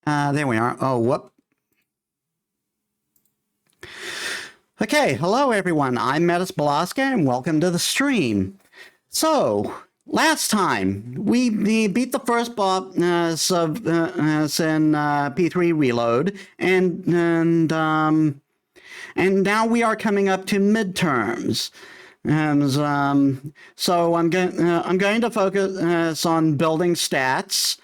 There we are. Oh, whoop. Okay, hello everyone. I'm Metis Balaska and welcome to the stream. So, last time we beat the first boss in P3 Reload, and now we are coming up to midterms. So I'm going to focus on building stats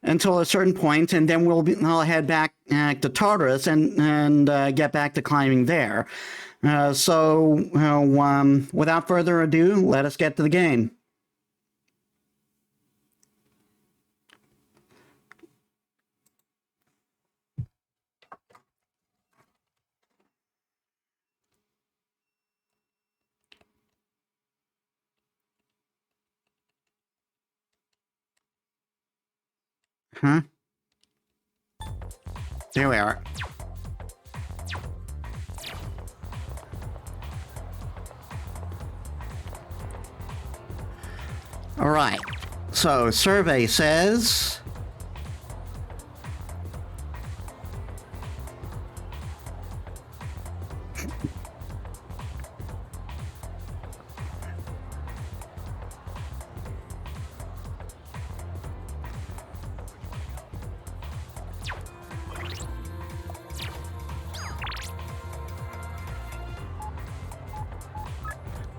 until a certain point, and then I'll head back to Tartarus and get back to climbing there. Without further ado, let us get to the game. Huh? There we are. All right. So, survey says...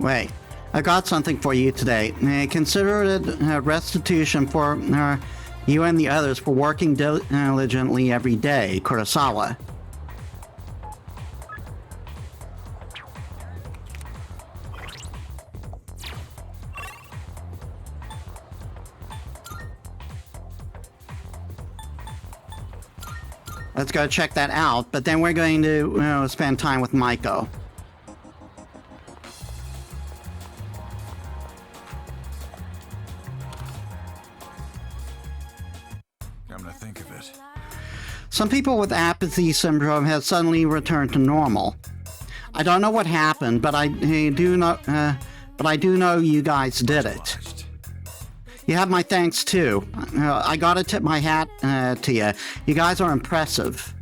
Wait, I got something for you today. Consider it restitution for you and the others for working diligently every day, Kurosawa. Let's go check that out, but then we're going to spend time with Maiko. Some people with apathy syndrome have suddenly returned to normal. I don't know what happened, but I do know you guys did it. You have my thanks too. I gotta tip my hat to you. You guys are impressive.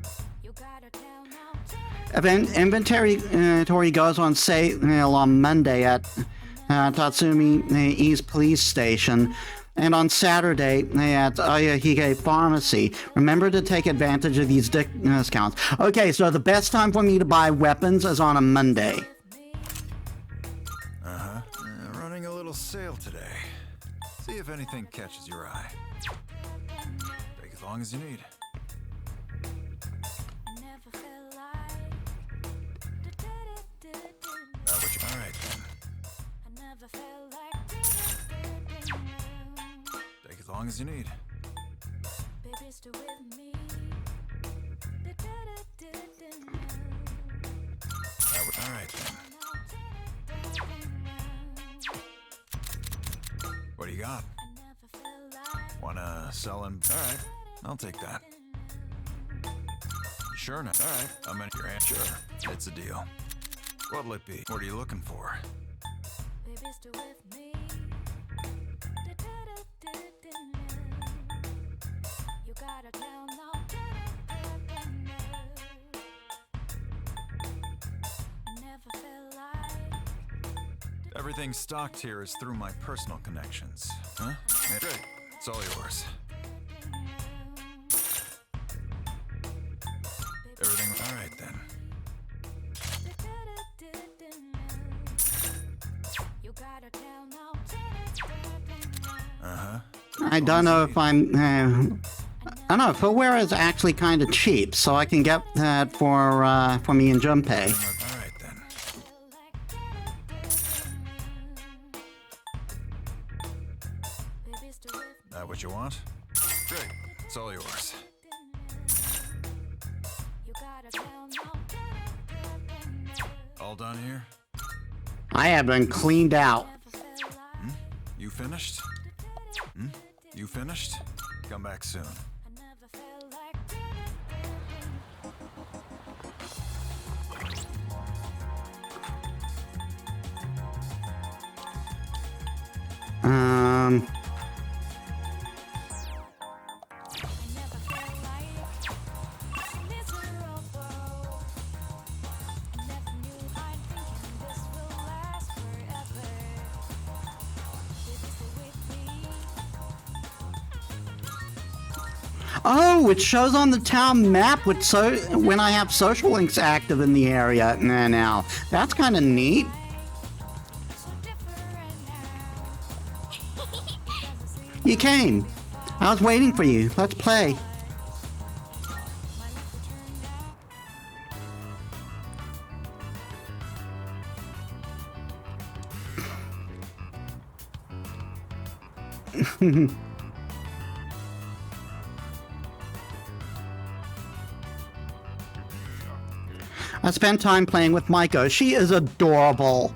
Inventory goes on sale on Monday at Tatsumi East Police Station, and on Saturday at Ayahige Pharmacy. Remember to take advantage of these discounts. Okay, so the best time for me to buy weapons is on a Monday. Running a little sale today. See if anything catches your eye. Take as long as you need. All right then. As long as you need. All right then. What do you got? Wanna sell him? All right, I'll take that. Sure enough. All right, I'm in your hand. Sure, it's a deal. What'll it be? What are you looking for? Everything stocked here is through my personal connections. Huh? Yeah, great. It's all yours. Everything... All right, then. I don't know if I don't know, footwear is actually kind of cheap, so I can get that for me and Junpei. All right, then. That what you want? Great. It's all yours. All done here? I have been cleaned out. You finished? You finished? Come back soon. Oh, it shows on the town map when I have social links active in the area now. That's kind of neat. You came. I was waiting for you. Let's play. I spent time playing with Maiko. She is adorable.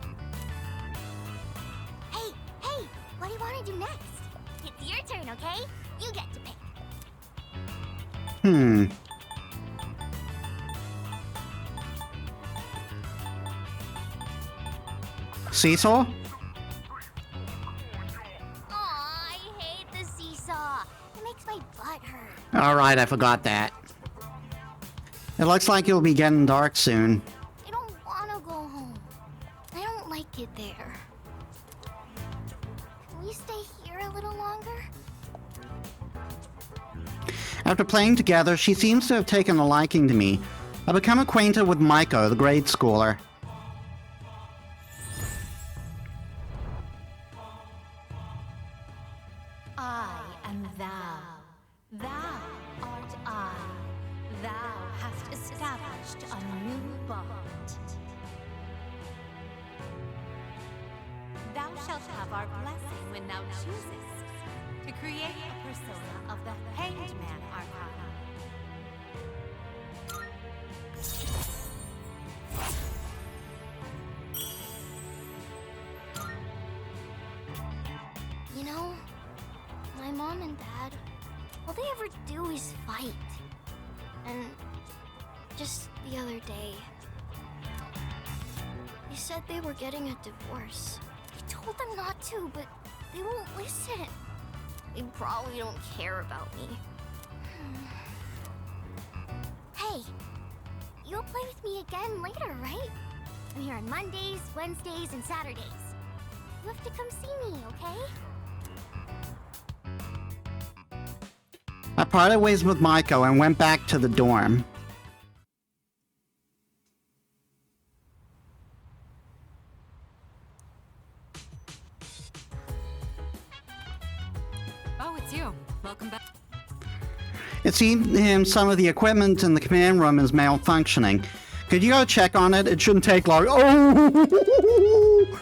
Hey, what do you want to do next? It's your turn, okay? You get to pick. Seesaw? Aw, I hate the seesaw. It makes my butt hurt. Alright, I forgot that. It looks like it'll be getting dark soon. I don't want to go home. I don't like it there. Can we stay here a little longer? After playing together, she seems to have taken a liking to me. I've become acquainted with Maiko, the grade schooler. I am thou. Thou art I. Thou hast established a new bond. Thou shalt have our blessing when thou choosest to create a persona of the Hanged Man Arcana. You know, my mom and dad, all they ever do is fight. And just the other day, they said they were getting a divorce. I told them not to, but they won't listen. They probably don't care about me. Hey, you'll play with me again later, right? I'm here on Mondays, Wednesdays, and Saturdays. You have to come see me, okay? I parted ways with Maiko and went back to the dorm. Oh, it's you. Welcome back. It seems some of the equipment in the command room is malfunctioning. Could you go check on it? It shouldn't take long. Oh!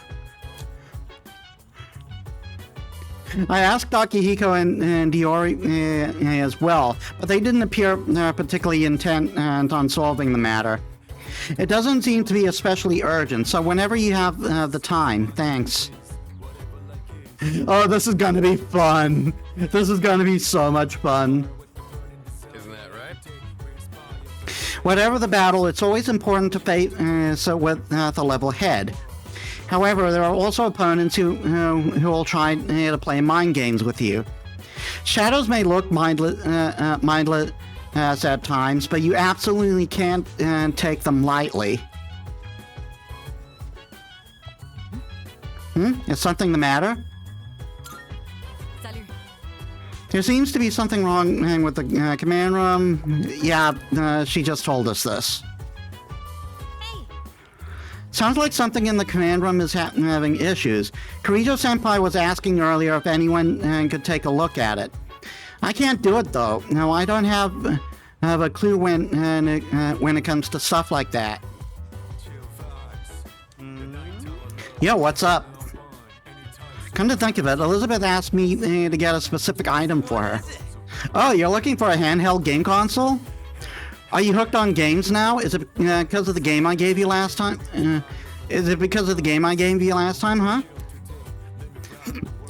I asked Akihiko and Diori as well, but they didn't appear particularly intent on solving the matter. It doesn't seem to be especially urgent, so whenever you have the time, thanks. Oh, this is gonna be fun. This is gonna be so much fun. Isn't that right? Whatever the battle, it's always important to face with a level head. However, there are also opponents who will try to play mind games with you. Shadows may look mindless at times, but you absolutely can't take them lightly. Is something the matter? Salut. There seems to be something wrong with the command room. Yeah, she just told us this. Hey, Sounds like something in the command room is having issues. Kirijo-senpai was asking earlier if anyone could take a look at it. I can't do it though. No, I don't have a clue when it comes to stuff like that. Yo, what's up? Come to think of it, Elizabeth asked me to get a specific item for her. Oh, you're looking for a handheld game console? Are you hooked on games now? Is it because of the game I gave you last time? Huh?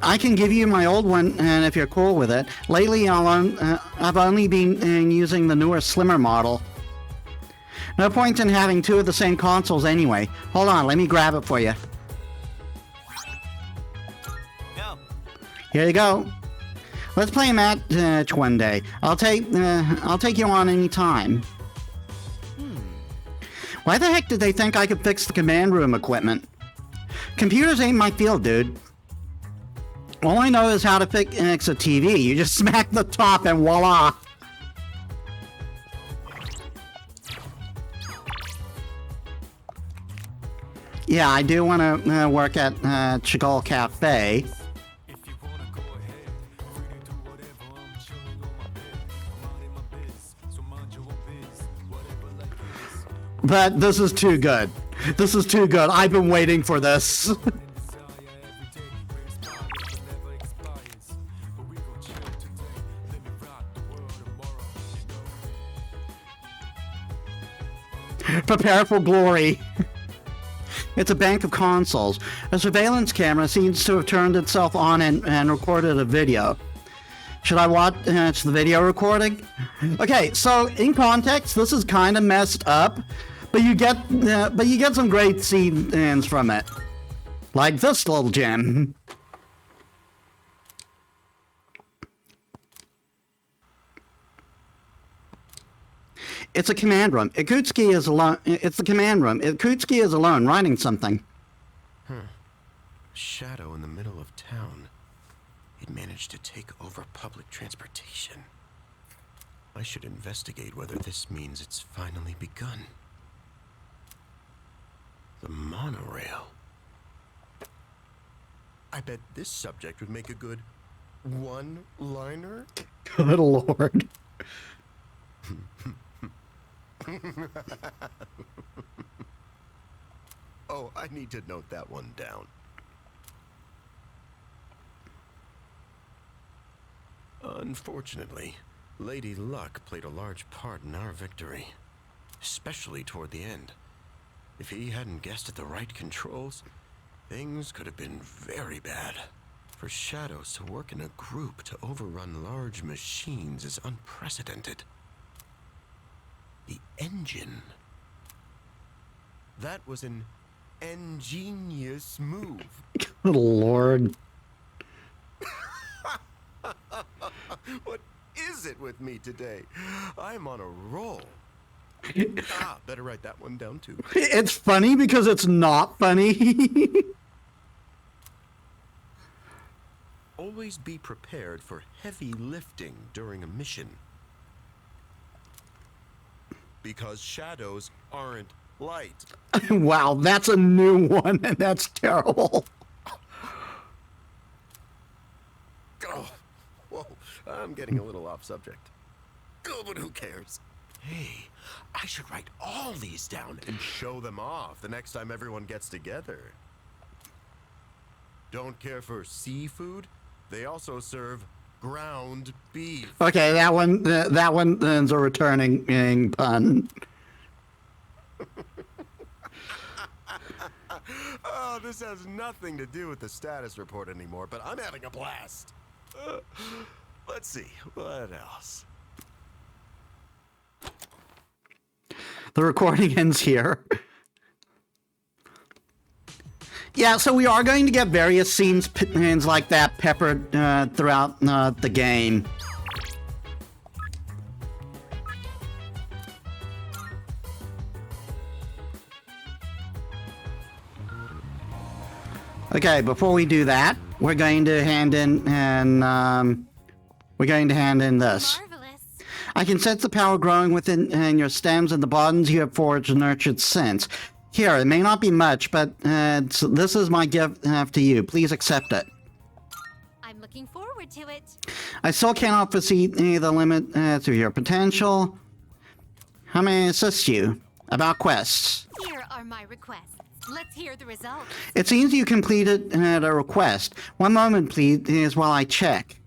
I can give you my old one, and if you're cool with it. Lately, I've only been using the newer, slimmer model. No point in having two of the same consoles anyway. Hold on, let me grab it for you. Here you go. Let's play a match one day. I'll take you on any time. Why the heck did they think I could fix the command room equipment? Computers ain't my field, dude. All I know is how to fix a TV. You just smack the top and voila. Yeah, I do want to work at Chagall Cafe. But this is too good. This is too good. I've been waiting for this. Prepare for glory. It's a bank of consoles. A surveillance camera seems to have turned itself on and recorded a video. Should I watch the video recording? Okay, so in context, this is kind of messed up, but you get some great scenes from it, like this little gem. It's a command room. Ikutsuki is alone. It's the command room. Ikutsuki is alone, writing something. Shadow in the middle of town. It managed to take over public transportation. I should investigate whether this means it's finally begun. The monorail. I bet this subject would make a good one-liner. Good lord. Oh, I need to note that one down. Unfortunately, Lady Luck played a large part in our victory, especially toward the end. If he hadn't guessed at the right controls, things could have been very bad. For shadows to work in a group to overrun large machines is unprecedented. The engine. That was an ingenious move. Good lord. What is it with me today? I'm on a roll. Better write that one down too. It's funny because it's not funny. Always be prepared for heavy lifting during a mission. Because shadows aren't light. Wow, that's a new one, and that's terrible. Oh, whoa, I'm getting a little off subject. Oh, but who cares? Hey, I should write all these down and show them off the next time everyone gets together. Don't care for seafood? They also serve ground beef. Okay, that one's a returning pun. Oh, this has nothing to do with the status report anymore, but I'm having a blast. Let's see, what else? The recording ends here. Yeah, so we are going to get various scenes like that peppered throughout the game. Okay, before we do that, we're going to hand in this. Marvelous. I can sense the power growing within your stems and the bonds you have forged and nurtured since. Here, it may not be much, but this is my gift to you. Please accept it. I'm looking forward to it. I still cannot foresee the limit to your potential. How may I assist you? About quests. Here are my requests. Let's hear the results. It seems you completed a request. One moment, please, while I check.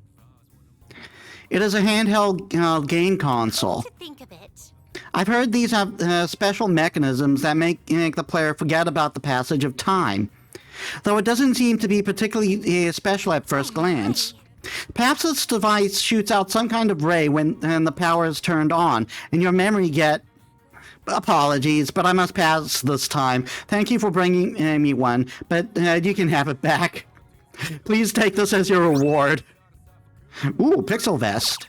It is a handheld game console. To think of it. I've heard these have special mechanisms that make the player forget about the passage of time, though it doesn't seem to be particularly special at first glance. Perhaps this device shoots out some kind of ray when the power is turned on, and your memory get... Apologies, but I must pass this time. Thank you for bringing me one, but you can have it back. Please take this as your reward. Ooh, Pixel Vest.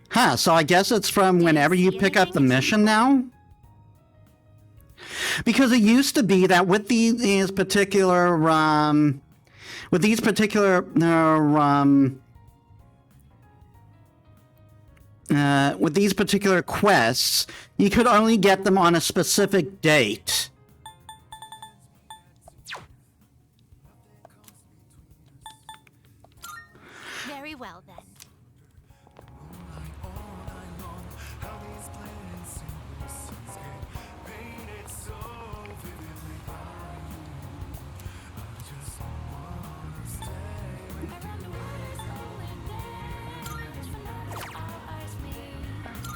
Huh, so I guess it's from whenever you pick up the mission now? Because it used to be that with these particular With these particular quests, you could only get them on a specific date. Very well then.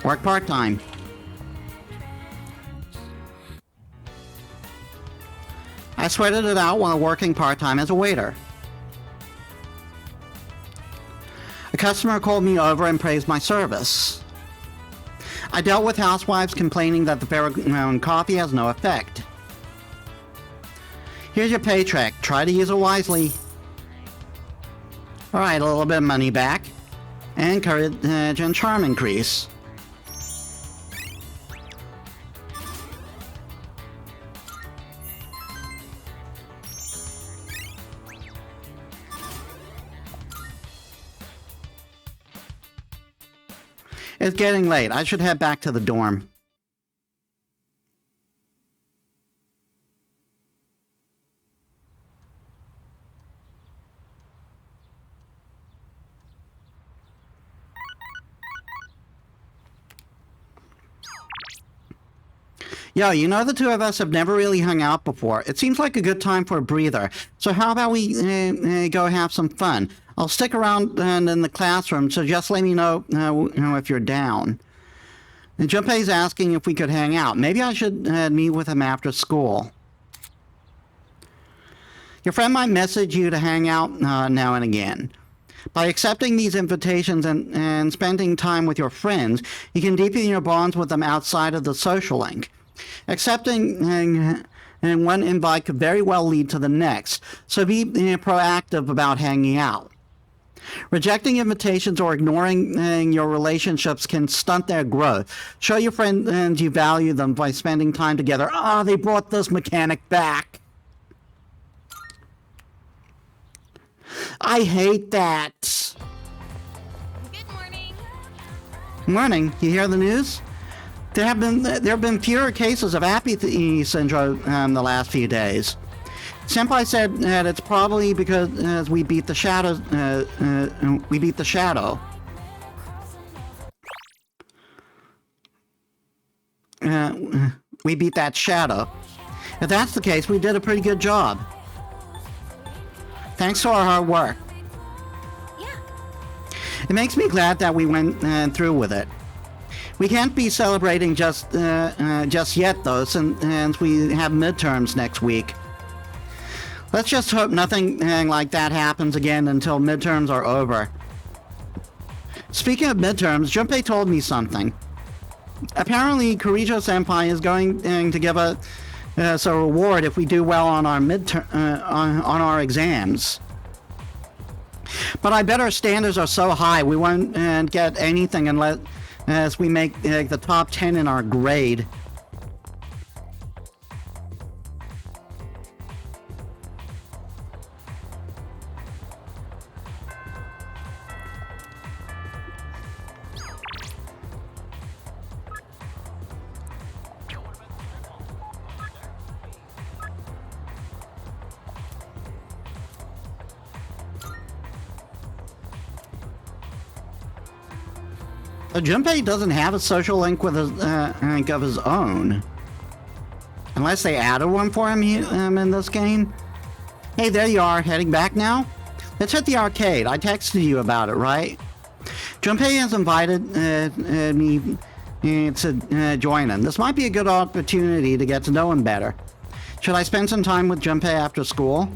Work part-time. I sweated it out while working part-time as a waiter. A customer called me over and praised my service. I dealt with housewives complaining that the pheromone coffee has no effect. Here's your paycheck. Try to use it wisely. Alright, a little bit of money back. And courage and charm increase. It's getting late. I should head back to the dorm. Yo, you know the two of us have never really hung out before. It seems like a good time for a breather. So how about we go have some fun? I'll stick around in the classroom, so just let me know, if you're down. And Junpei's asking if we could hang out. Maybe I should meet with him after school. Your friend might message you to hang out now and again. By accepting these invitations and spending time with your friends, you can deepen your bonds with them outside of the social link. Accepting and one invite could very well lead to the next, so be proactive about hanging out. Rejecting invitations or ignoring your relationships can stunt their growth. Show your friends you value them by spending time together. Ah, they brought this mechanic back. I hate that. Good morning. Morning. You hear the news? There have been fewer cases of apathy syndrome the last few days. Senpai said that it's probably because we beat the shadow. We beat the shadow. We beat that shadow. If that's the case, we did a pretty good job. Thanks to our hard work. Yeah. It makes me glad that we went through with it. We can't be celebrating just yet, though, since we have midterms next week. Let's just hope nothing like that happens again until midterms are over. Speaking of midterms, Junpei told me something. Apparently, Kirijo-senpai is going to give us a reward if we do well on our on our exams. But I bet our standards are so high we won't get anything unless we make the top 10 in our grade. Junpei doesn't have a social link with of his own. Unless they added one for him in this game. Hey, there you are, heading back now? Let's hit the arcade. I texted you about it, right? Junpei has invited me to join him. This might be a good opportunity to get to know him better. Should I spend some time with Junpei after school?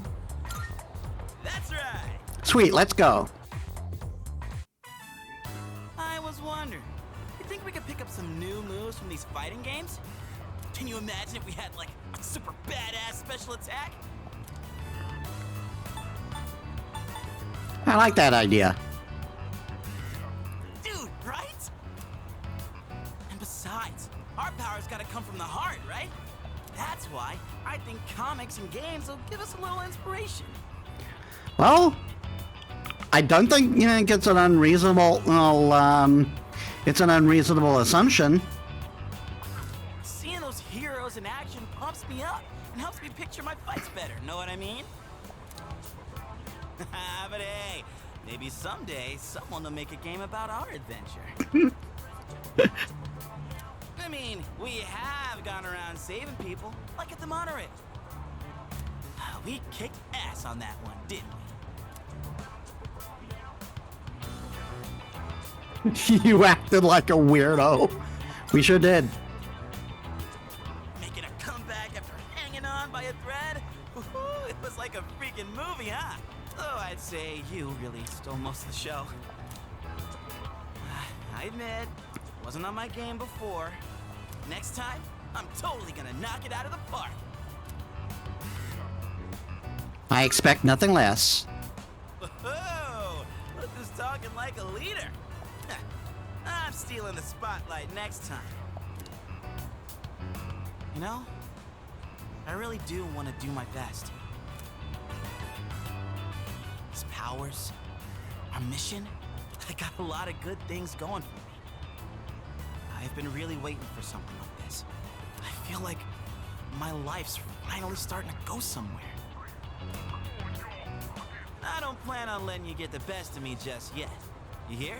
That's right! Sweet, let's go. Some new moves from these fighting games? Can you imagine if we had, like, a super badass special attack? I like that idea. Dude, right? And besides, our power's gotta come from the heart, right? That's why I think comics and games will give us a little inspiration. Well, I don't think it's an unreasonable. It's an unreasonable assumption. Seeing those heroes in action pumps me up and helps me picture my fights better. Know what I mean? But hey, maybe someday someone will make a game about our adventure. I mean, we have gone around saving people, like at the monorail. We kicked ass on that one, didn't we? You acted like a weirdo. We sure did. Making a comeback after hanging on by a thread? Woohoo, it was like a freaking movie, huh? Though I'd say you really stole most of the show. I admit, wasn't on my game before. Next time, I'm totally gonna knock it out of the park. I expect nothing less. Whoa! Look who's talking like a leader. I'm stealing the spotlight next time. You know, I really do want to do my best. His powers, our mission, I got a lot of good things going for me. I've been really waiting for something like this. I feel like my life's finally starting to go somewhere. I don't plan on letting you get the best of me just yet. You hear?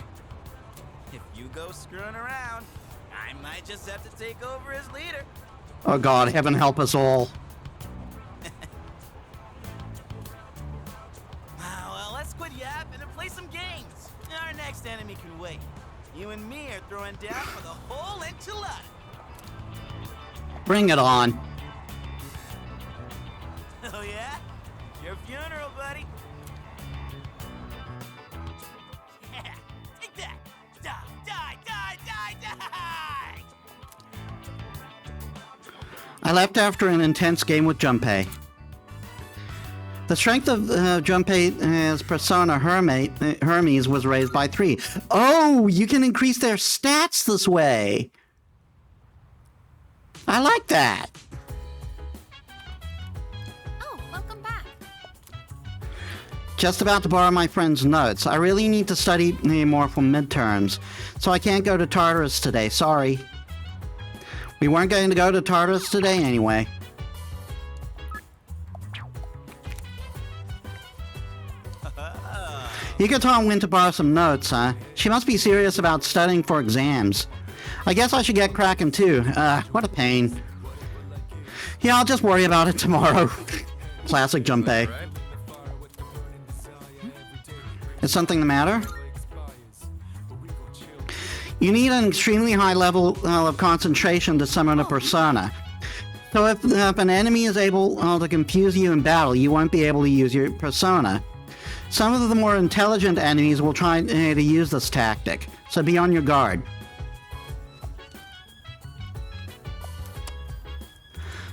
If you go screwing around, I might just have to take over as leader. Oh God, heaven help us all. Well, let's quit yapping and play some games. Our next enemy can wait. You and me are throwing down for the whole enchilada. Bring it on. Oh yeah? Your funeral, buddy. Yeah, take that. Die, die, die, die, die! I left after an intense game with Junpei. The strength of Junpei's persona Hermes was raised by 3. Oh, you can increase their stats this way. I like that. Oh, welcome back. Just about to borrow my friend's notes. I really need to study more for midterms, so I can't go to Tartarus today. Sorry. We weren't going to go to Tartarus today anyway. You could tell Wynn to borrow some notes, huh? She must be serious about studying for exams. I guess I should get cracking too. What a pain. Yeah, I'll just worry about it tomorrow. Classic Junpei. Right? Is something the matter? You need an extremely high level of concentration to summon a persona. So if an enemy is able to confuse you in battle, you won't be able to use your persona. Some of the more intelligent enemies will try to use this tactic, so be on your guard.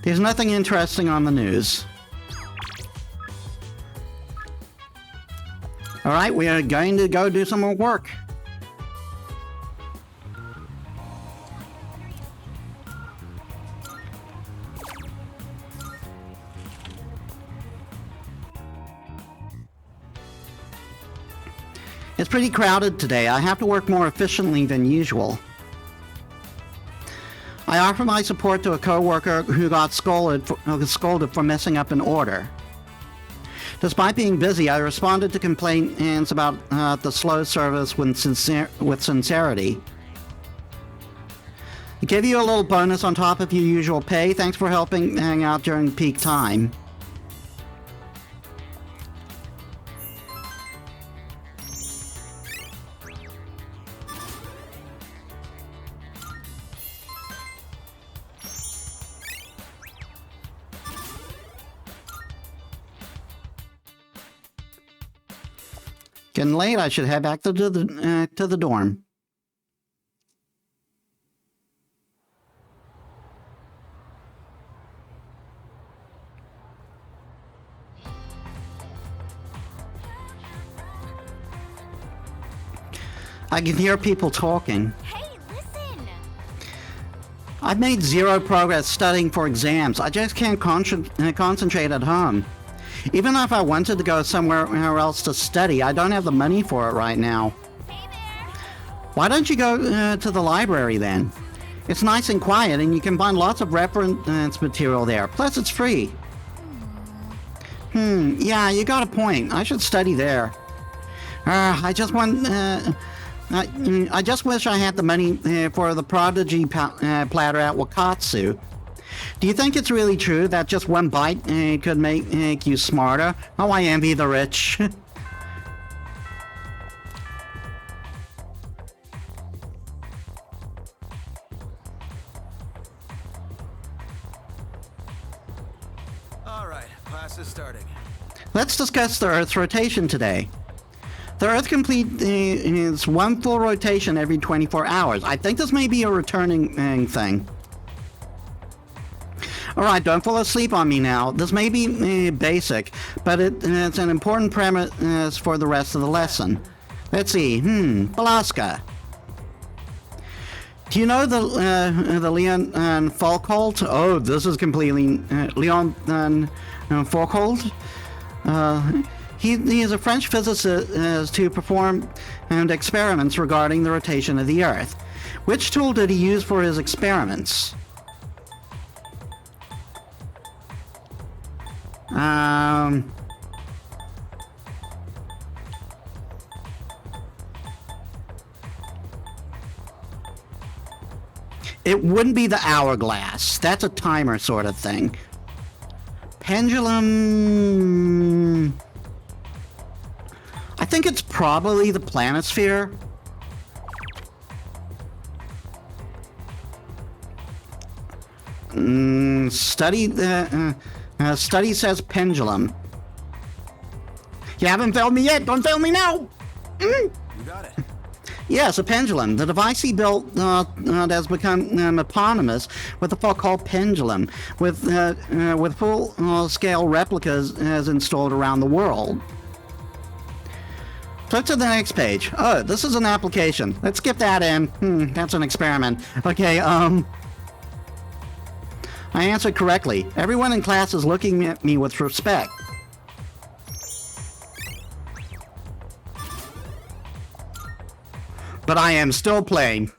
There's nothing interesting on the news. Alright, we are going to go do some more work. It's pretty crowded today. I have to work more efficiently than usual. I offer my support to a coworker who got scolded for messing up an order. Despite being busy, I responded to complaints about the slow service with sincerity. I give you a little bonus on top of your usual pay. Thanks for helping hang out during peak time. Getting late, I should head back to the dorm. I can hear people talking. Hey, listen! I've made zero progress studying for exams. I just can't concentrate at home. Even if I wanted to go somewhere else to study, I don't have the money for it right now. Hey there. Why don't you go to the library then? It's nice and quiet, and you can find lots of reference material there. Plus, it's free. Yeah, you got a point. I should study there. I just wish I had the money for the prodigy platter at Wakatsu. Do you think it's really true that just one bite could make you smarter? Oh, I envy the rich. All right, class is starting. Let's discuss the Earth's rotation today. The Earth completes one full rotation every 24 hours. I think this may be a returning thing. Alright, don't fall asleep on me now. This may be basic, but it's an important premise for the rest of the lesson. Let's see. Balaska. Do you know the Leon Foucault? Oh, this is completely... Leon Foucault? He is a French physicist who performed experiments regarding the rotation of the Earth. Which tool did he use for his experiments? It wouldn't be the hourglass. That's a timer sort of thing. Pendulum... I think it's probably the planisphere. Study says pendulum. You haven't failed me yet. Don't fail me now. You got it. Yes, a pendulum. The device he built has become eponymous with the Foucault pendulum, with full-scale replicas as installed around the world. Flip to the next page. Oh, this is an application. Let's skip that in. That's an experiment. Okay, I answered correctly. Everyone in class is looking at me with respect. But I am still playing.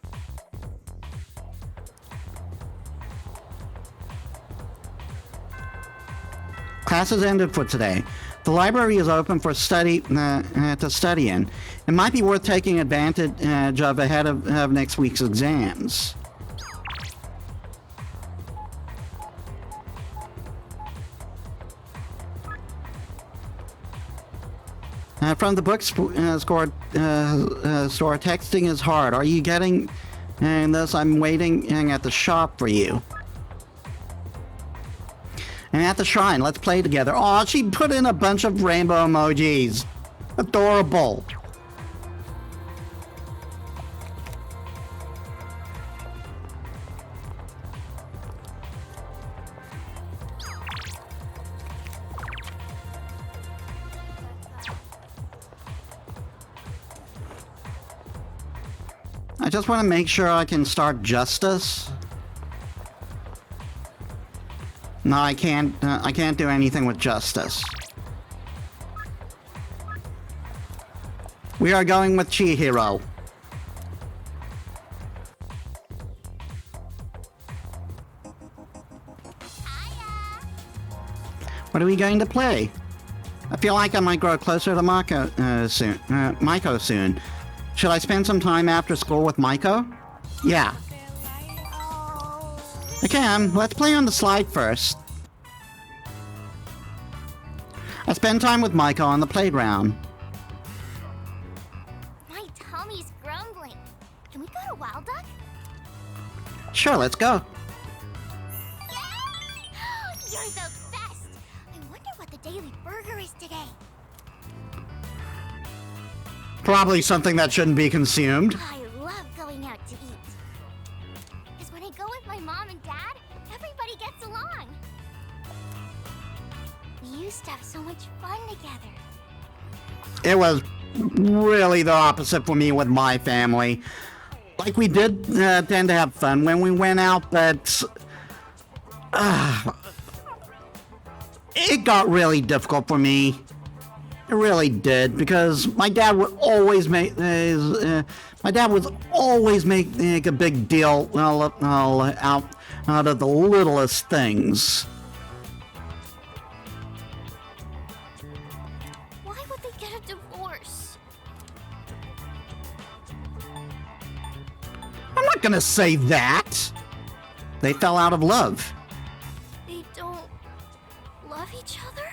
Class has ended for today. The library is open for study to study in. It might be worth taking advantage of ahead of next week's exams. From the bookstore, texting is hard. Are you getting this? I'm waiting at the shop for you. And at the shrine, let's play together. Aw, she put in a bunch of rainbow emojis. Adorable. I just want to make sure I can start justice. No, I can't do anything with justice. We are going with Chihiro. What are we going to play? I feel like I might grow closer to Maiko soon. Should I spend some time after school with Maiko? Yeah. Okay, let's play on the slide first. I spend time with Maiko on the playground. My tummy's grumbling. Can we go to Wild Duck? Sure, let's go. Yay! You're the best! I wonder what the daily burger is today. Probably something that shouldn't be consumed. I love going out to eat. Because when I go with my mom and dad, everybody gets along. We used to have so much fun together. It was really the opposite for me with my family. Like, we did tend to have fun when we went out, but... it got really difficult for me. It really did, because my dad would always make a big deal out of the littlest things. Why would they get a divorce? I'm not gonna say that. They fell out of love. They don't love each other?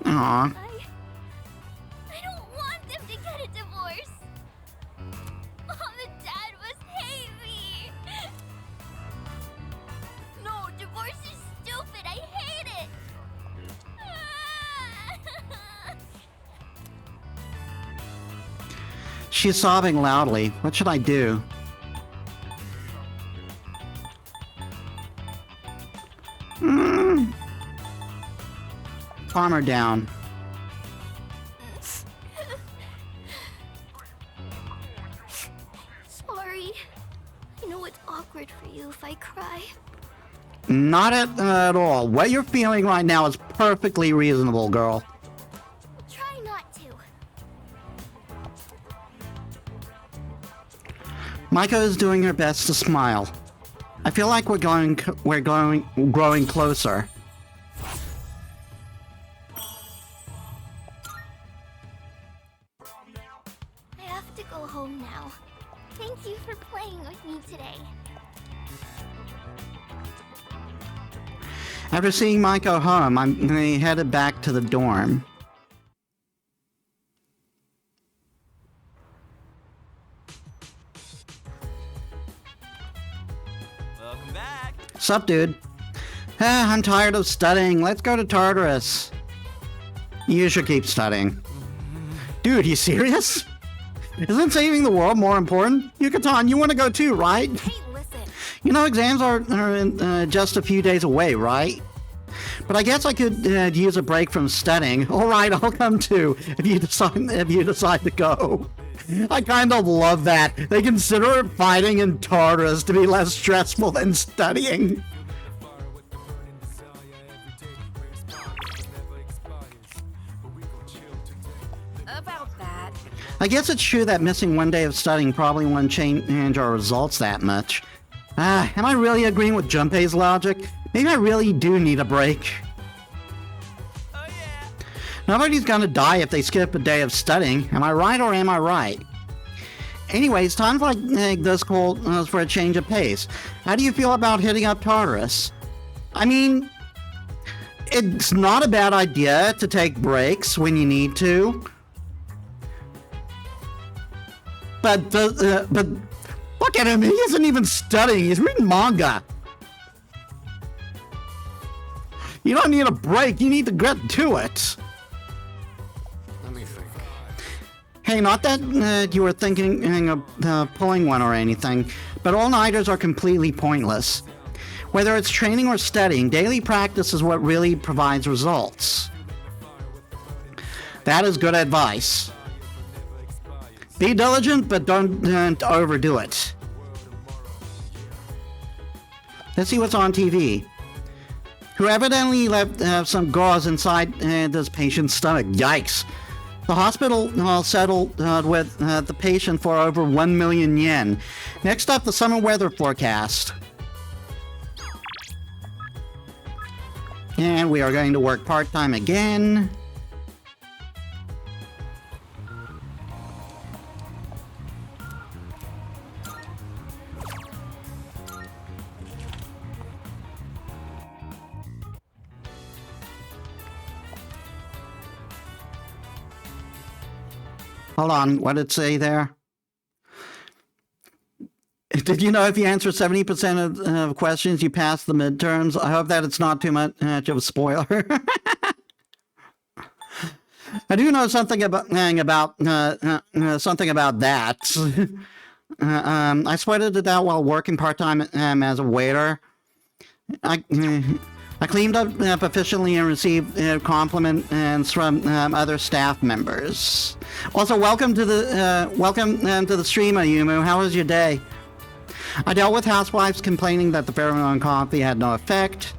Aw. I don't want them to get a divorce. Mom and Dad must hate me. No, divorce is stupid. I hate it. She's sobbing loudly. What should I do? Calm her down. Sorry. I know it's awkward for you if I cry. Not at all. What you're feeling right now is perfectly reasonable, girl. Try not to. Micah is doing her best to smile. I feel like we're growing closer. I have to go home now. Thank you for playing with me today. After seeing Micah home, I'm headed back to the dorm. Welcome back. Sup, dude? I'm tired of studying. Let's go to Tartarus. You should keep studying. Dude, you serious? Isn't saving the world more important? Yucatan, you want to go too, right? Hey, listen. You know, exams are just a few days away, right? But I guess I could use a break from studying. All right, I'll come too if you decide to go. I kind of love that. They consider fighting in Tartarus to be less stressful than studying. About that. I guess it's true that missing one day of studying probably won't change our results that much. Am I really agreeing with Junpei's logic? Maybe I really do need a break. Oh yeah. Nobody's gonna die if they skip a day of studying. Am I right or am I right? Anyways, times like this call for a change of pace. How do you feel about hitting up Tartarus? I mean, it's not a bad idea to take breaks when you need to. But look at him, he isn't even studying, he's reading manga. You don't need a break, you need to get to it. Let me think. Hey, not that you were thinking of pulling one or anything, but all-nighters are completely pointless. Whether it's training or studying, daily practice is what really provides results. That is good advice. Be diligent, but don't overdo it. Let's see what's on TV. Who evidently left some gauze inside this patient's stomach. Yikes. The hospital settled with the patient for over 1 million yen. Next up, the summer weather forecast. And we are going to work part-time again. Hold on, what did it say there? Did you know if you answer 70% of questions, you pass the midterms? I hope that it's not too much of a spoiler. I do know something about that. I sweated it out while working part-time as a waiter. I cleaned up efficiently and received compliments from other staff members. Also, welcome to the stream, Ayumu. How was your day? I dealt with housewives complaining that the pheromone coffee had no effect.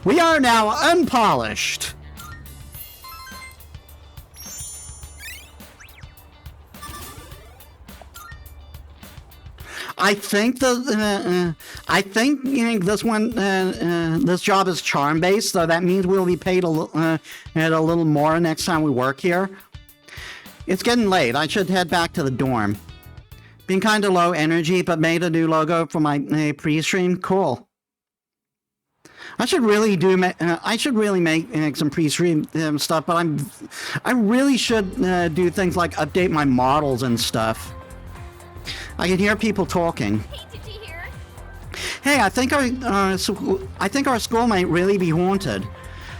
We are now unpolished. I think this job is charm based, so that means we'll be paid a little more next time we work here. It's getting late. I should head back to the dorm. Been kind of low energy, but made a new logo for my pre-stream. Cool. I should really make some pre-stream stuff, but I really should do things like update my models and stuff. I can hear people talking. Hey, did you hear? Hey, I think our school might really be haunted.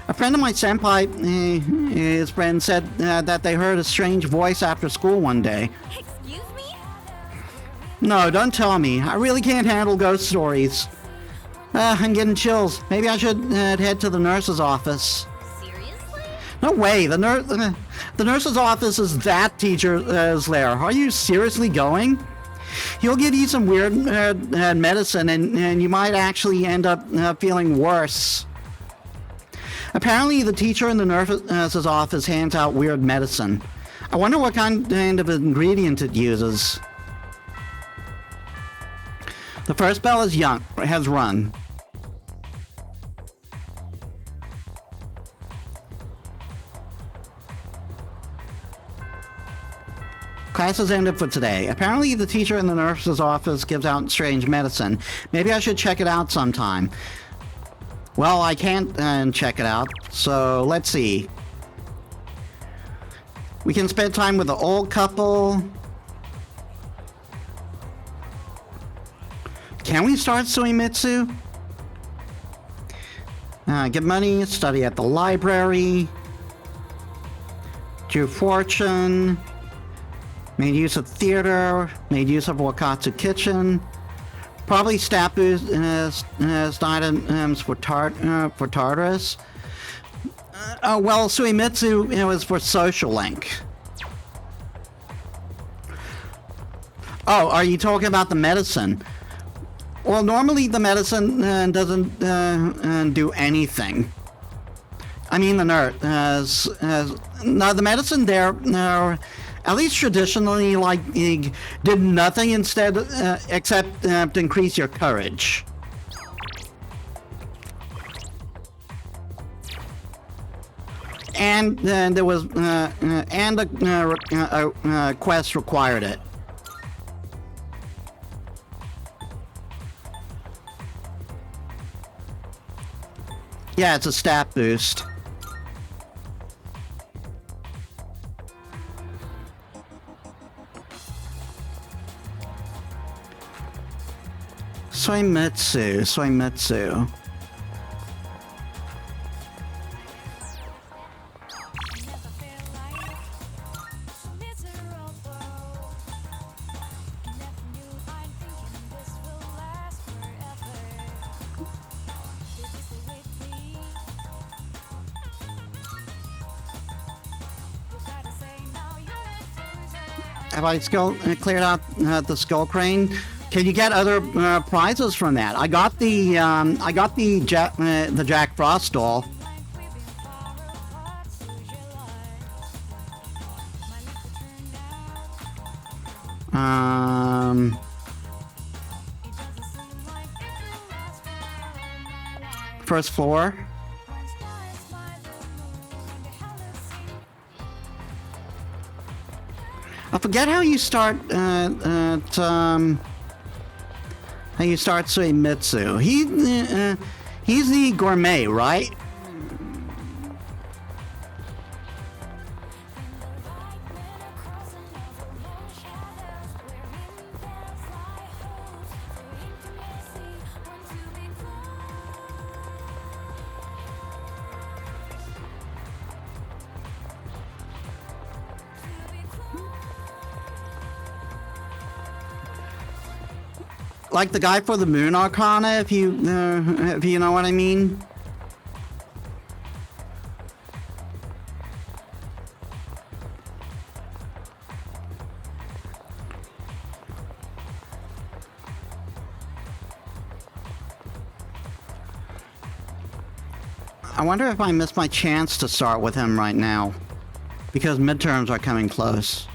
A friend of my senpai, his friend said that they heard a strange voice after school one day. Excuse me? No, don't tell me. I really can't handle ghost stories. I'm getting chills. Maybe I should head to the nurse's office. Seriously? No way. The nurse's office is that teacher's lair. Are you seriously going? He'll give you some weird medicine, and you might actually end up feeling worse. Apparently, the teacher in the nurse's office hands out weird medicine. I wonder what kind of ingredient it uses. The first bell has rung. Class has ended for today. Apparently, the teacher in the nurse's office gives out strange medicine. Maybe I should check it out sometime. Well, I can't check it out, so let's see. We can spend time with the old couple. Can we start Suimitsu? Get money, study at the library. Do fortune. Made use of theater, made use of Wakatsu Kitchen. Probably stat boost items for Tartarus. Well, Suimitsu was for Social Link. Oh, are you talking about the medicine? Well, normally the medicine doesn't do anything. I mean the nurse. No, the medicine there, at least traditionally, did nothing instead except to increase your courage. And there was and a quest required it. Yeah, it's a stat boost. Suimitsu. Have I cleared out the skull crane? Can you get other prizes from that? I got the Jack Frost doll. First floor. I forget how you start Suimitsu. He's the gourmet, right? Like the guy for the Moon Arcana, if you know what I mean. I wonder if I missed my chance to start with him right now, because midterms are coming close.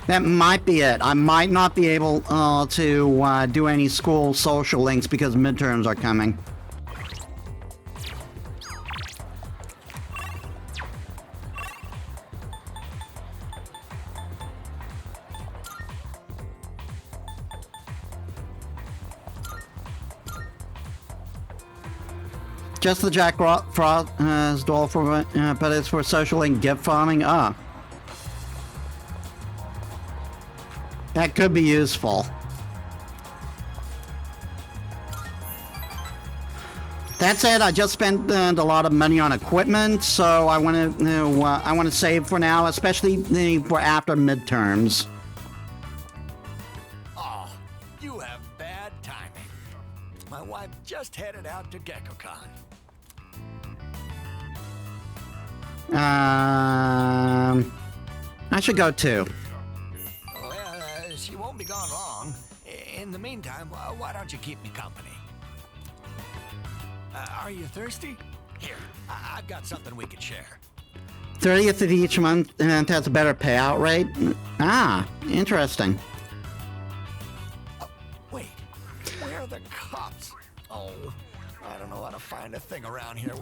That might be it. I might not be able to do any school social links because midterms are coming. Just the Jack Frost doll for, but it's for social link gift farming. Ah. That could be useful. That said, I just spent a lot of money on equipment, so I want to save for now, especially for after midterms. Oh, you have bad timing. My wife just headed out to GeckoCon. I should go too. Well, she won't be gone long. In the meantime, why don't you keep me company? Are you thirsty? Here, I've got something we could share. 30th of each month has a better payout rate. Ah, interesting. Wait, where are the cops? Oh, I don't know how to find a thing around here.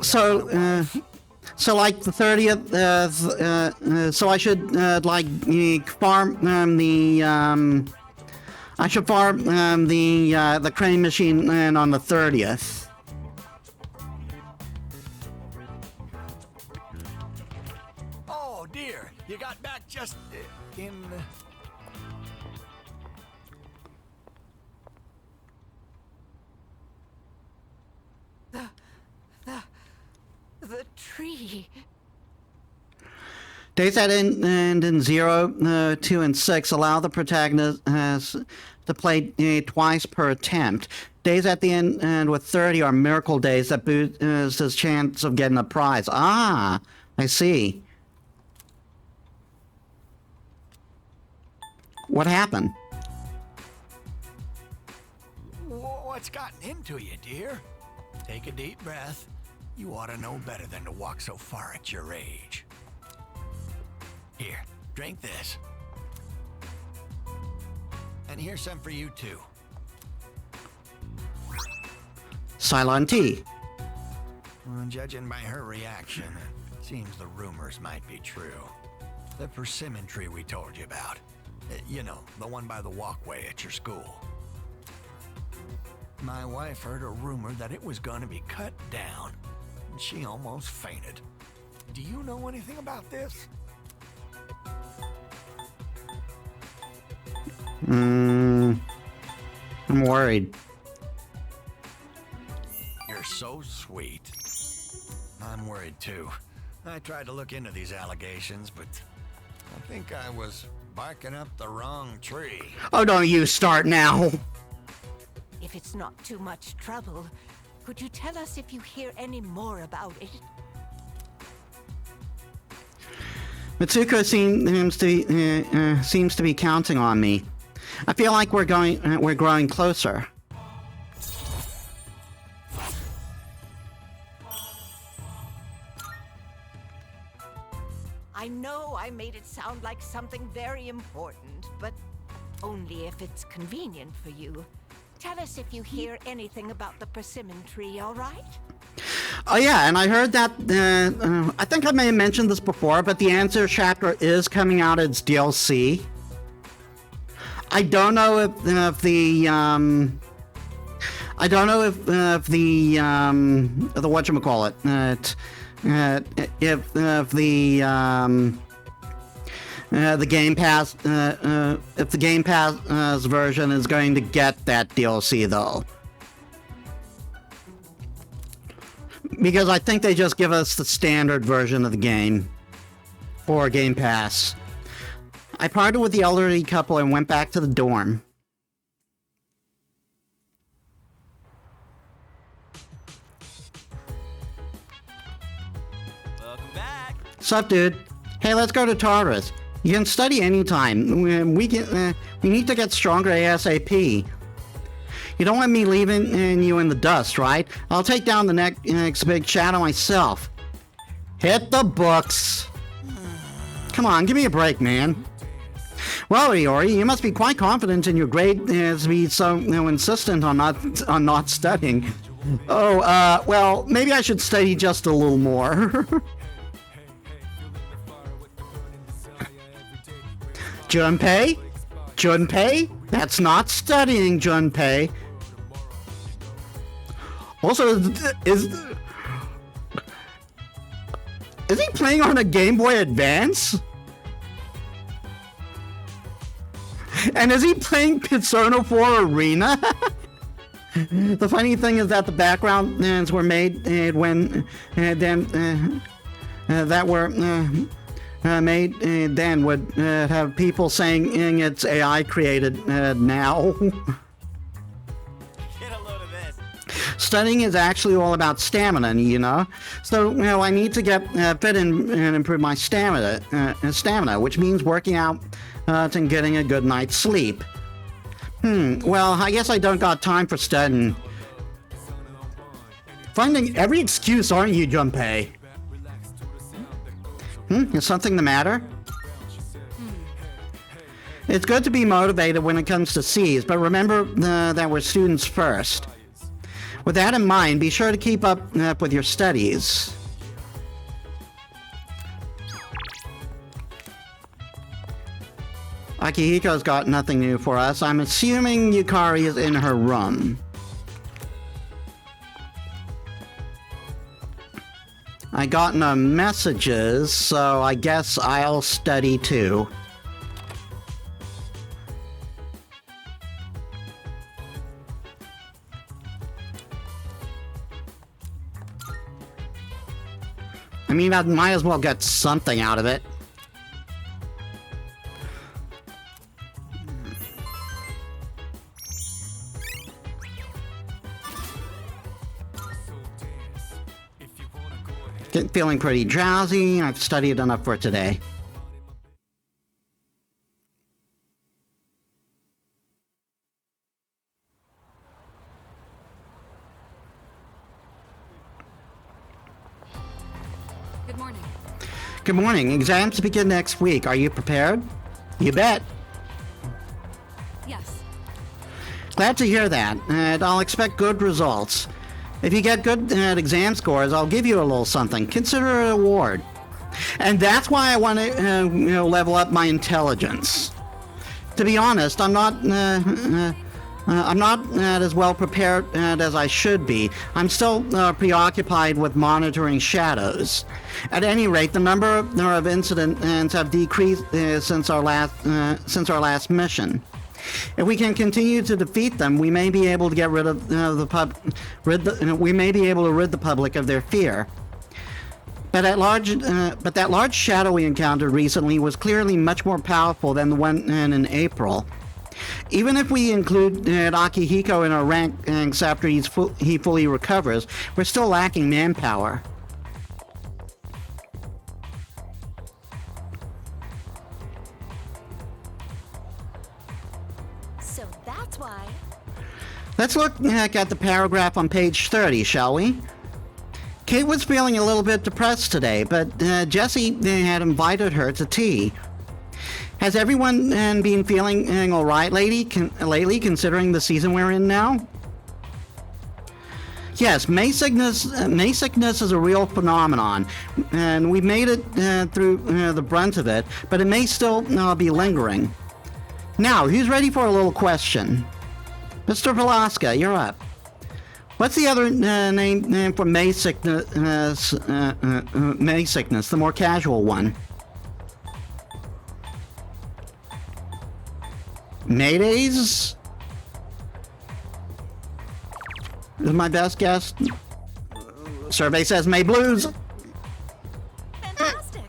So like the 30th, so I should farm I should farm the crane machine on the 30th. Oh dear, you got back just in. The tree. Days that end in 0, 2, and 6 allow the protagonist to play twice per attempt. Days at the end with 30 are miracle days that boost his chance of getting a prize. Ah, I see. What happened? What's gotten into you, dear? Take a deep breath. You ought to know better than to walk so far at your age. Here, drink this. And here's some for you, too. Cylon tea. Well, judging by her reaction, it seems the rumors might be true. The persimmon tree we told you about. You know, the one by the walkway at your school. My wife heard a rumor that it was going to be cut down. She almost fainted. Do you know anything about this? I'm worried. You're so sweet. I'm worried too. I tried to look into these allegations, but I think I was barking up the wrong tree. Oh, don't you start now. If it's not too much trouble, could you tell us if you hear any more about it? Mitsuko seems to be counting on me. I feel like we're growing closer. I know I made it sound like something very important, but only if it's convenient for you. Tell us if you hear anything about the persimmon tree, all right? Oh yeah, and I heard that, I think I may have mentioned this before, but the Answer chapter is coming out as DLC. I don't know if the whatchamacallit, if the Game Pass, if the Game Pass version is going to get that DLC though. Because I think they just give us the standard version of the game for Game Pass. I parted with the elderly couple and went back to the dorm. Welcome back. Sup, dude? Hey, let's go to Tartarus. You can study anytime. We need to get stronger ASAP. You don't want me leaving you in the dust, right? I'll take down the next big shadow myself. Hit the books. Come on, give me a break, man. Well, Iori, you must be quite confident in your grade to be so insistent on not studying. Oh, well, maybe I should study just a little more. Junpei? Junpei? That's not studying, Junpei. Also, is he playing on a Game Boy Advance? And is he playing Persona 4 Arena? The funny thing is that the backgrounds were made when that were made then would have people saying it's AI created now. Get a load of this. Studying is actually all about stamina, you know. So, I need to get fit and improve my stamina, which means working out and getting a good night's sleep. Well, I guess I don't got time for studying. Finding every excuse, aren't you, Junpei? Is something the matter? It's good to be motivated when it comes to C's, but remember that we're students first. With that in mind, be sure to keep up with your studies. Akihiko's got nothing new for us. I'm assuming Yukari is in her room. I got no messages, so I guess I'll study too. I mean, I might as well get something out of it. Feeling pretty drowsy. I've studied enough for today. Good morning. Good morning. Exams begin next week. Are you prepared? You bet. Yes. Glad to hear that. And I'll expect good results. If you get good exam scores, I'll give you a little something. Consider it an award. And that's why I want to level up my intelligence. To be honest, I'm not as well prepared as I should be. I'm still preoccupied with monitoring shadows. At any rate, the number of incidents have decreased since our last mission. If we can continue to defeat them, we may be able to get rid of we may be able to rid the public of their fear. But that large shadow we encountered recently was clearly much more powerful than the one in April. Even if we include Akihiko in our ranks after he fully recovers, we're still lacking manpower. So that's why. Let's look at the paragraph on page 30, shall we? Kate was feeling a little bit depressed today, but Jessie had invited her to tea. Has everyone been feeling all right lately, considering the season we're in now? Yes, May sickness is a real phenomenon, and we've made it through the brunt of it, but it may still be lingering. Now, who's ready for a little question? Mr. Balaska, you're up. What's the other name for May sickness, the more casual one? Maydays? Is my best guess. Survey says May Blues. Fantastic.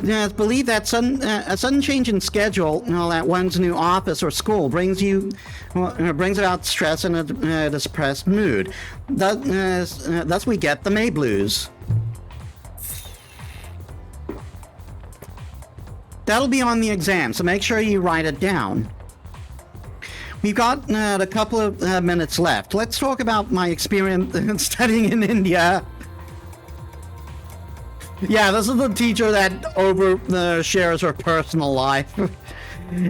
It's believed that a sudden change in schedule, at one's new office or school brings about stress and a depressed mood. Thus we get the May blues. That'll be on the exam, so make sure you write it down. We've got a couple of minutes left. Let's talk about my experience studying in India. Yeah, this is the teacher that shares her personal life.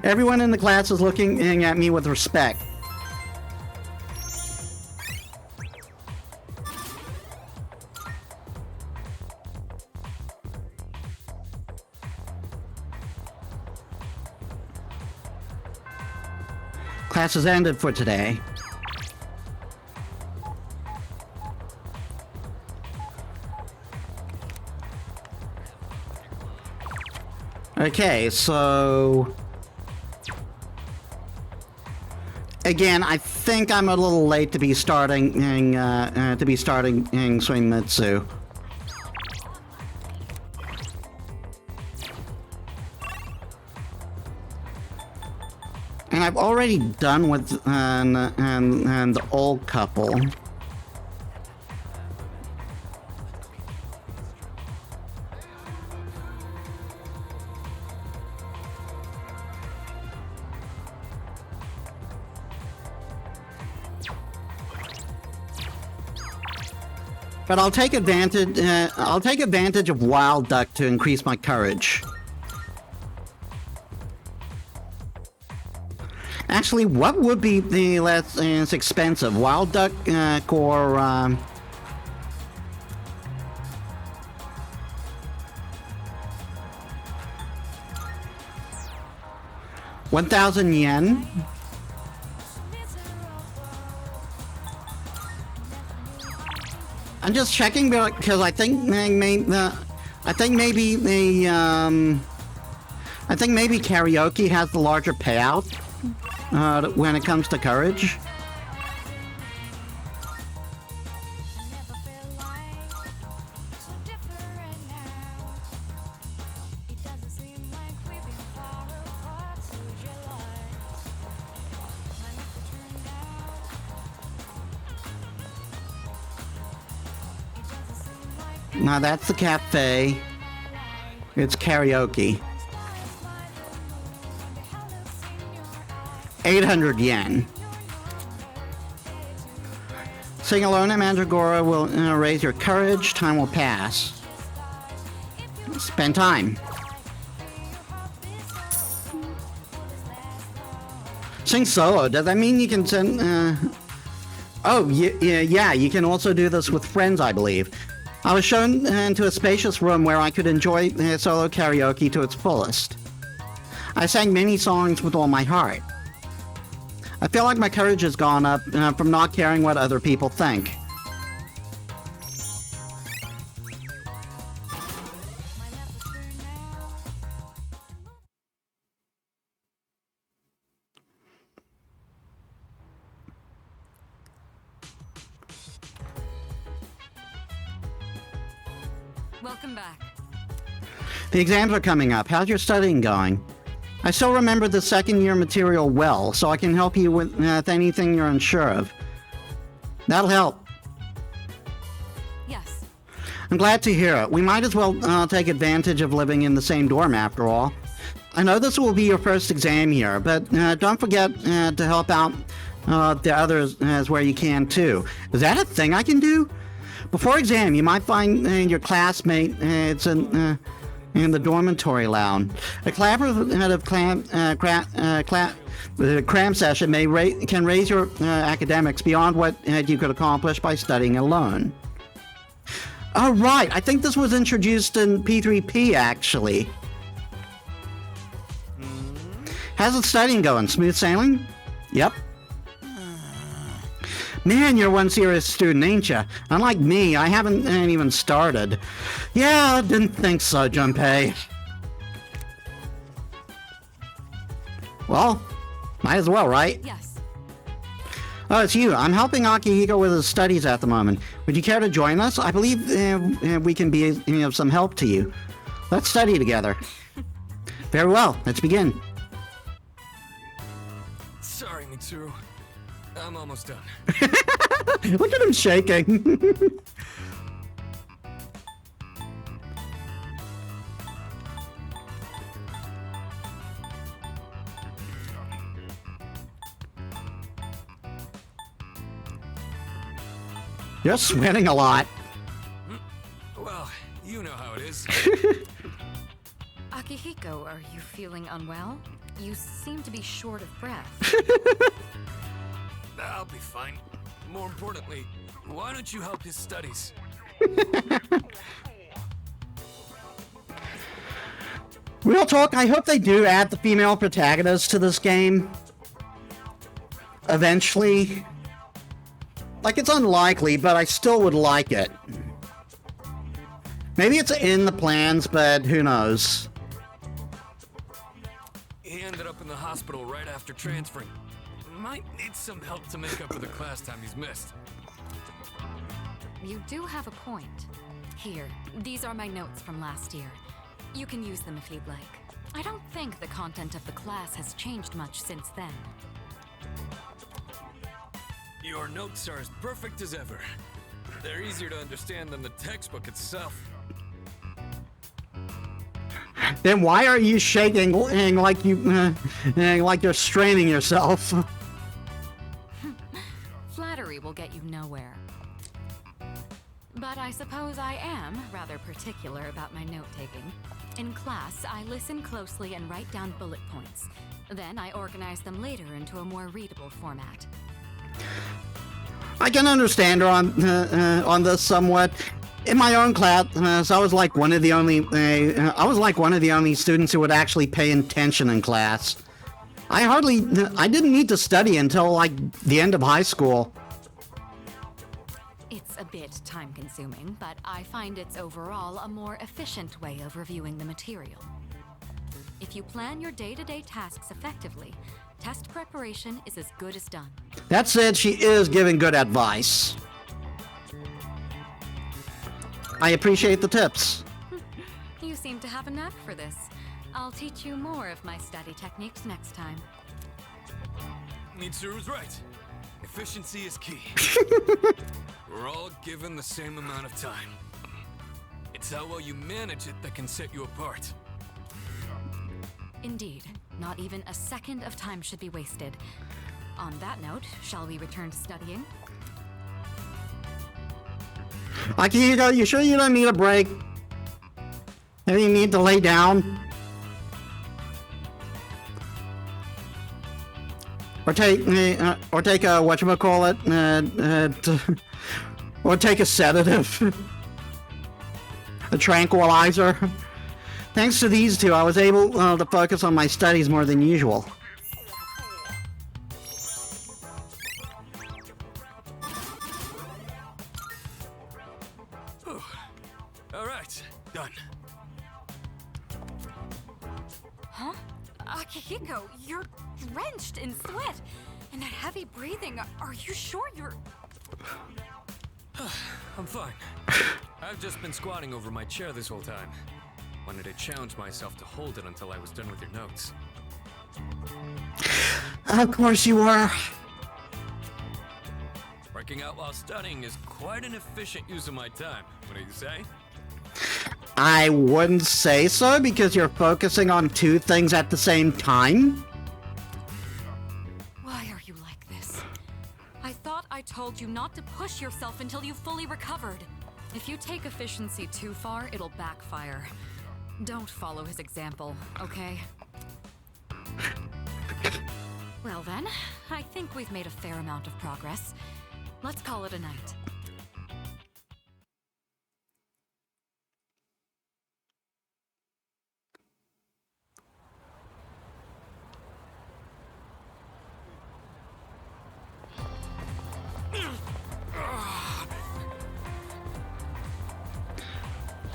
Everyone in the class is looking at me with respect. Class has ended for today. Okay, so again, I think I'm a little late to be starting Swingmitsu. And I've already done with and the old couple. But I'll take advantage of Wild Duck to increase my courage. Actually, what would be the less expensive, Wild Duck or 1,000 yen? I'm just checking because I think maybe karaoke has the larger payout when it comes to courage. Now that's the cafe. It's karaoke. 800 yen. Sing alone at Mandragora will raise your courage. Time will pass. Spend time. Sing solo. Does that mean you can send? Oh, yeah. You can also do this with friends, I believe. I was shown into a spacious room where I could enjoy solo karaoke to its fullest. I sang many songs with all my heart. I feel like my courage has gone up from not caring what other people think. Welcome back. The exams are coming up. How's your studying going? I still remember the second year material well, so I can help you with anything you're unsure of. That'll help. Yes. I'm glad to hear it. We might as well take advantage of living in the same dorm after all. I know this will be your first exam year, but don't forget to help out the others as where you can too. Is that a thing I can do? Before exam, you might find your classmate in the dormitory lounge. A collaborative cram session can raise your academics beyond what you could accomplish by studying alone. Oh, right. I think this was introduced in P3P, actually. How's the studying going? Smooth sailing? Yep. Man, you're one serious student, ain't ya? Unlike me, I haven't even started. Yeah, I didn't think so, Junpei. Well, might as well, right? Yes. Oh, it's you. I'm helping Akihiko with his studies at the moment. Would you care to join us? I believe we can be of some help to you. Let's study together. Very well, let's begin. Sorry, Mitsuru. I'm almost done. Look at him shaking. You're sweating a lot. Well, you know how it is. Akihiko, are you feeling unwell? You seem to be short of breath. I'll be fine. More importantly, why don't you help his studies? Real talk, I hope they do add the female protagonist to this game. Eventually. Like, it's unlikely, but I still would like it. Maybe it's in the plans, but who knows. He ended up in the hospital right after transferring. Might need some help to make up for the class time he's missed. You do have a point. Here, these are my notes from last year. You can use them if you'd like. I don't think the content of the class has changed much since then. Your notes are as perfect as ever. They're easier to understand than the textbook itself. Then why are you shaking like like you're straining yourself? Flattery will get you nowhere. But I suppose I am rather particular about my note-taking. In class, I listen closely and write down bullet points. Then I organize them later into a more readable format. I can understand her on this somewhat. In my own class, I was like one of the only students who would actually pay attention in class. I didn't need to study until like the end of high school. It's a bit time-consuming, but I find it's overall a more efficient way of reviewing the material. If you plan your day-to-day tasks effectively, test preparation is as good as done. That said, she is giving good advice. I appreciate the tips. You seem to have a knack for this. I'll teach you more of my study techniques next time. Mitsuru's right. Efficiency is key. We're all given the same amount of time. It's how well you manage it that can set you apart. Indeed, not even a second of time should be wasted. On that note, shall we return to studying? Akihiko, you sure you don't need a break? Maybe you need to lay down? Or take a whatchamacallit, or take a sedative. A tranquilizer. Thanks to these two, I was able to focus on my studies more than usual. All right, done. Huh? Akihiko, you're drenched in sweat. And that heavy breathing, are you sure you're... I'm fine. I've just been squatting over my chair this whole time. Wanted to challenge myself to hold it until I was done with your notes. Of course you were. Working out while studying is quite an efficient use of my time. What do you say? I wouldn't say so, because you're focusing on two things at the same time. Why are you like this? I thought I told you not to push yourself until you fully recovered. If you take efficiency too far, it'll backfire. Don't follow his example, okay? Well then, I think we've made a fair amount of progress. Let's call it a night.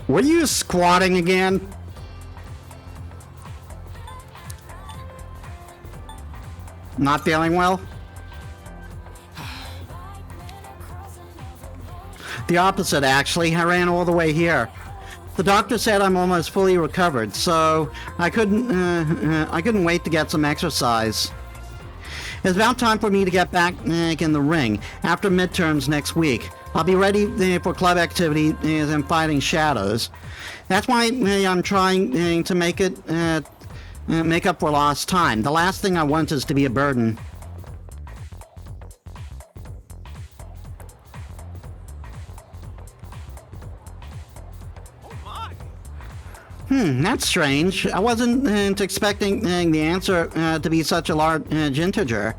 Were you squatting again? Not feeling well? The opposite, actually. I ran all the way here. The doctor said I'm almost fully recovered, so I couldn't wait to get some exercise. It's about time for me to get back in the ring after midterms next week. I'll be ready for club activities and fighting shadows. That's why I'm trying to make up for lost time. The last thing I want is to be a burden. That's strange. I wasn't expecting the answer to be such a large integer.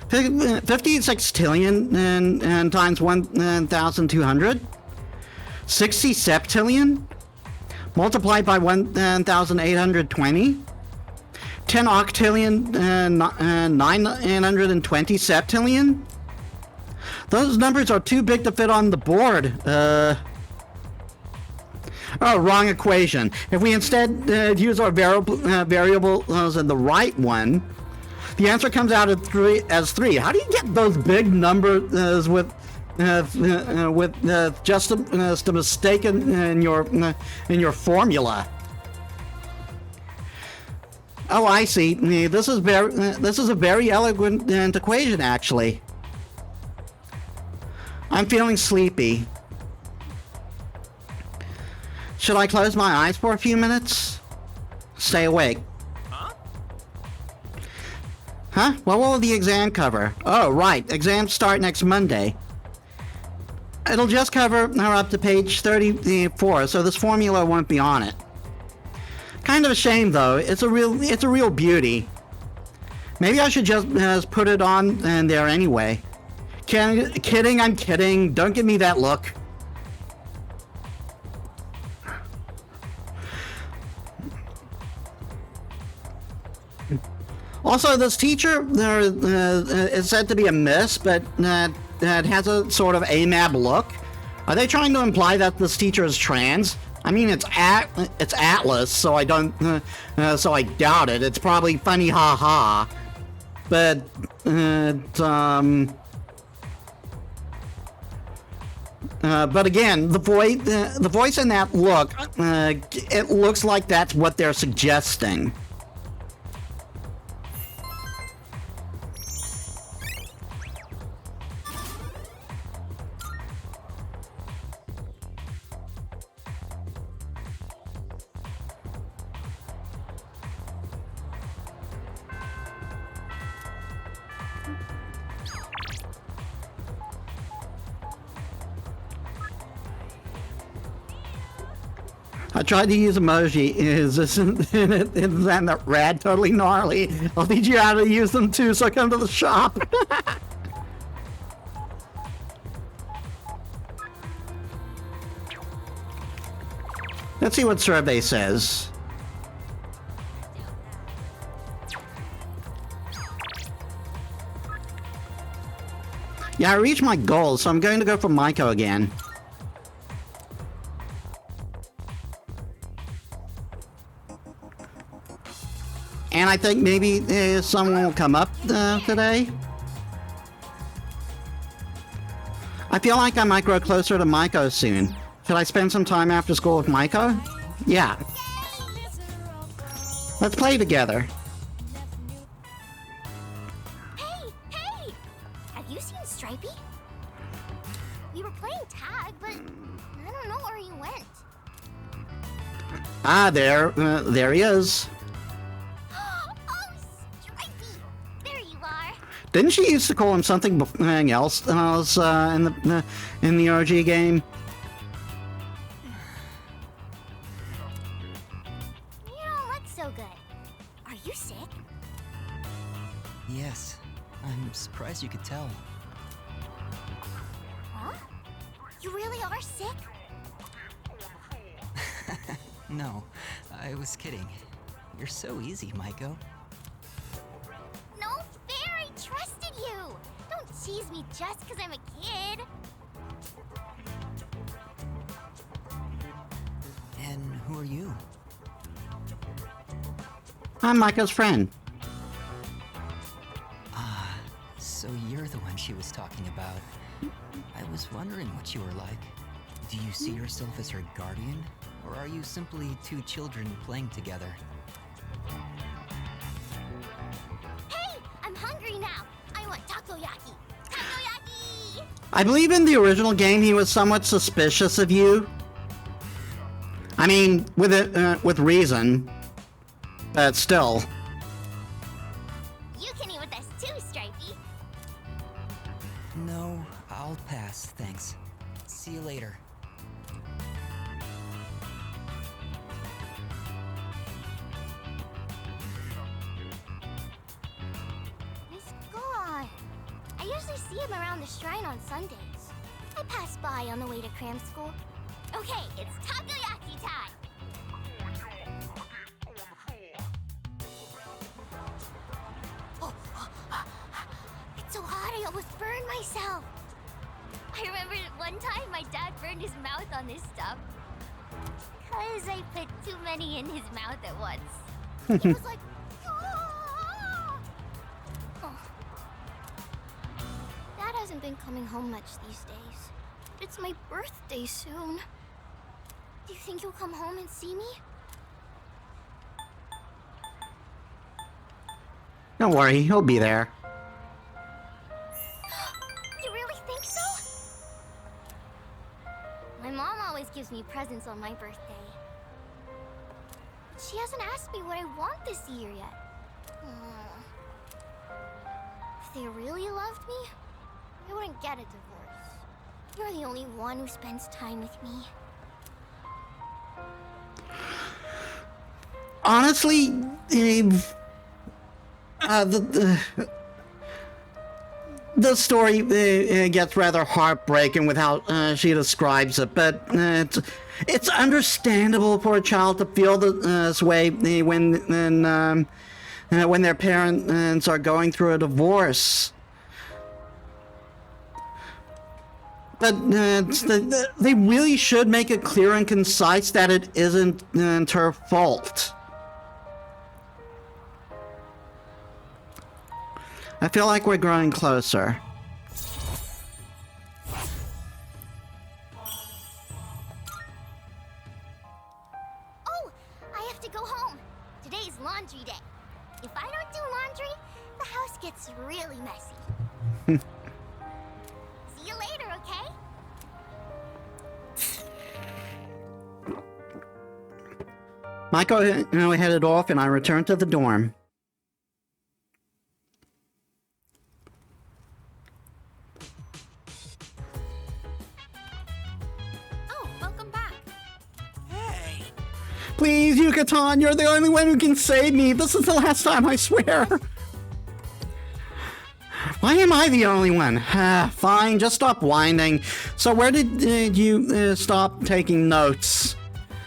56 trillion and times 1,200? 60 septillion? Multiplied by 1,820? 10 octillion and 920 septillion? Those numbers are too big to fit on the board. Oh, wrong equation. If we instead use our variables in the right one, the answer comes out as 3. How do you get those big numbers with just a mistake in your formula? Oh, I see. This is a very elegant equation, actually. I'm feeling sleepy. Should I close my eyes for a few minutes? Stay awake. Huh? What will the exam cover? Oh, right. Exams start next Monday. It'll just cover up to page 34, so this formula won't be on it. Kind of a shame, though. It's a real beauty. Maybe I should just put it on there anyway. Kidding, I'm kidding. Don't give me that look. Also, this teacher is said to be a miss, but has a sort of AMAB look. Are they trying to imply that this teacher is trans? I mean, it's Atlas, so I doubt it. It's probably funny, haha. But again, the voice in that look, it looks like that's what they're suggesting. I tried to use emoji. Isn't that rad? Totally gnarly. I'll teach you how to use them too, so come to the shop. Let's see what survey says. Yeah, I reached my goal, so I'm going to go for Maiko again. And I think maybe someone will come up today. I feel like I might grow closer to Maiko soon. Should I spend some time after school with Maiko? Yeah. Let's play together. Hey! Have you seen Stripey? We were playing tag, but I don't know where he went. Ah, there he is. Didn't she used to call him something else in the OG game? You don't look so good. Are you sick? Yes. I'm surprised you could tell. Huh? You really are sick? No, I was kidding. You're so easy, Maiko. No fair, I trusted you! Don't tease me just because I'm a kid! And who are you? I'm Maiko's friend. Ah, so you're the one she was talking about. I was wondering what you were like. Do you see yourself as her guardian? Or are you simply two children playing together? Hey! I'm hungry now! I want takoyaki! Takoyaki! I believe in the original game he was somewhat suspicious of you. I mean, with reason, but still. You can eat with us too, Stripey! No, I'll pass, thanks. See you later. He's gone. I usually see him around the shrine on Sundays. I pass by on the way to cram school. Okay, it's takoyaki time! It's so hot I almost burned myself. I remember one time my dad burned his mouth on this stuff. Cause I put too many in his mouth at once. He was like, "Ah!" Oh. Dad hasn't been coming home much these days. It's my birthday soon. Do you think you'll come home and see me? Don't worry, he'll be there. You really think so? My mom always gives me presents on my birthday. She hasn't asked me what I want this year yet. If they really loved me, they wouldn't get a divorce. You're the only one who spends time with me. Honestly, the story gets rather heartbreaking with how she describes it, but it's understandable for a child to feel this way when their parents are going through a divorce. But they really should make it clear and concise that it isn't her fault. I feel like we're growing closer. Oh, I have to go home. Today's laundry day. If I don't do laundry, the house gets really messy. See you later, okay? Michael headed off and I returned to the dorm. Oh, welcome back. Hey! Please, Yucatan, you're the only one who can save me. This is the last time, I swear. Why am I the only one? Fine, just stop whining. So where did you stop taking notes?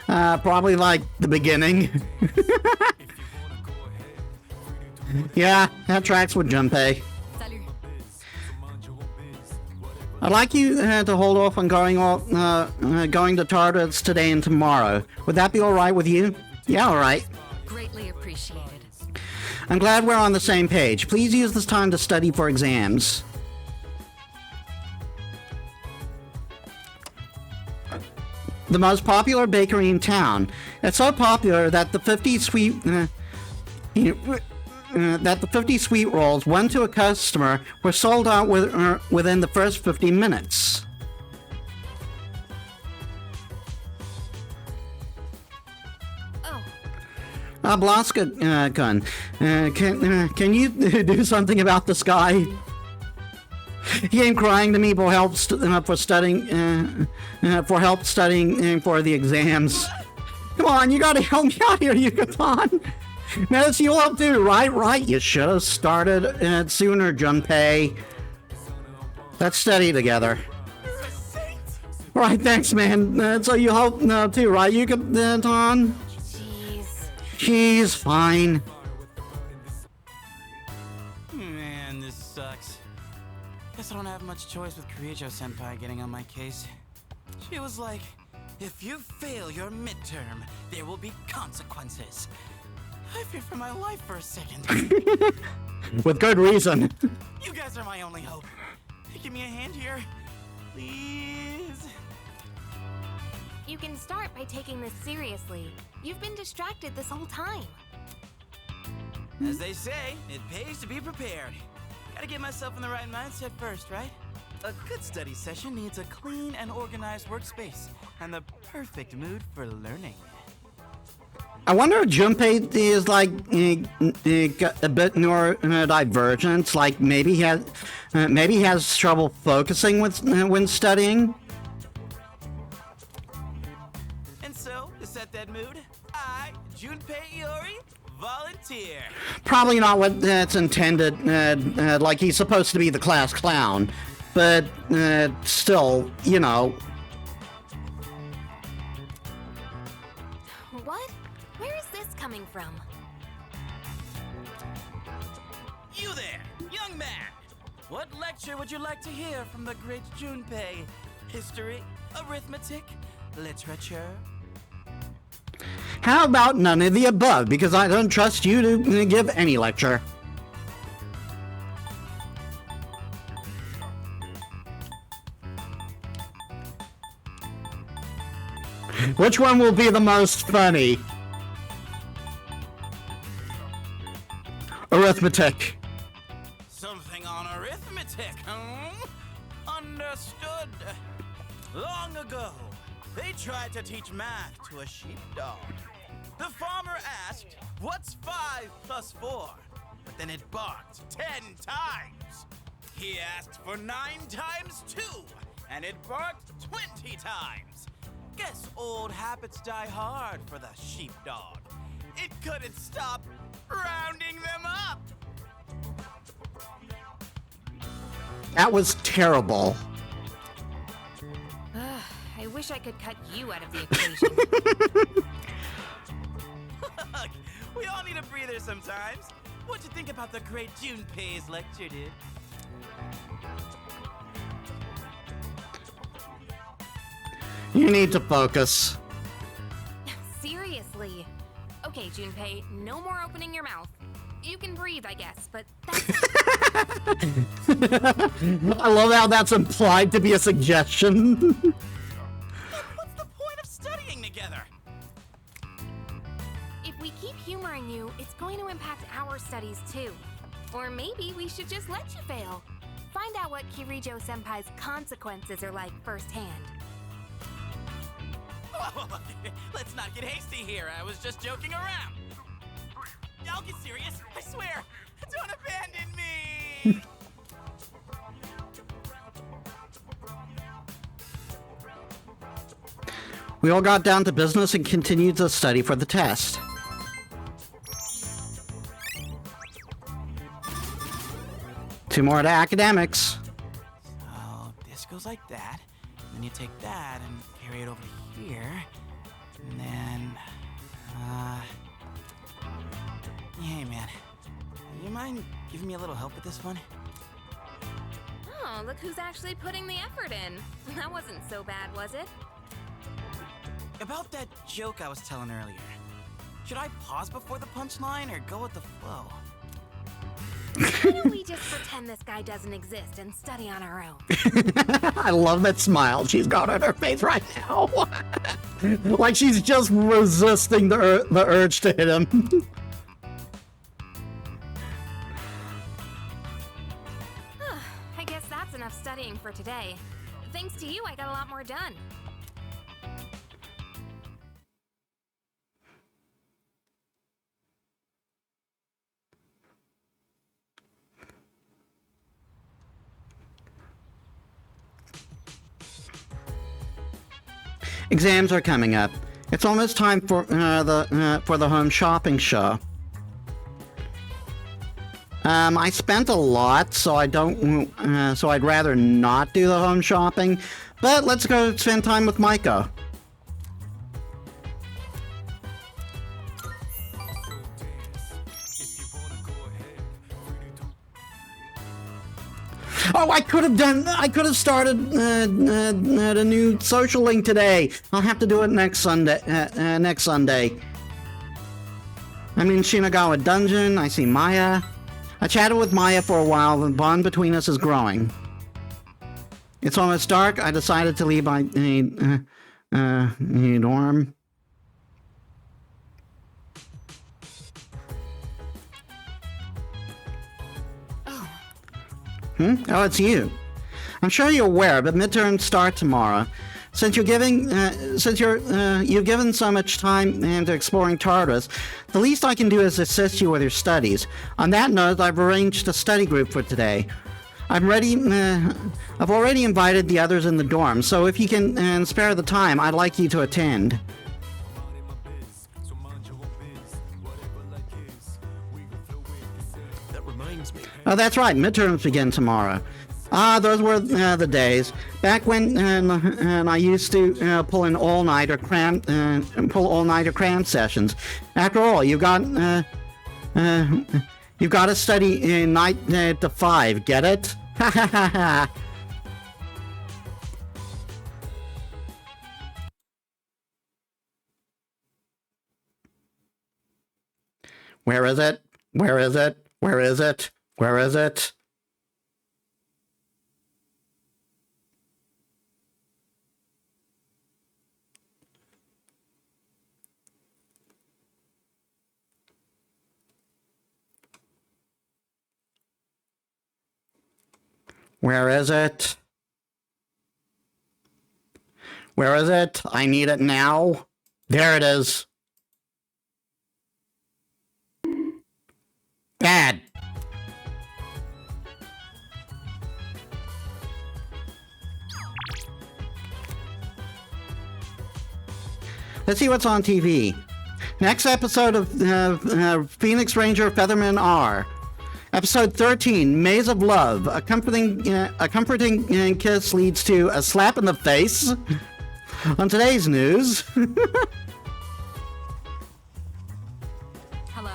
Probably like the beginning. Yeah, that tracks with Junpei. Salut. I'd like you to hold off on going to Tartarus today and tomorrow. Would that be alright with you? Yeah, alright. Greatly appreciated. I'm glad we're on the same page. Please use this time to study for exams. The most popular bakery in town. It's so popular that the 50 sweet rolls, one to a customer, were sold out within the first 50 minutes. Oh, Balaska, can you do something about this guy? He came crying to me for help studying for the exams. Come on, you gotta help me out here, Yucatan. Metis, you'll help too, right? Right, you should have started sooner, Junpei. Let's study together. Right, thanks, man. So you help too, right, Yucatan? jeez. She's fine. Man, this sucks. Guess I don't have much choice with Kirijo-senpai getting on my case. She was like, if you fail your midterm, there will be consequences. I feared for my life for a second. With good reason. You guys are my only hope. Give me a hand here, please. You can start by taking this seriously. You've been distracted this whole time. As they say, it pays to be prepared. Gotta get myself in the right mindset first, right? A good study session needs a clean and organized workspace, and the perfect mood for learning. I wonder if Junpei is like a bit neurodivergent. Like maybe he has trouble focusing when studying. And so, to set that mood, I, Junpei Iori, volunteer. Probably not what that's intended. Like he's supposed to be the class clown, but still, you know. What? Where is this coming from? You there, young man! What lecture would you like to hear from the great Junpei? History, arithmetic, literature? How about none of the above? Because I don't trust you to give any lecture. Which one will be the most funny? Arithmetic. Something on arithmetic, huh? Understood. Long ago, they tried to teach math to a sheepdog. The farmer asked, "What's 5 plus 4?" But then it barked 10 times. He asked for 9 times 2, and it barked 20 times. Guess old habits die hard for the sheepdog. It couldn't stop rounding them up. That was terrible. I wish I could cut you out of the equation. Look, we all need a breather sometimes. What'd you think about the great Junpei's lecture, dude? You need to focus. Seriously. Okay, Junpei, no more opening your mouth. You can breathe, I guess, but that's... I love how that's implied to be a suggestion. What's the point of studying together? If we keep humoring you, it's going to impact our studies too. Or maybe we should just let you fail. Find out what Kirijo-senpai's consequences are like firsthand. Whoa, let's not get hasty here. I was just joking around. I'll get serious. I swear. Don't abandon me. We all got down to business and continued to study for the test. Two more to academics. So this goes like that. And then you take that and carry it over here. And then, hey man, you mind giving me a little help with this one? Oh, look who's actually putting the effort in. That wasn't so bad, was it? About that joke I was telling earlier. Should I pause before the punchline or go with the flow? Why don't we just pretend this guy doesn't exist and study on our own? I love that smile she's got on her face right now. Like she's just resisting the urge to hit him. I guess that's enough studying for today. Thanks to you, I got a lot more done. Exams are coming up. It's almost time for the home shopping show. I spent a lot, so I don't. So I'd rather not do the home shopping. But let's go spend time with Micah. Oh, I could have started a new social link today. I'll have to do it next Sunday. Next Sunday. I'm in Shinagawa Dungeon. I see Maya. I chatted with Maya for a while. The bond between us is growing. It's almost dark. I decided to leave dorm. Oh, it's you. I'm sure you're aware, but midterms start tomorrow. Since you've given so much time into exploring Tartarus, the least I can do is assist you with your studies. On that note, I've arranged a study group for today. I've already invited the others in the dorm, so if you can spare the time, I'd like you to attend. That reminds me. Oh, that's right. Midterms begin tomorrow. Ah, those were the days back when I used to pull all-nighter cram sessions. After all, you've got to study night to 5. Get it? Ha ha ha ha. Where is it? Where is it? Where is it? Where is it? Where is it? Where is it? I need it now. There it is. Dad. Let's see what's on TV. Next episode of Phoenix Ranger Featherman R. Episode 13, Maze of Love. A comforting kiss leads to a slap in the face. On today's news. Hello.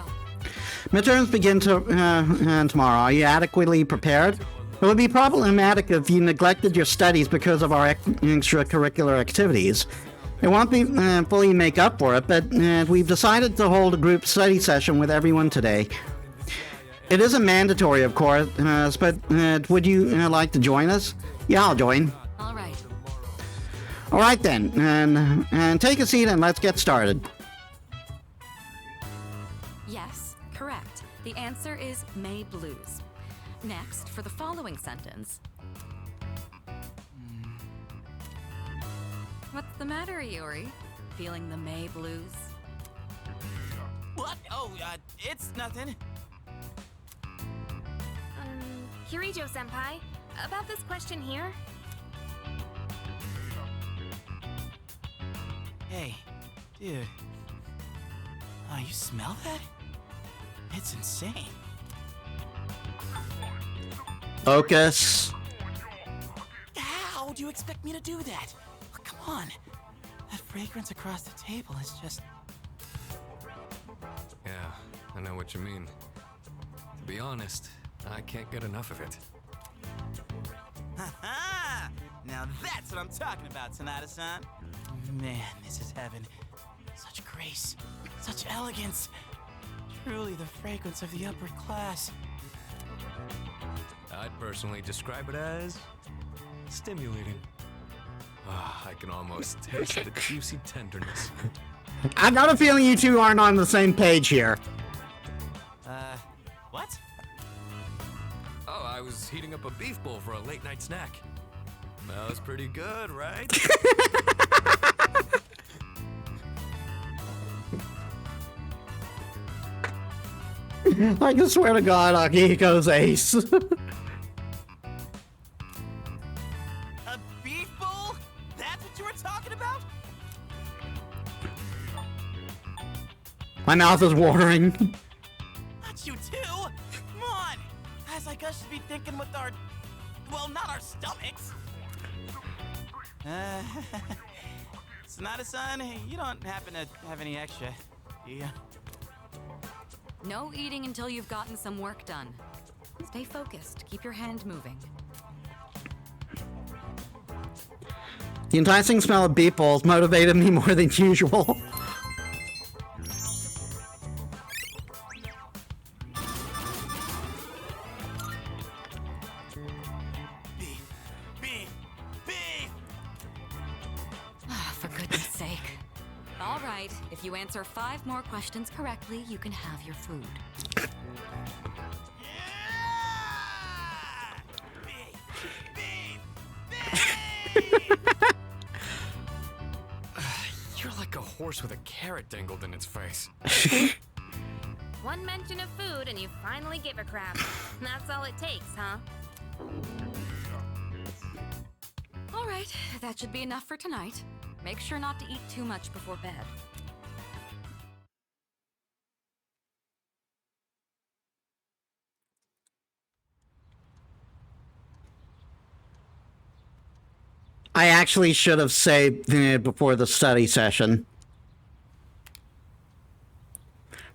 Midterms begin tomorrow. Are you adequately prepared? It would be problematic if you neglected your studies because of our extracurricular activities. It won't be fully make up for it, but we've decided to hold a group study session with everyone today. It isn't mandatory, of course, but would you like to join us? Yeah, I'll join. All right. All right then, and take a seat and let's get started. Yes, correct. The answer is May Blues. Next, for the following sentence. What's the matter, Iori? Feeling the May Blues? What? Oh, it's nothing. Kirijo-senpai, about this question here. Hey, dude. Oh, you smell that? It's insane. Focus. How do you expect me to do that? Oh, come on. That fragrance across the table is just... Yeah, I know what you mean. To be honest, I can't get enough of it. Ha-ha! Now that's what I'm talking about, Sonata-san. Man, this is heaven. Such grace, such elegance. Truly the fragrance of the upper class. I'd personally describe it as stimulating. Ah, I can almost taste the juicy tenderness. I got a feeling you two aren't on the same page here. What? Oh, I was heating up a beef bowl for a late night snack. That was pretty good, right? I can swear to God, Akihiko's ace. A beef bowl? That's what you were talking about? My mouth is watering. Not you too! Come on! Guys like us should be thinking with our... well, not our stomachs! Sonata-san, you don't happen to have any extra, do you? No eating until you've gotten some work done. Stay focused. Keep your hand moving. The enticing smell of beef bowls motivated me more than usual. For goodness All right, if you answer 5 more questions correctly, you can have your food. You're like a horse with a carrot dangled in its face. One mention of food and you finally give a crap. That's all it takes, huh? All right, that should be enough for tonight. Make sure not to eat too much before bed. I actually should have saved before the study session.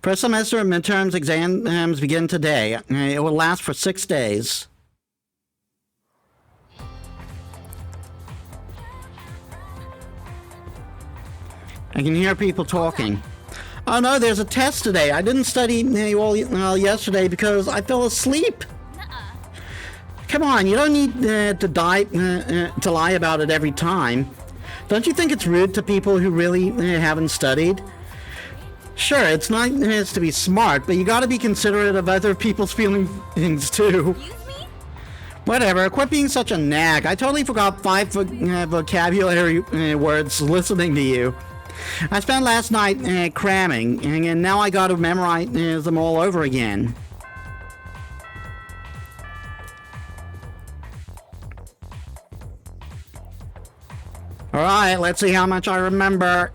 First semester of midterms exams begin today. It will last for 6 days. I can hear people talking. Oh no, there's a test today. I didn't study all yesterday because I fell asleep. Come on, you don't need to lie about it every time. Don't you think it's rude to people who really haven't studied? Sure, it's nice to be smart, but you gotta be considerate of other people's feelings too. Whatever, quit being such a nag. I totally forgot 5 vocabulary words listening to you. I spent last night cramming, and now I gotta memorize them all over again. Alright, let's see how much I remember.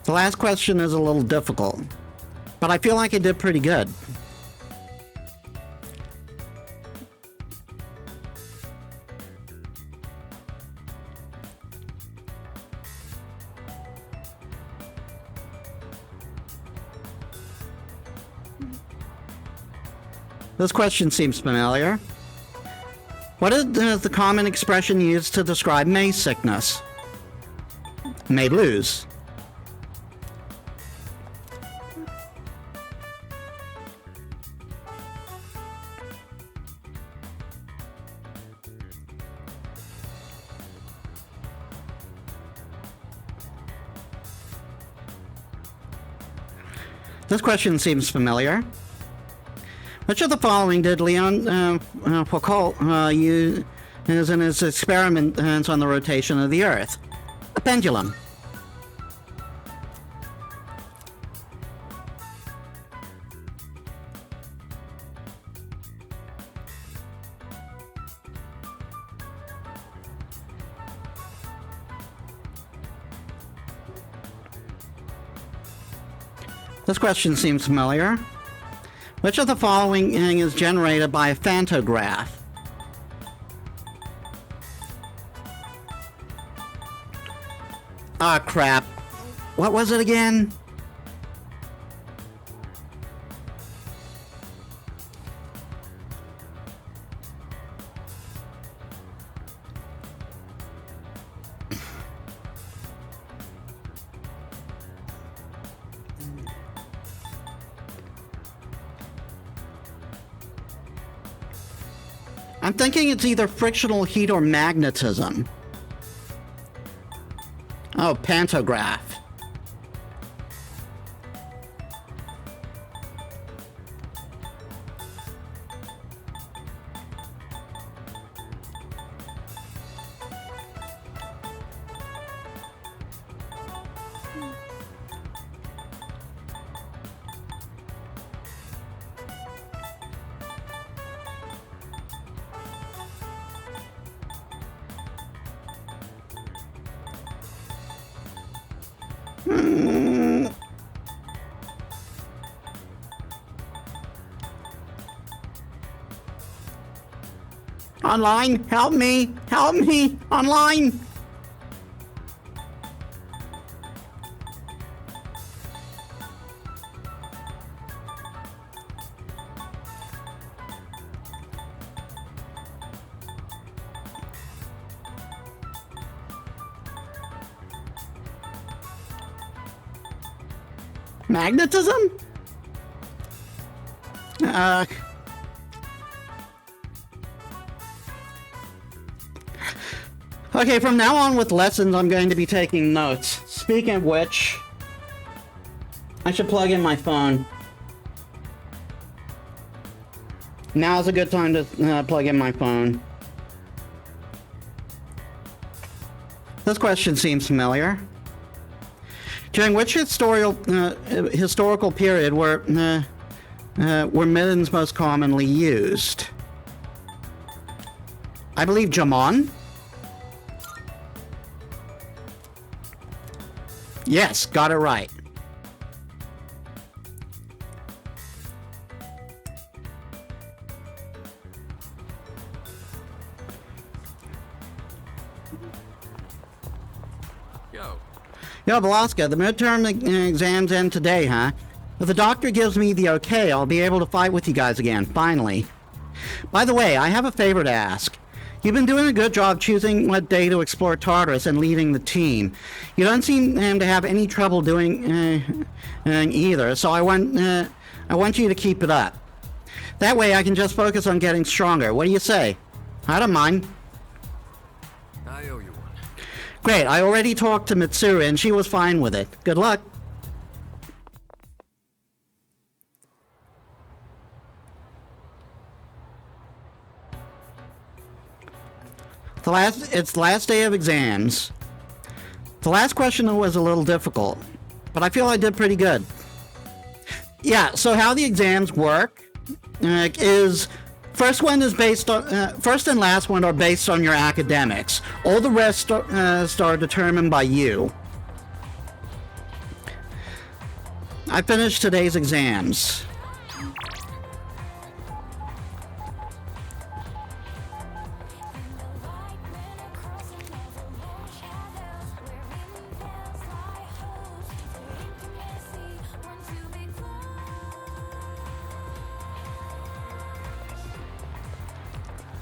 The last question is a little difficult, but I feel like I did pretty good. This question seems familiar. What is the common expression used to describe May sickness? May blues. This question seems familiar. Which of the following did Leon Foucault use in his experiments on the rotation of the Earth? A pendulum. This question seems familiar. Which of the following is generated by a phantograph? Ah, crap. What was it again? I'm thinking it's either frictional heat or magnetism. Oh, pantograph. Online, help me! Help me! Online! Magnetism? Okay, from now on with lessons, I'm going to be taking notes. Speaking of which, I should plug in my phone. Now's a good time to plug in my phone. This question seems familiar. During which historical period were mittens most commonly used? I believe Jamon? Yes, got it right. Yo, Balaska, the midterm exams end today, huh? If the doctor gives me the okay, I'll be able to fight with you guys again, finally. By the way, I have a favor to ask. You've been doing a good job choosing what day to explore Tartarus and leading the team. You don't seem to have any trouble doing either, so I want you to keep it up. That way I can just focus on getting stronger. What do you say? I don't mind. I owe you one. Great, I already talked to Mitsuru and she was fine with it. Good luck. It's the last day of exams. The last question was a little difficult, but I feel I did pretty good. Yeah, so how the exams work is first and last one are based on your academics. All the rest are determined by you. I finished today's exams.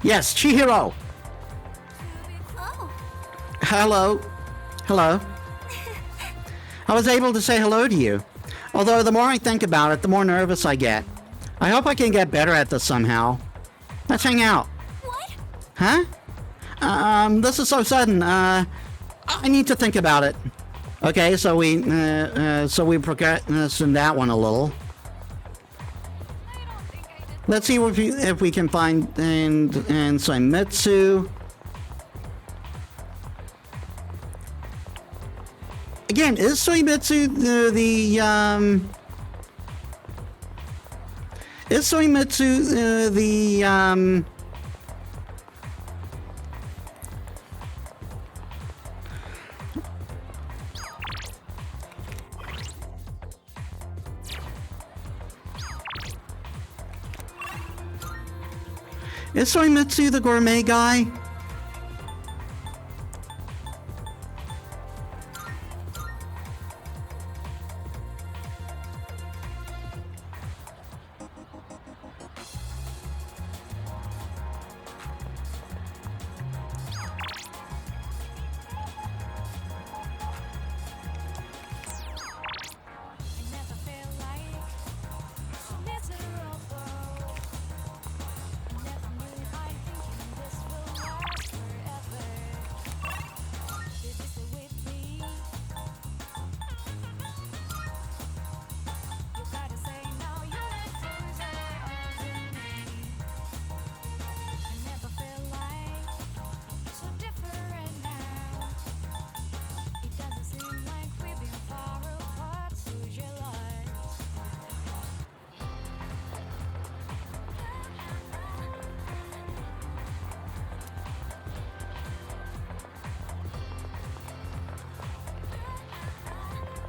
Yes, Chihiro. Oh. Hello. Hello. I was able to say hello to you. Although the more I think about it, the more nervous I get. I hope I can get better at this somehow. Let's hang out. What? Huh? This is so sudden. I need to think about it. Okay, so we progress in that one a little. Let's see if we can find and Saimitsu. Again, is Saimitsu Is Soimitsu the gourmet guy?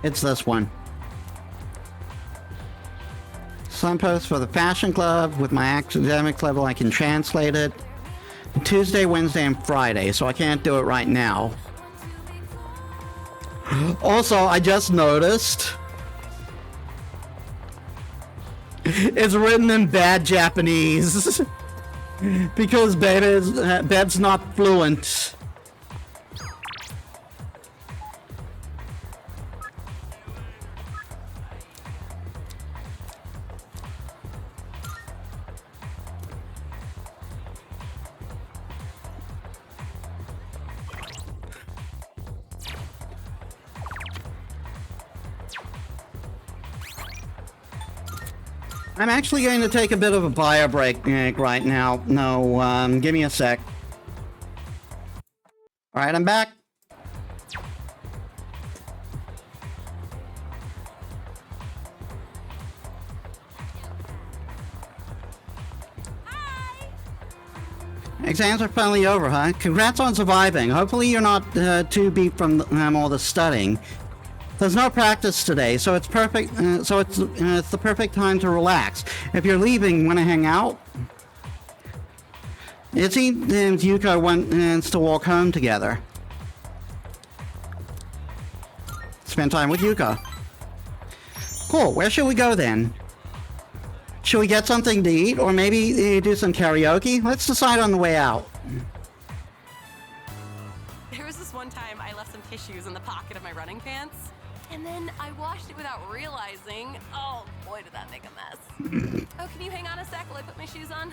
It's this one. Some post for the fashion club. With my academic level, I can translate it. Tuesday, Wednesday, and Friday, so I can't do it right now. Also, I just noticed it's written in bad Japanese because Beb's not fluent. I'm actually going to take a bit of a bio break right now. No, give me a sec. Alright, I'm back. Exams are finally over, huh? Congrats on surviving. Hopefully you're not too beat from all the studying. There's no practice today, so it's perfect. It's the perfect time to relax. If you're leaving, want to hang out? Itzy and Yuko wants to walk home together. Spend time with Yuko. Cool. Where should we go then? Should we get something to eat, or maybe do some karaoke? Let's decide on the way out. There was this one time I left some tissues in the pocket of my running pants, and then I washed it without realizing. Oh boy, did that make a mess. Oh, can you hang on a sec while I put my shoes on?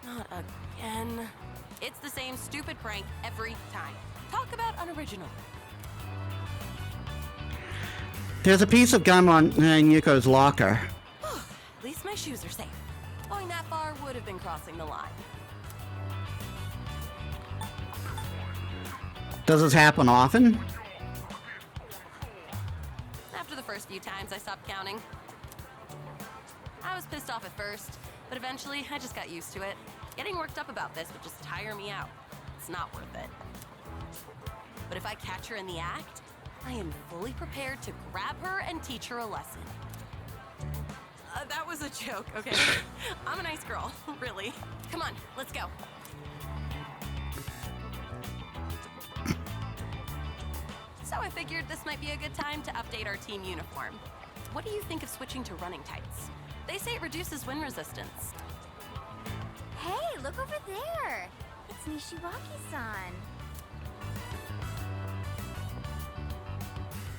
Not again. It's the same stupid prank every time. Talk about unoriginal. There's a piece of gum on Yuko's locker. At least my shoes are safe. Going that far would have been crossing the line. Does this happen often? After the first few times, I stopped counting. I was pissed off at first, but eventually I just got used to it. Getting worked up about this would just tire me out. It's not worth it. But if I catch her in the act, I am fully prepared to grab her and teach her a lesson. That was a joke, okay? I'm a nice girl, really. Come on, let's go. So I figured this might be a good time to update our team uniform. What do you think of switching to running tights? They say it reduces wind resistance. Hey, look over there! It's Nishiwaki-san.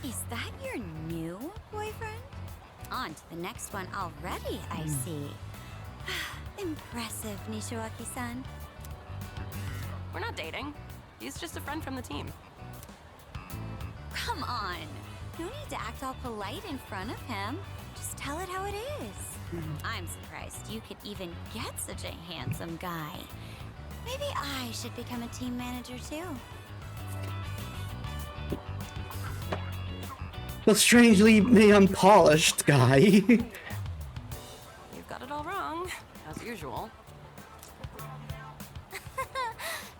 Is that your new boyfriend? On to the next one already, I see. Impressive, Nishiwaki-san. We're not dating. He's just a friend from the team. Come on. No need to act all polite in front of him. Just tell it how it is. I'm surprised you could even get such a handsome guy. Maybe I should become a team manager too. The strangely unpolished guy. You've got it all wrong, as usual.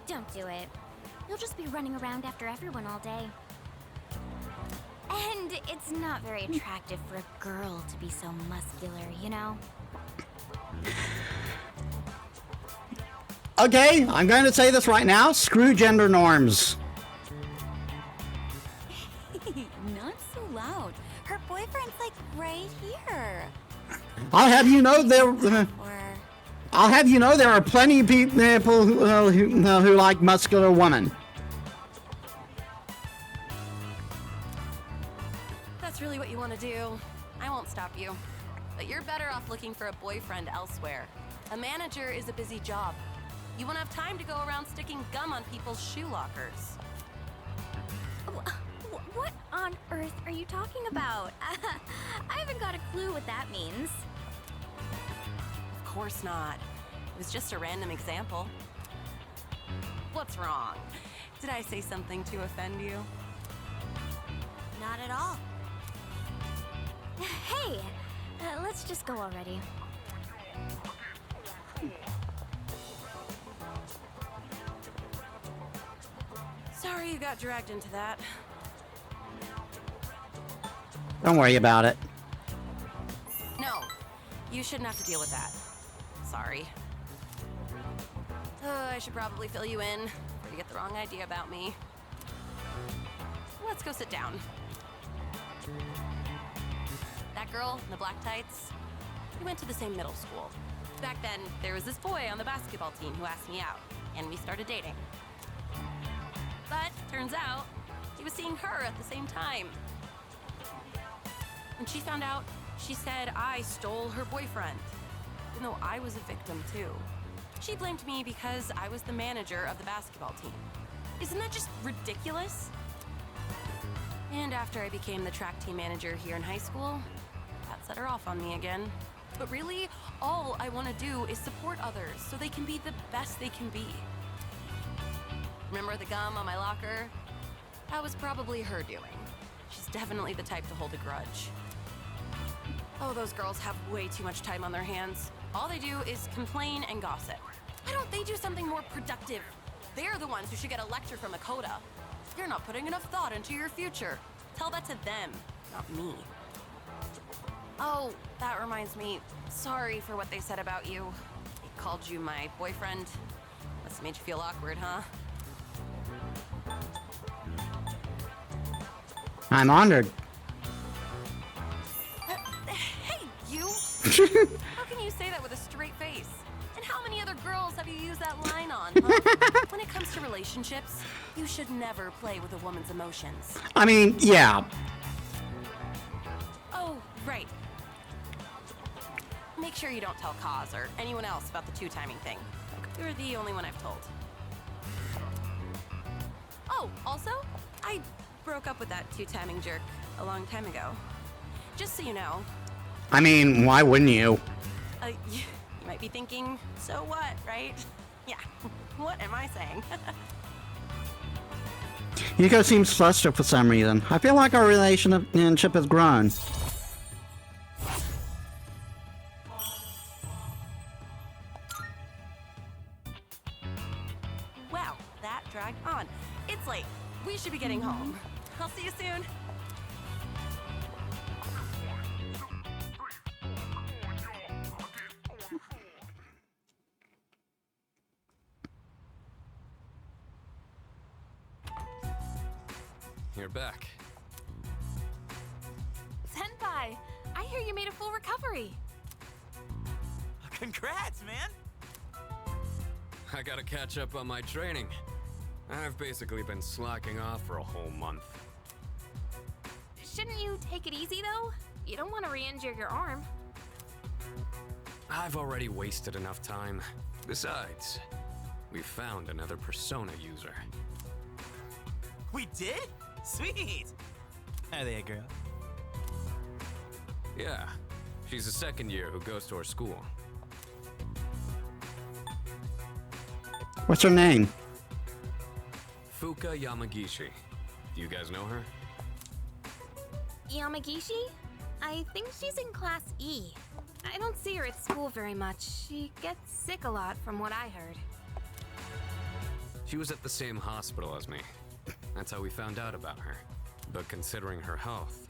Don't do it. You'll just be running around after everyone all day. And it's not very attractive for a girl to be so muscular, you know? Okay, I'm going to say this right now. Screw gender norms. Not so loud. Her boyfriend's like right here. I'll have you know there are plenty of people who like muscular women. That's really what you want to do. I won't stop you. But you're better off looking for a boyfriend elsewhere. A manager is a busy job. You won't have time to go around sticking gum on people's shoe lockers. What on earth are you talking about? I haven't got a clue what that means. Of course not. It was just a random example. What's wrong? Did I say something to offend you? Not at all. Hey, let's just go already. Sorry you got dragged into that. Don't worry about it. No, you shouldn't have to deal with that. Sorry. I should probably fill you in before you get the wrong idea about me. Let's go sit down. That girl in the black tights, we went to the same middle school. Back then, there was this boy on the basketball team who asked me out, and we started dating. But turns out, he was seeing her at the same time. When she found out, she said I stole her boyfriend, even though I was a victim too. She blamed me because I was the manager of the basketball team. Isn't that just ridiculous? And after I became the track team manager here in high school, that set her off on me again. But really, all I want to do is support others so they can be the best they can be. Remember the gum on my locker? That was probably her doing. She's definitely the type to hold a grudge. Oh, those girls have way too much time on their hands. All they do is complain and gossip. Why don't they do something more productive? They're the ones who should get a lecture from the coda. You're not putting enough thought into your future. Tell that to them, not me. Oh, that reminds me. Sorry for what they said about you. They called you my boyfriend. Must have made you feel awkward, huh? I'm honored. Hey, you! How can you say that with a straight face? And how many other girls have you used that line on, huh? When it comes to relationships, you should never play with a woman's emotions. I mean, yeah. Oh, right. Make sure you don't tell Kaz or anyone else about the two-timing thing. You're the only one I've told. Oh, also, I broke up with that two-timing jerk a long time ago. Just so you know. I mean, why wouldn't you? You might be thinking, so what, right? Yeah, what am I saying? Yuko seems flustered for some reason. I feel like our relationship has grown. Wow, that dragged on. It's late. We should be getting home. I'll see you soon. You're back. Senpai, I hear you made a full recovery. Congrats, man! I gotta catch up on my training. I've basically been slacking off for a whole month. Shouldn't you take it easy, though? You don't want to re-injure your arm. I've already wasted enough time. Besides, we found another Persona user. We did? Sweet! Are they a girl? Yeah, she's a second year who goes to our school. What's her name? Fuka Yamagishi. Do you guys know her? Yamagishi? I think she's in Class E. I don't see her at school very much. She gets sick a lot, from what I heard. She was at the same hospital as me. That's how we found out about her. But considering her health,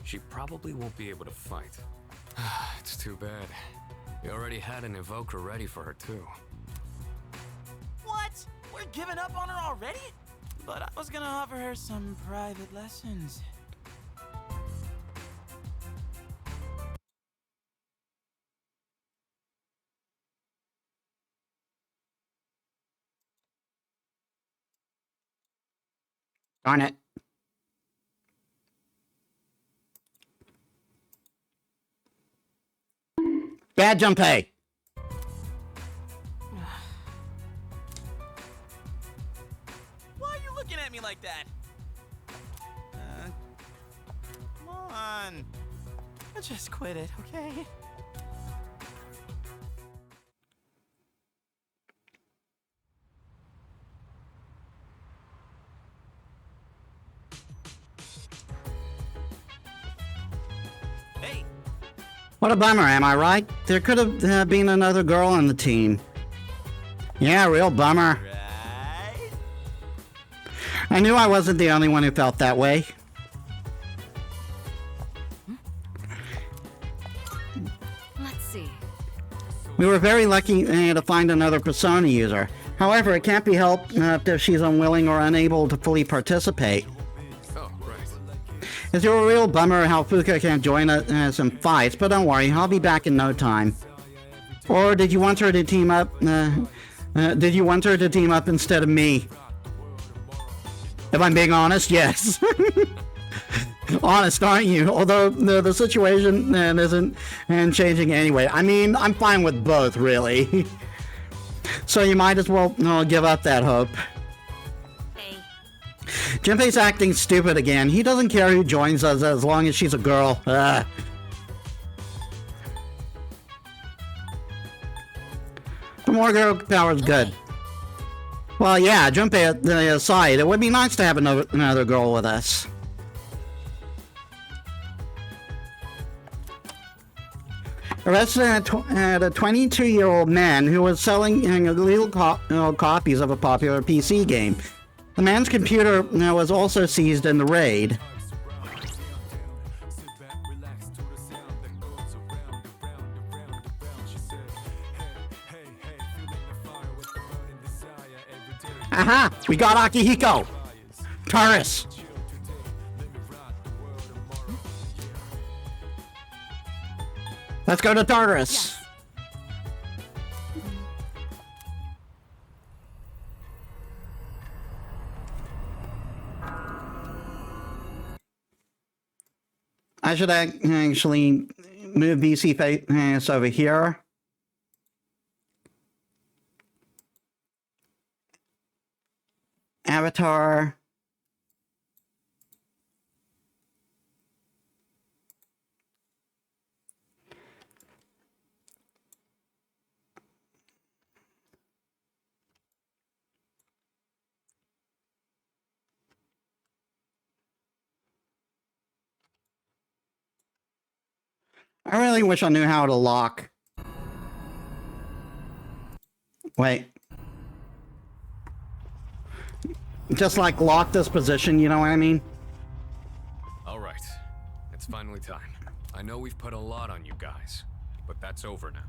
she probably won't be able to fight. It's too bad. We already had an evoker ready for her too. What? We're giving up on her already? But I was gonna offer her some private lessons. Darn it. Bad Junpei. Why are you looking at me like that? Come on. Just quit it, okay? Hey! What a bummer, am I right? There could have been another girl on the team. Yeah, real bummer. Right? I knew I wasn't the only one who felt that way. Let's see. We were very lucky to find another Persona user. However, it can't be helped if she's unwilling or unable to fully participate. Oh, right. It's a real bummer how Fuka can't join us in fights, but don't worry, I'll be back in no time. Or did you want her to team up? Did you want her to team up instead of me? If I'm being honest, yes. Honest, aren't you? Although the situation isn't changing anyway. I mean, I'm fine with both, really. So you might as well give up that hope. Hey. Junpei's acting stupid again. He doesn't care who joins us as long as she's a girl. Ugh. But more girl power is good. Well, yeah, Junpei aside, it would be nice to have another girl with us. Arrested at a 22-year-old man who was selling illegal copies of a popular PC game. The man's computer was also seized in the raid. Aha! We got Akihiko! Taurus! Let's go to Tartarus. Yes. I should actually move BC face over here. Avatar. I really wish I knew how to lock. Wait. Just like lock this position, you know what I mean? All right, it's finally time. I know we've put a lot on you guys, but that's over now.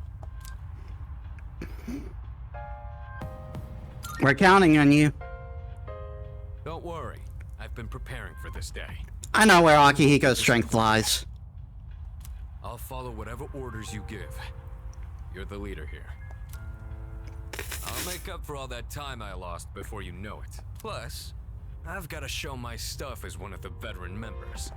We're counting on you. Don't worry, I've been preparing for this day. I know where Akihiko's strength lies. I'll follow whatever orders you give. You're the leader here. I'll make up for all that time I lost before you know it. Plus, I've got to show my stuff as one of the veteran members.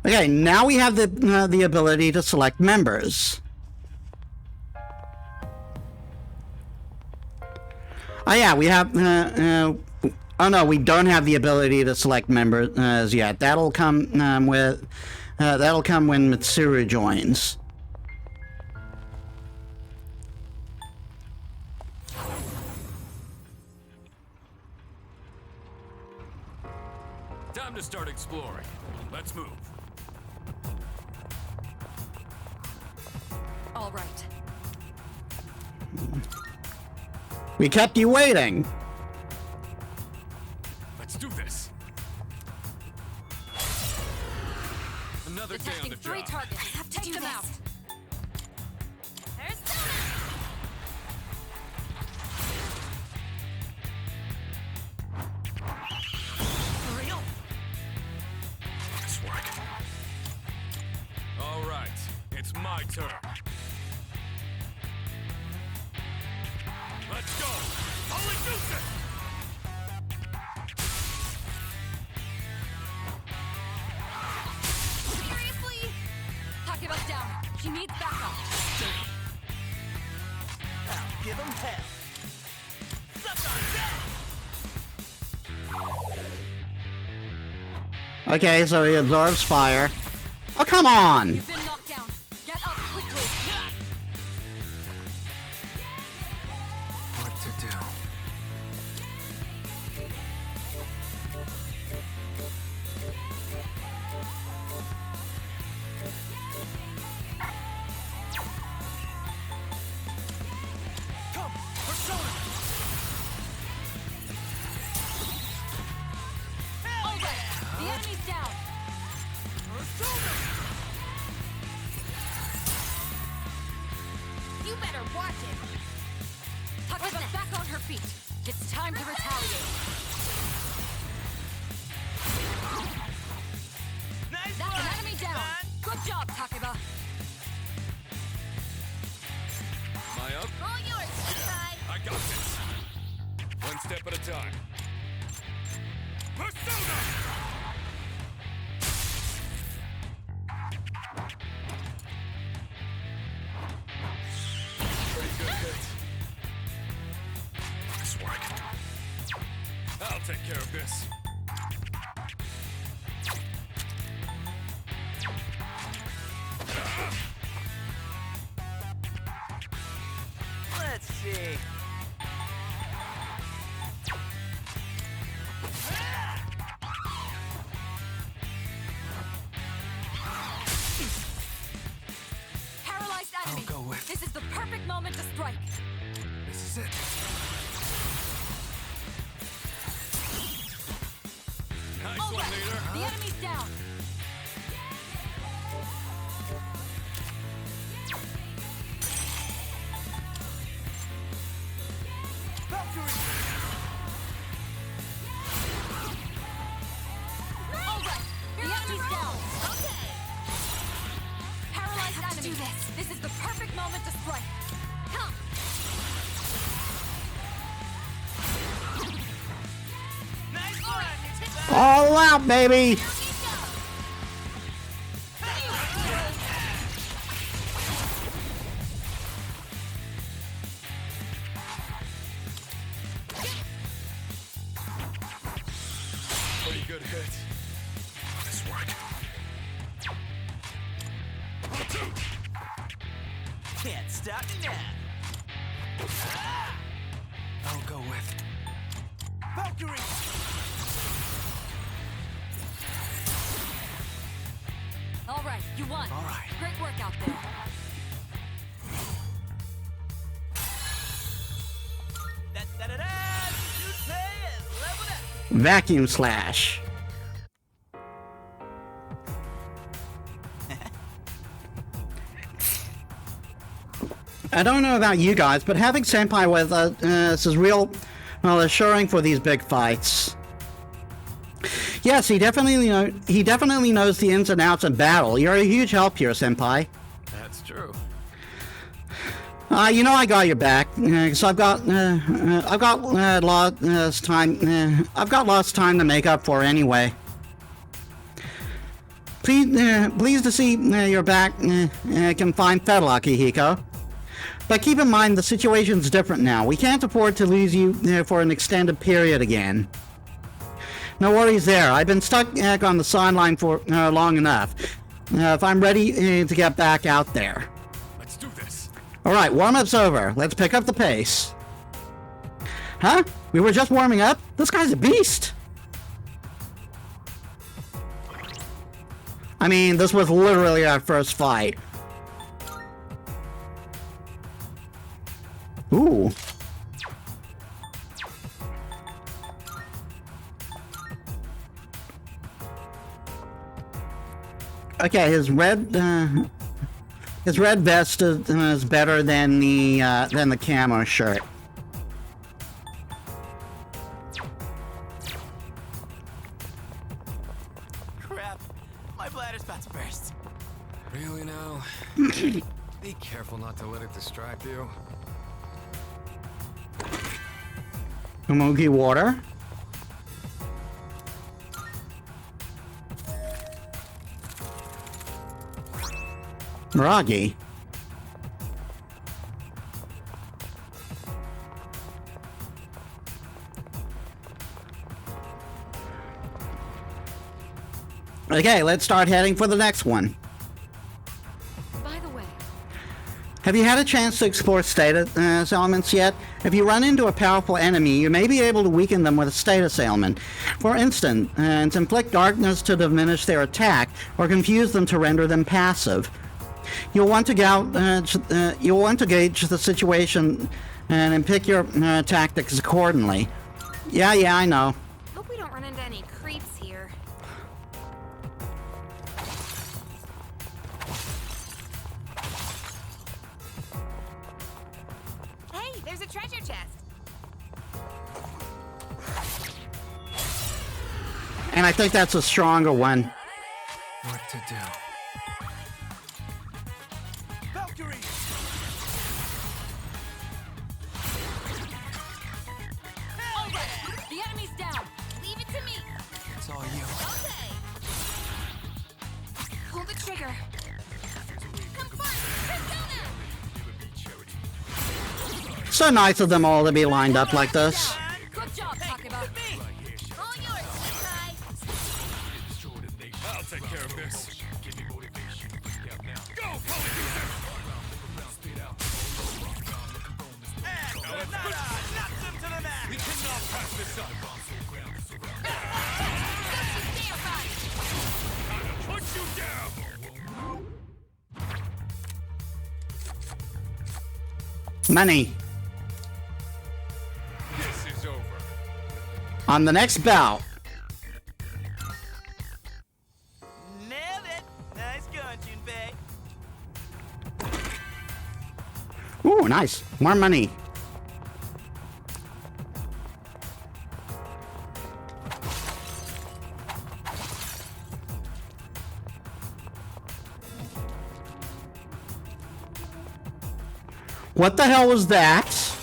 Okay, now we have the ability to select members. Oh yeah, we have. Oh no, we don't have the ability to select members yet. That'll come when Mitsuru joins. Time to start exploring. Let's move. All right. We kept you waiting. Let's do this. Another day on the job. 3 targets. Take them out. There's For real? Nice work. All right, it's my turn. Let's go. Holy goose! Seriously? Takeba's down. She needs backup. I'll give him hell. Okay, so he absorbs fire. Oh, come on! You've been knocked down. Get up quickly. What to do? Come, Persona! All right. The enemy's down. Persona! You better watch it. Takeba's back on her feet. It's time to retaliate. Nice That's an work, enemy down. man. Good job, Takeba. Am I up? all yours, Senpai. I got this. One step at a time. Persona! Pretty good hit. take care of this. Let's see. Paralyzed enemy. I'll go with- This is the perfect moment to strike. This is it. Nice All one, right, leader. the enemy's down. All right, the enemy's down. Paralyzed enemy. This is the perfect moment to strike. Come. Nice one. All out, baby! Pretty good hit. This worked. Can't stop me now. I'll go with Valkyrie. All right, you won. All right. Great work out there. Da-da-da-da! Junpei is leveled up. Vacuum slash. I don't know about you guys, but having Senpai with us is real, well, assuring for these big fights. Yes, he definitely knows the ins and outs of battle. You're a huge help here, Senpai. That's true. You know I got your back, because I've got lots time to make up for anyway. Pleased to see you're back. Can find Fedlock, Hiko. But keep in mind the situation's different now. We can't afford to lose you for an extended period again. No worries there. I've been stuck on the sideline for long enough. If I'm ready to get back out there. Let's do this. Alright, warm-up's over. Let's pick up the pace. Huh? We were just warming up? This guy's a beast! I mean, this was literally our first fight. Ooh. Okay, his red vest is better than the camo shirt. Crap. My bladder's about to burst. Really now? Be careful not to let it distract you. Umugi water. Miragi. Okay, let's start heading for the next one. By the way, Have you had a chance to explore status elements yet? If you run into a powerful enemy, you may be able to weaken them with a status ailment. For instance, inflict darkness to diminish their attack, or confuse them to render them passive. You'll want to gauge the situation and pick your tactics accordingly. Yeah, I know. Hope we don't run into any creeps here. Hey, there's a treasure chest. And I think that's a stronger one. What to do? Valkyrie! all right, the enemy's down. Leave it to me. It's all you. Okay. Pull the trigger. Come first, Persona! So nice of them all to be lined up like this. Good job, Takeba. take care of this. Go, Polyjuice! We cannot pass this up. Put you down. Money. This is over. On the next bout. Nailed it. Nice going, Junpei. Ooh, nice. More money. What the hell was that?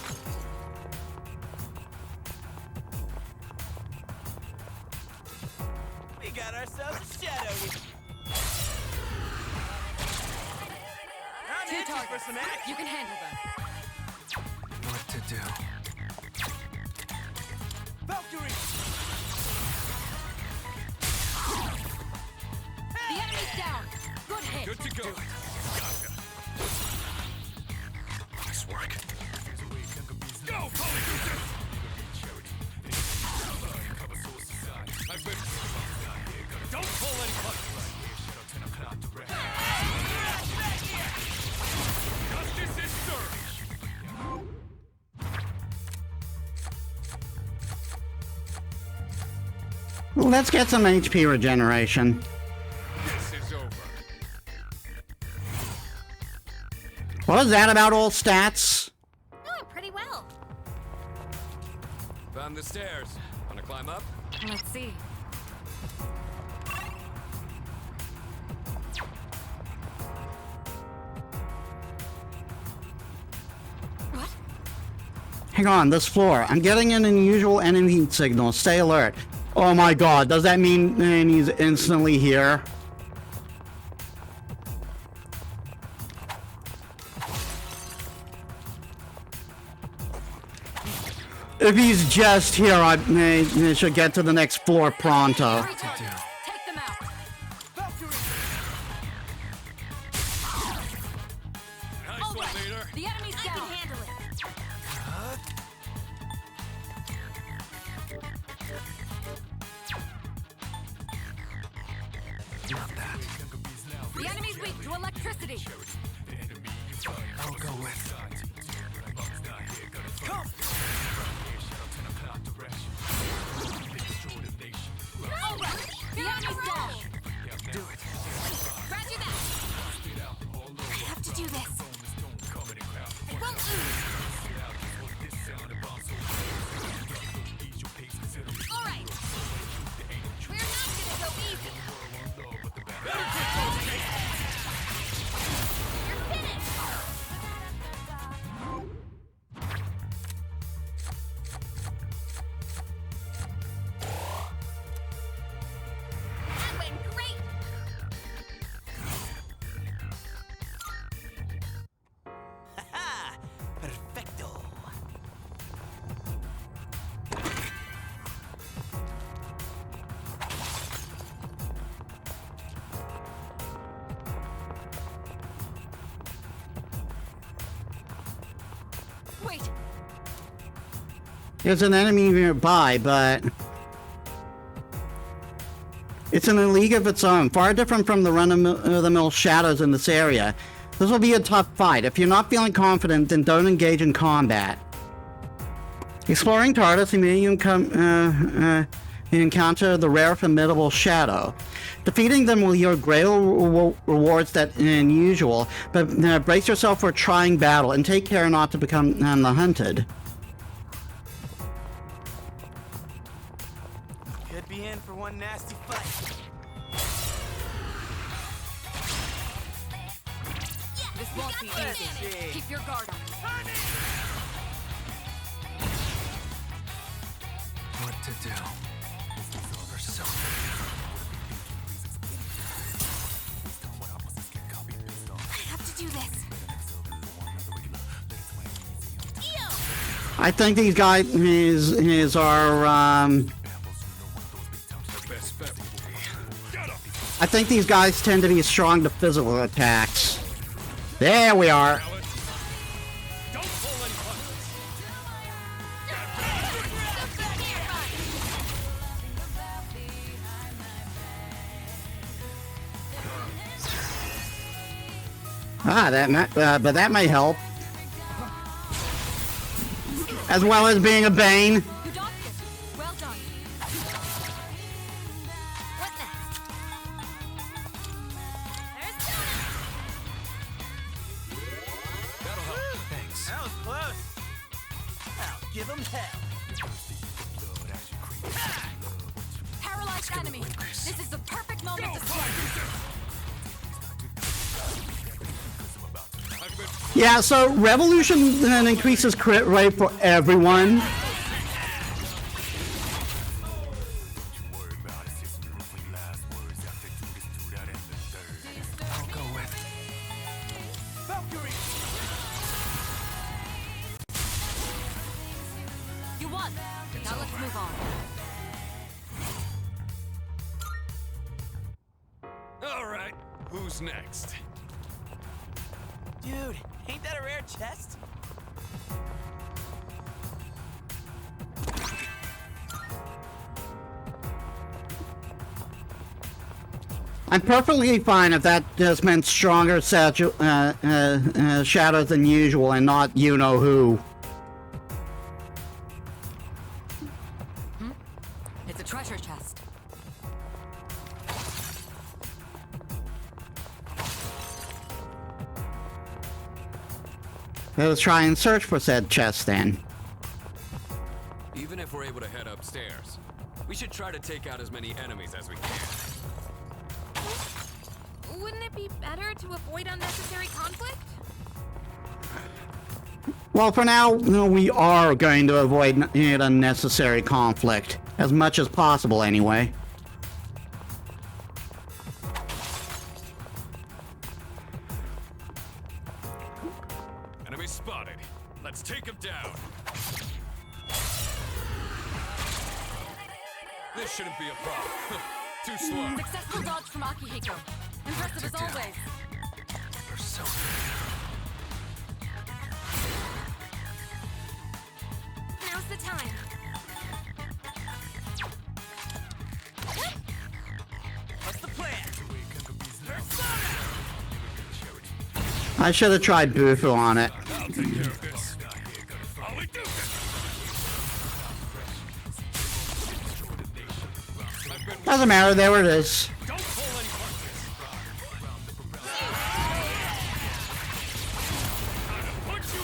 We got ourselves a shadow. I'm itching for some action. You can handle them. What to do? Valkyrie! The enemy's down. Good hit. Good to go. Nice work. Go, Polyjuice! I've been... Don't pull any punches! Justice is served! Let's get some HP regeneration. This is over. What was that about all stats? Doing pretty well. Found the stairs. Wanna climb up? Let's see. What? Hang on, this floor. I'm getting an unusual enemy signal. Stay alert. Oh my god, does that mean he's instantly here? If he's just here, I should get to the next floor pronto. Take them out. Nice All one, right. leader. The enemy's I down. can handle it. Not that. The enemy's weak to electricity. I'll go with. All right. The enemy's down. Do it. Roger that. I have to do this. I won't lose. All right. We're not gonna go easy. You're finished. That went great. Ha! Perfecto. Wait. There's an enemy nearby, but it's in a league of its own, far different from the run-of-the-mill shadows in this area. This will be a tough fight. If you're not feeling confident, then don't engage in combat. Exploring TARDIS, you may encounter the rare formidable shadow. Defeating them will yield greater rewards than usual, but brace yourself for a trying battle and take care not to become the hunted. Could be in for one nasty fight. This won't be easy. Keep your guard up. What to do? For so I have to do this. I think these guys are The best bet will be... Get up! I think these guys tend to be strong to physical attacks. There we are. Don't pull any punches. But that may help. As well as being a bane. You dodged it. Well done. What next? There's That'll help. Thanks. That was close. Now, give him hell. Paralyzed enemy. This is the perfect moment to strike. Yeah, so Revolution then increases crit rate for everyone. I'll go with Valkyrie. You won. Now let's move on. All right, who's next? Dude, ain't that a rare chest? I'm perfectly fine if that just meant stronger shadows than usual and not you-know-who. It's a treasure chest. Let's try and search for said chest then. Even if we're able to head upstairs, we should try to take out as many enemies as we can. Wouldn't it be better to avoid unnecessary conflict? Well, for now, we are going to avoid unnecessary conflict. As much as possible, anyway. Enemy spotted. Let's take him down. This shouldn't be a problem. Too slow. Successful dodge from Akihiko. Impressive as always. Now's the time. What's the plan? I should have tried Bufu on it. I'll take care of this. I'll eat this. Doesn't matter, there it is. Don't pull any punches. Put you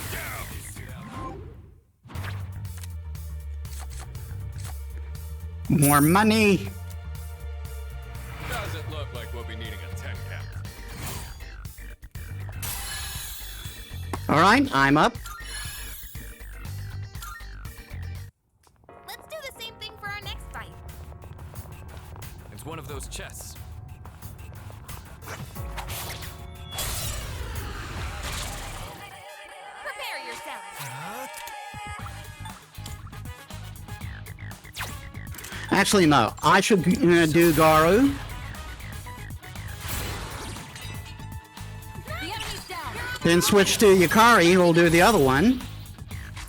down. More money. Doesn't look like we'll be needing a 10 count. Alright, I'm up. Let's do the same thing for our next fight. It's one of those chests. Prepare yourself. Actually, no. I should do Garu. The enemy's down. Then switch to Yukari, who will do the other one.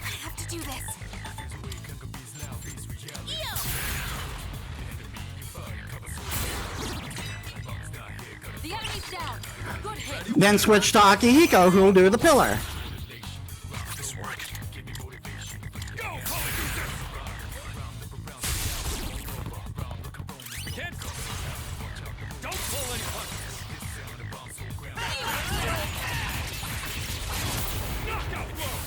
I have to do this. The enemy's down. Good hit. Then switch to Akihiko, who will do the pillar. Can't go. Don't pull any punches. Knockout blow.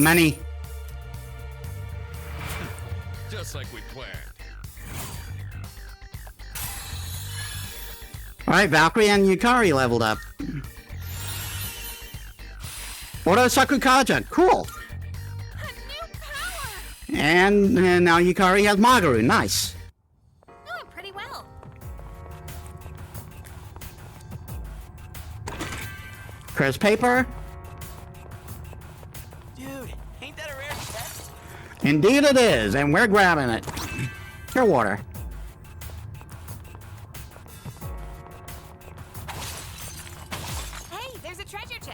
Money. Just like we planned. Alright, Valkyrie and Yukari leveled up. Auto Sakukaja, cool. And now Yukari has Magaru, nice. Doing pretty well. Chris Paper. Dude, ain't that a rare chest? Indeed it is, and we're grabbing it. Pure water. Hey, there's a treasure chest.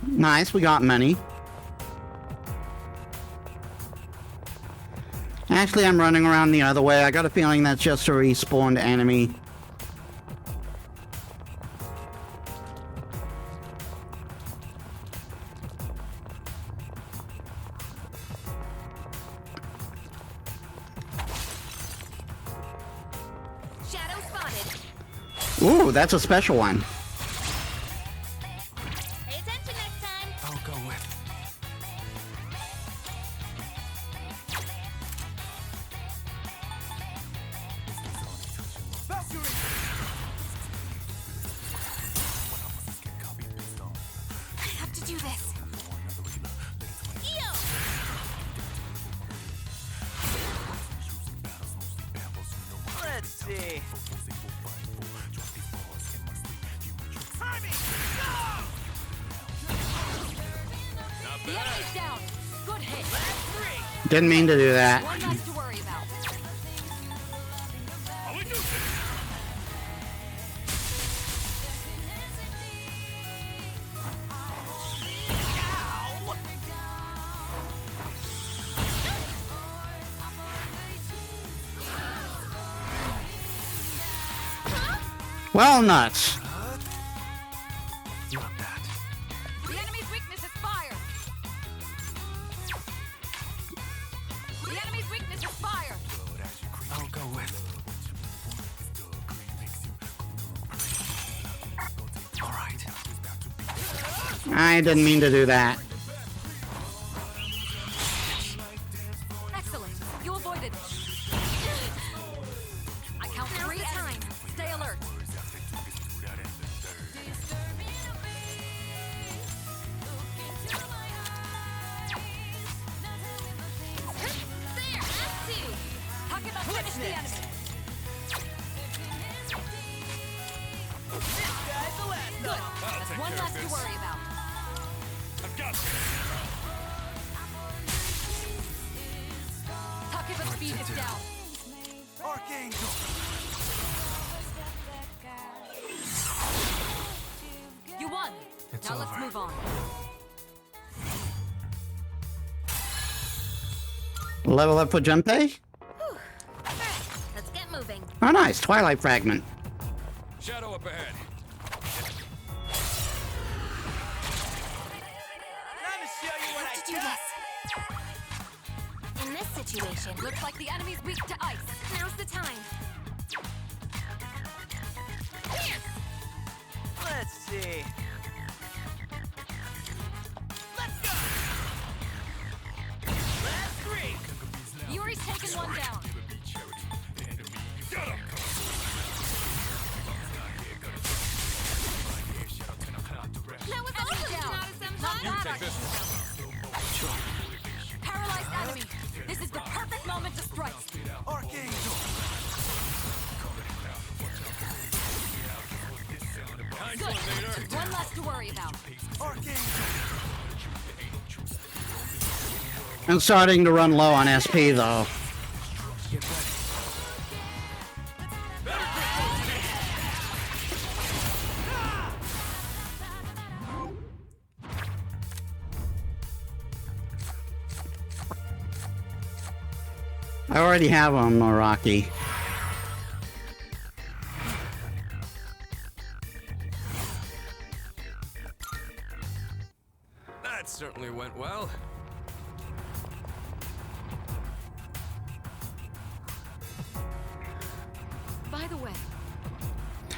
Nice, we got many. Actually, I'm running around the other way. I got a feeling that's just a respawned enemy. Shadow spotted. Ooh, that's a special one. Pay attention next time. I'll go with. I have to do this. Yo! Let's see. The enemy's down. Good hit. Didn't mean to do that. One less to worry about. Well, nuts. Not that. The enemy's weakness is fire. The enemy's weakness is fire. I'll go with. All right. I didn't mean to do that. Excellent. You avoided. I count 3 enemies. Stay alert. There, that's 2. Talk about finish the enemy. Good. That's one less to worry about. I've got this. Takeba's speed is down. Archangel. You won. It's Now let's over. move on. Level up for Junpei? Let's get moving. Oh, nice. Twilight Fragment. Shadow up ahead. Time to show you what Have I to do got. this. In this situation, Looks like the enemy's weak to ice. now's the time. Let's see. Let's go. Last 3. Yuri's taken one down. Got him. That was awesome, down. Sonata-senpai. Not bad, Take this. Paralyzed enemy. This is the perfect moment to strike. Archangel. Nice Good. one, Vader. One less to worry about. Archangel. I'm starting to run low on SP, though. Get ready. I already have him, Rocky. That certainly went well.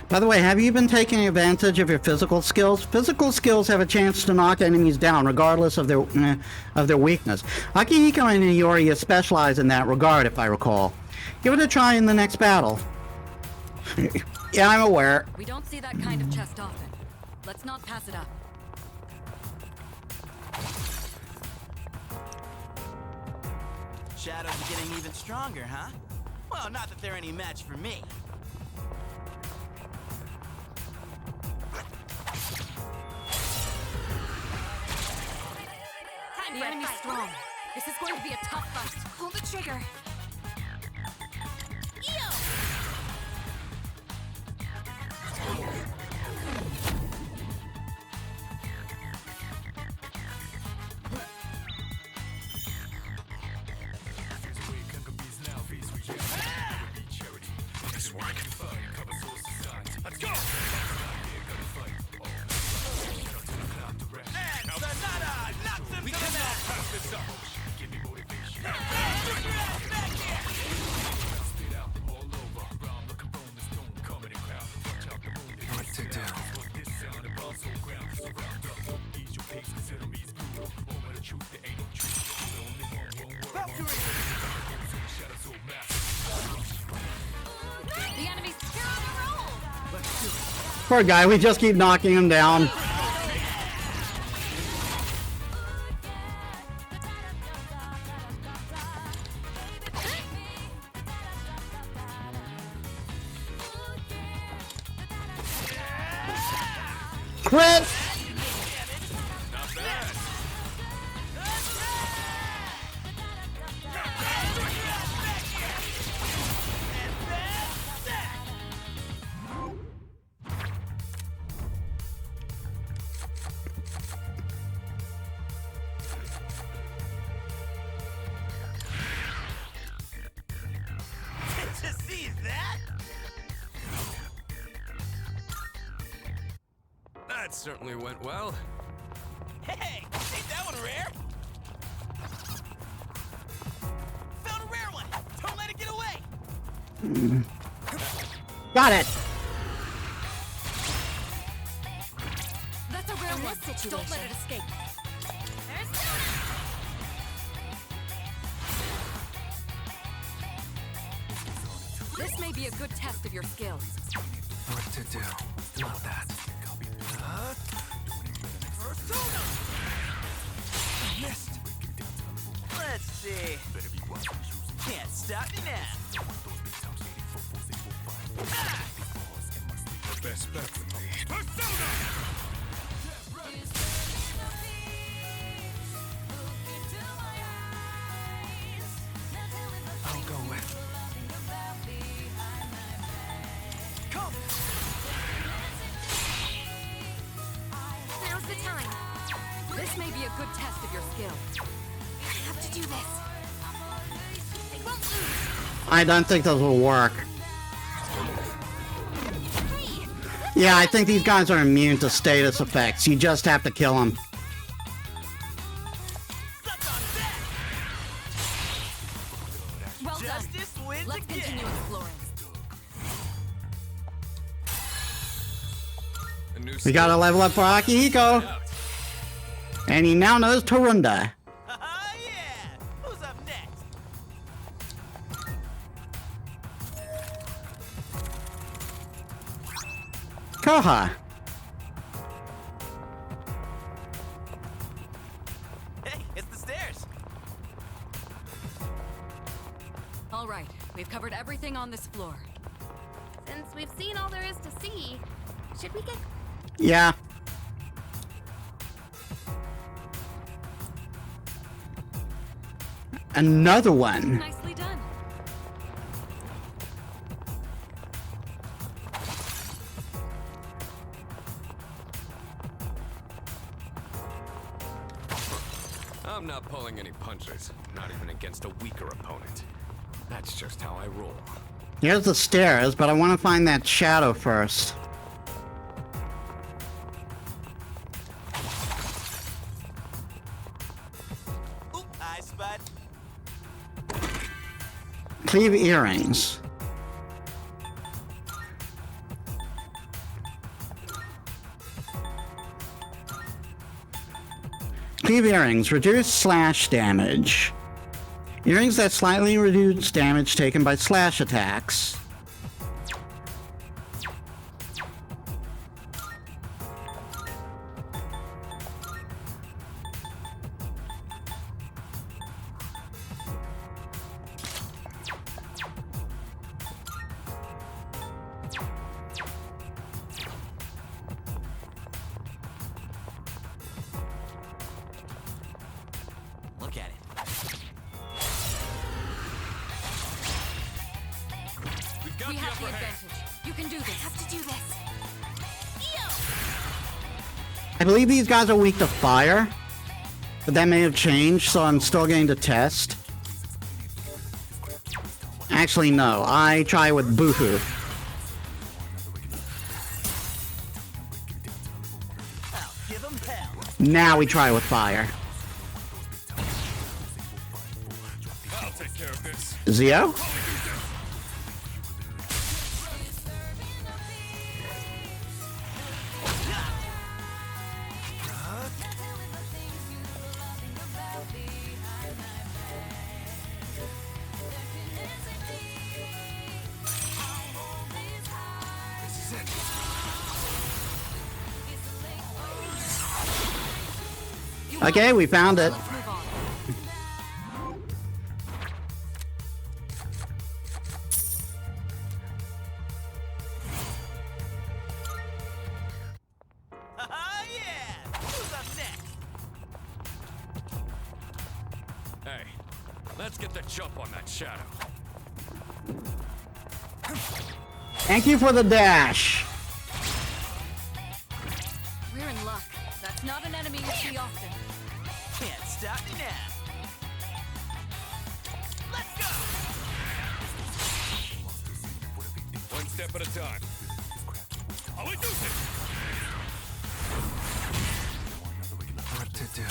By the way, have you been taking advantage of your physical skills? Physical skills have a chance to knock enemies down regardless of their weakness. Akihiko and Iori specialize in that regard, if I recall. Give it a try in the next battle. Yeah, I'm aware. We don't see that kind of chest often. Let's not pass it up. Shadows are getting even stronger, huh? Well, not that they're any match for me. for a enemy's fight. strong. This is going to be a tough fight. Pull the trigger. Yo! Nice work. Let's go! And Sonata knocks him to the mat! Pass this up. Give me motivation. Bring your ass back here! Spit out all over. Round looking bone, the stone coming in crowd. Watch out the moon. What to do? This sound of bounce on ground. Surround up, don't ease your pace, consider me's brutal. Moment of truth, there ain't no truth. The only one word. Valkyrie! Shadows so massive. The enemy's here on a roll. Let's do it. Poor guy, we just keep knocking him down. Crit! Not bad. To see that? That certainly went well. Hey, ain't that one rare? Found a rare one. Don't let it get away. Got it! That's a rare In one. this situation. Don't let it escape. There's Donut! This may be a good test of your skills. What to do? Not that. Persona! Missed. Let's see. Can't stop me now. Ah! The best bet would be Persona! I'll go with. Come! Now's the time. This may be a good test of your skills. I have to do this. I won't lose. I don't think those will work. Yeah, I think these guys are immune to status effects. You just have to kill them. Well done. Justice wins Let's again. continue exploring. A new We gotta level up for Akihiko. out. And he now knows Torunda. Haha, yeah! Who's up next? Koha. Hey, it's the stairs. All right, we've covered everything on this floor. Since we've seen all there is to see, should we get... Yeah. Another one. Nicely done. I'm not pulling any punches, not even against a weaker opponent. That's just how I roll. Here's the stairs, but I want to find that shadow first. Oop, I spot. Cleave earrings. Cleave earrings. Reduce slash damage. Earrings that slightly reduce damage taken by slash attacks. We have the advantage. You can do this. Have to do this. I believe these guys are weak to fire, but that may have changed, so I'm still going to test. Actually, no. I try with Boohoo. I'll give 'em hell. Now we try with fire. I'll take care of this. Zio? Okay, we found it. Let's move on. Yeah! Who's up next? Hey, let's get the jump on that shadow. Thank you for the dash. We're in luck. That's not an enemy you see often. Can't stop me now. Let's go! One step at a time. I'll introduce it. What to do?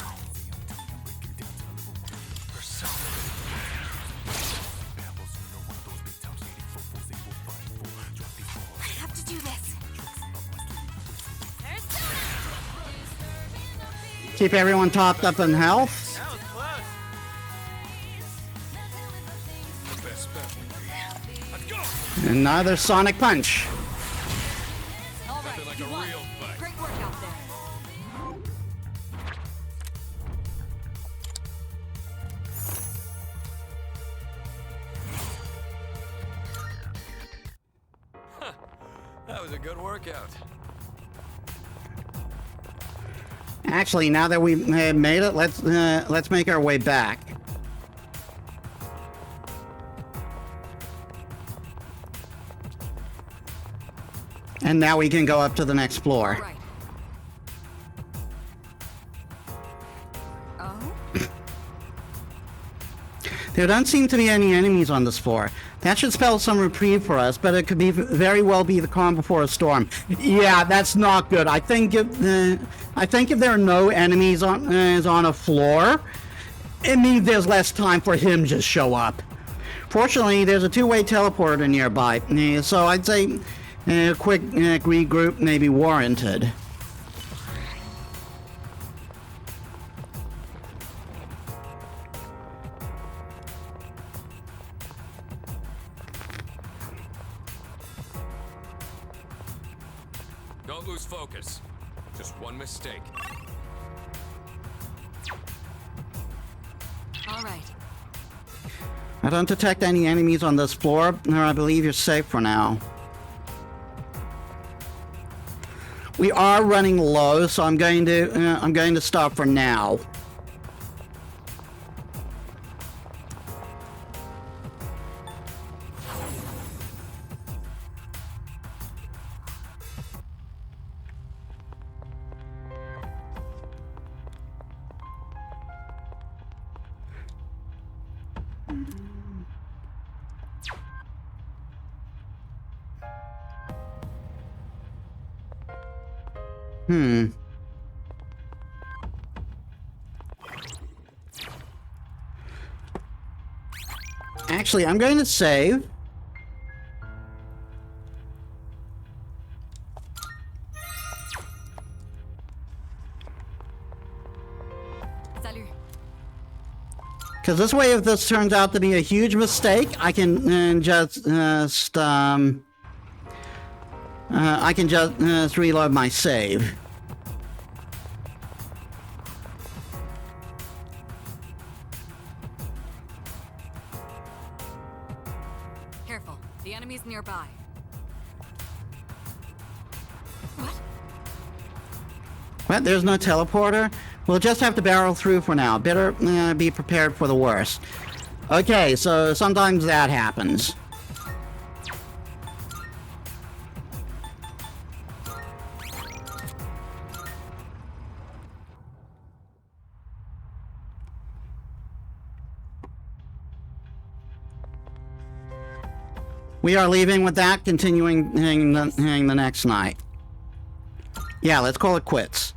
I have to do this. Keep everyone topped up in health. That was close. The best bet would be. Let's go. Another Sonic Punch. All right, Nothing like you a won. real fight. Great work out there. That was a good workout. Actually, now that we've made it, let's make our way back. And now we can go up to the next floor. Right. Oh? There don't seem to be any enemies on this floor. That should spell some reprieve for us, but it could be very well be the calm before a storm. Yeah, that's not good. I think if there are no enemies on a floor, it means there's less time for him to show up. Fortunately, there's a two-way teleporter nearby, so I'd say a quick regroup may be warranted. Don't lose focus. Just one mistake. All right. I don't detect any enemies on this floor, or I believe you're safe for now. We are running low, so I'm going to stop for now. Actually, I'm going to save. Salut. Because this way, if this turns out to be a huge mistake, I can just reload my save. Careful. The enemy's nearby. What? Well, there's no teleporter. We'll just have to barrel through for now. Better be prepared for the worst. Okay, so sometimes that happens. We are leaving with that, continuing the next night. Yeah, let's call it quits.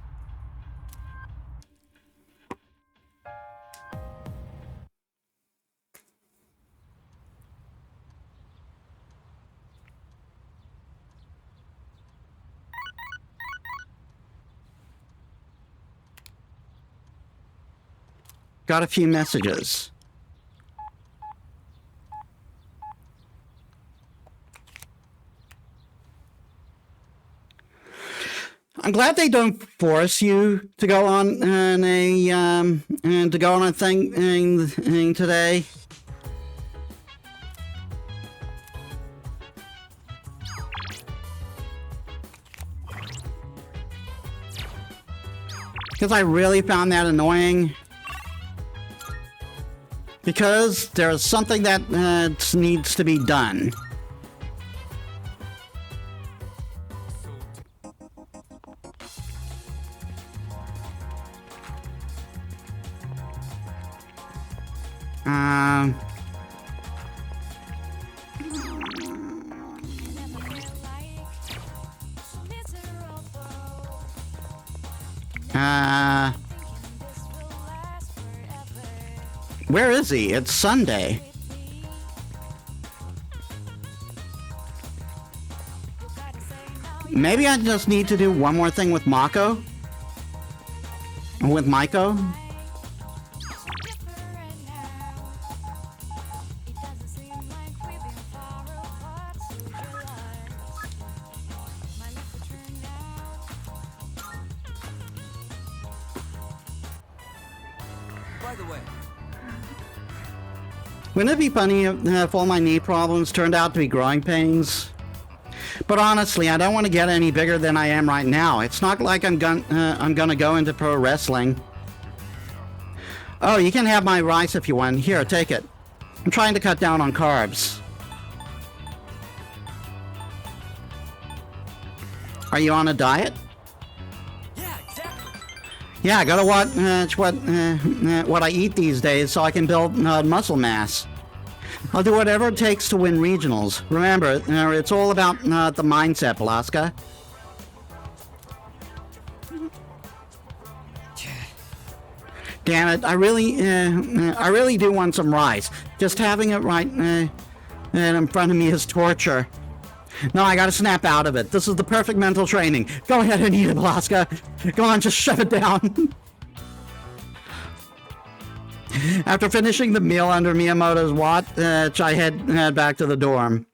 Got a few messages. I'm glad they don't force you to go on a thing today. Because I really found that annoying. Because there's something that needs to be done. Where is he? It's Sunday. Maybe I just need to do one more thing with Mako? With Maiko? By the way, Wouldn't it be funny if all my knee problems turned out to be growing pains? But honestly, I don't want to get any bigger than I am right now. It's not like I'm gonna go into pro wrestling. Oh, you can have my rice if you want. Here, take it. I'm trying to cut down on carbs. Are you on a diet? yeah, exactly. Yeah, I gotta watch what I eat these days so I can build muscle mass. I'll do whatever it takes to win regionals. Remember, it's all about the mindset, Balaska. Damn it! I really do want some rice. Just having it right in front of me is torture. No, I gotta snap out of it. This is the perfect mental training. Go ahead and eat it, Balaska. Go on, just shove it down. After finishing the meal under Miyamoto's watch, I head back to the dorm.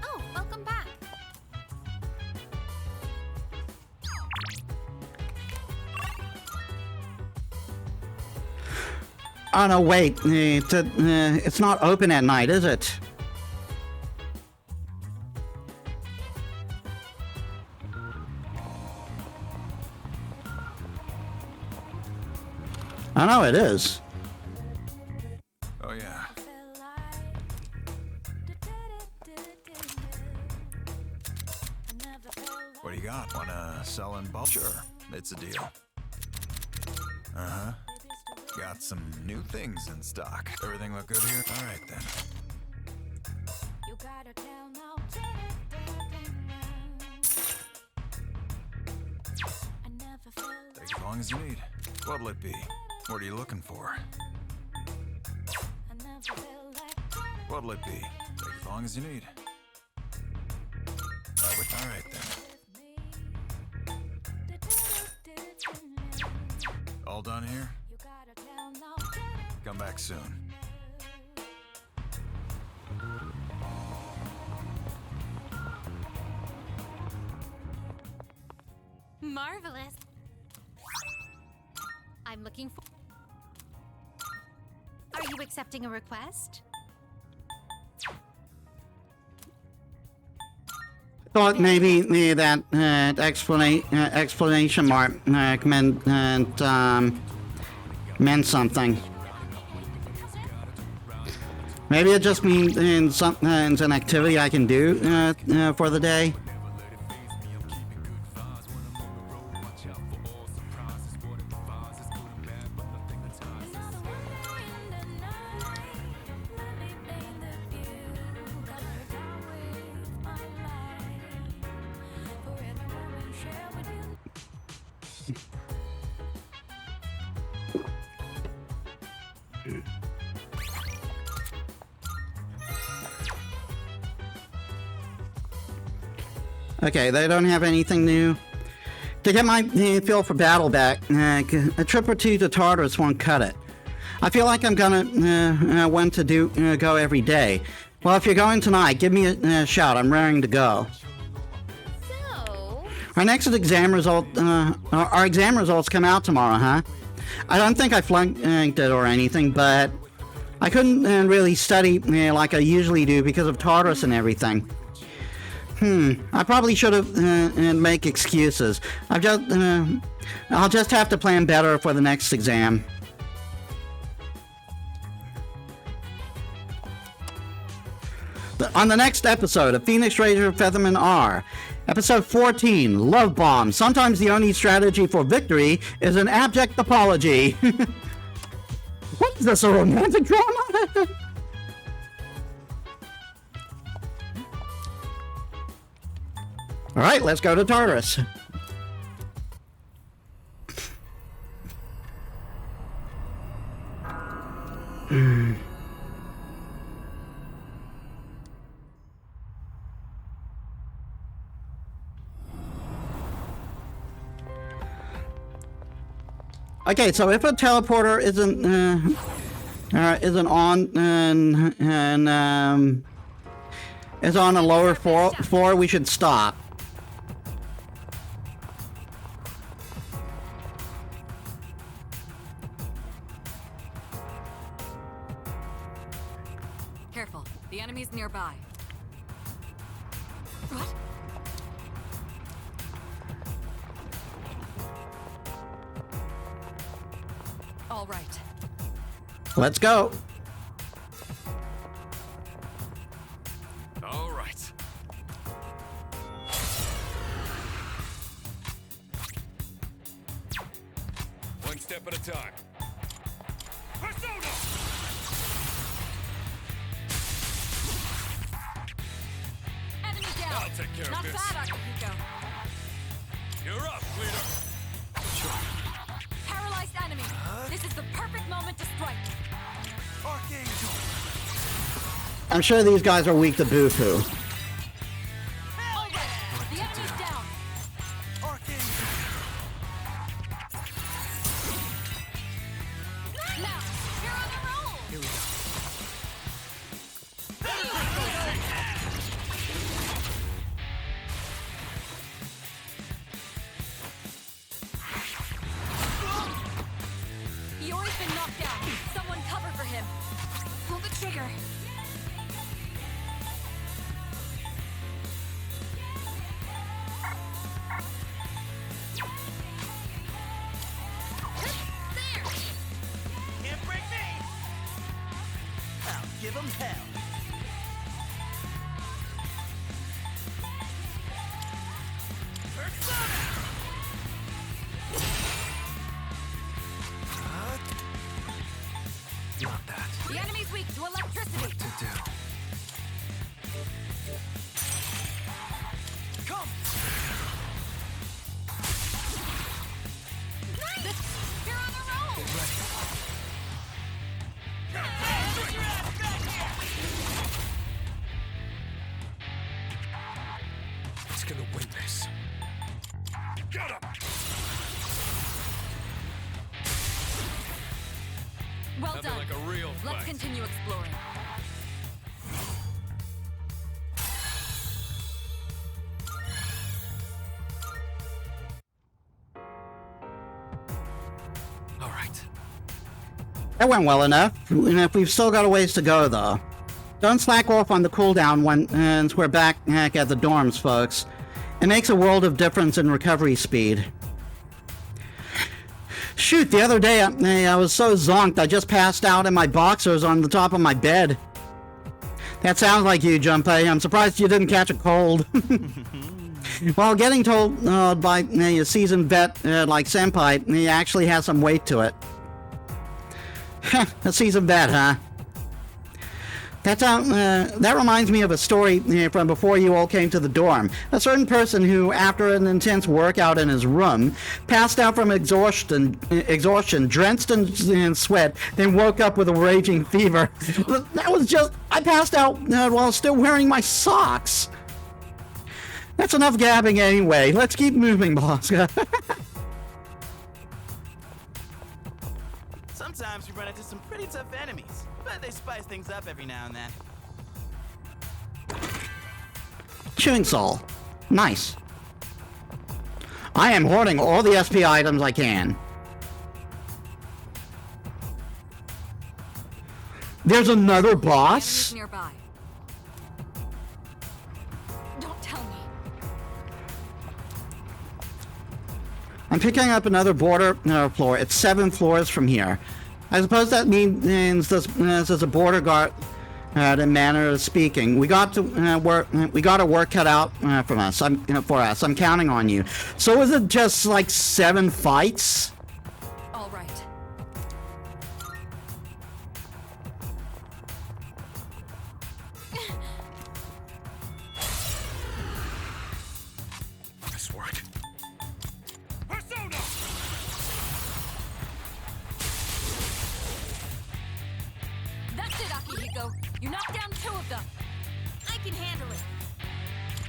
Oh, welcome back. Oh no, wait. It's not open at night, is it? I know it is. Oh, yeah. What do you got? Wanna sell in bulk? Sure, it's a deal. Uh-huh. Got some new things in stock. Everything look good here? All right, then. Take as long as you need. What'll it be? What are you looking for? What'll it be? Take as long as you need. All right, then. All done here? Come back soon. Marvelous. I'm looking for... Are you accepting a request? Thought maybe that explanation mark meant something. Maybe it just means it's an activity I can do for the day. Okay, they don't have anything new. To get my feel for battle back, a trip or two to Tartarus won't cut it. I feel like I'm gonna want to go every day. Well, if you're going tonight, give me a shout. I'm raring to go. So, Our next exam result, our exam results come out tomorrow, huh? I don't think I flunked it or anything, but I couldn't really study like I usually do because of Tartarus and everything. I probably should have make excuses. I'll just have to plan better for the next exam. On the next episode of Phoenix Ranger Featherman R, episode 14, Love Bomb. Sometimes the only strategy for victory is an abject apology. What is this, a romantic drama? All right, let's go to Tartarus. Okay, so if a teleporter isn't on and is on a lower floor, we should stop. Careful, the enemy's nearby. What? All right. Let's go. All right. One step at a time. Persona! Enemy down. I'll take care Not of this. bad, Akihiko. You're up, leader. Paralyzed enemy. This is the perfect moment to strike. Archangel! I'm sure these guys are weak to Bufu. All right. The enemy's down. Archangel! Now, you're on the roll. Here we go. Iori's been knocked down. Someone cover for him. Pull the trigger. There! Can't break me! I'll give him hell. Persona! Not that. The enemy's weak to electricity. What to do? Come! Nice! You're on a roll. Put your ass back here! It's gonna win this. Get him! Well Nothing done. like a real Let's fight. continue exploring. All right. That went well enough. We've still got a ways to go, though. Don't slack off on the cooldown once we're back at the dorms, folks. It makes a world of difference in recovery speed. Shoot, the other day I was so zonked I just passed out in my boxers on the top of my bed. That sounds like you, Junpei. I'm surprised you didn't catch a cold. Well, getting told by a seasoned vet like Senpai, he actually has some weight to it. A seasoned vet, huh? That reminds me of a story from before you all came to the dorm. A certain person who, after an intense workout in his room, passed out from exhaustion, drenched in sweat, then woke up with a raging fever. That was just... I passed out while still wearing my socks. That's enough gabbing anyway. Let's keep moving, Balaska. Sometimes we run into some pretty tough enemies, but they spice things up every now and then. Chewing Soul. Nice. I am hoarding all the SP items I can. There's another boss? Nearby. Don't tell me. I'm picking up another border floor. It's 7 floors from here. I suppose that means this is a border guard in manner of speaking. We got our work cut out for us. I'm counting on you. So is it just like 7 fights? All right. This worked. Persona! That's it, Akihiko. You knocked down 2 of them. I can handle it.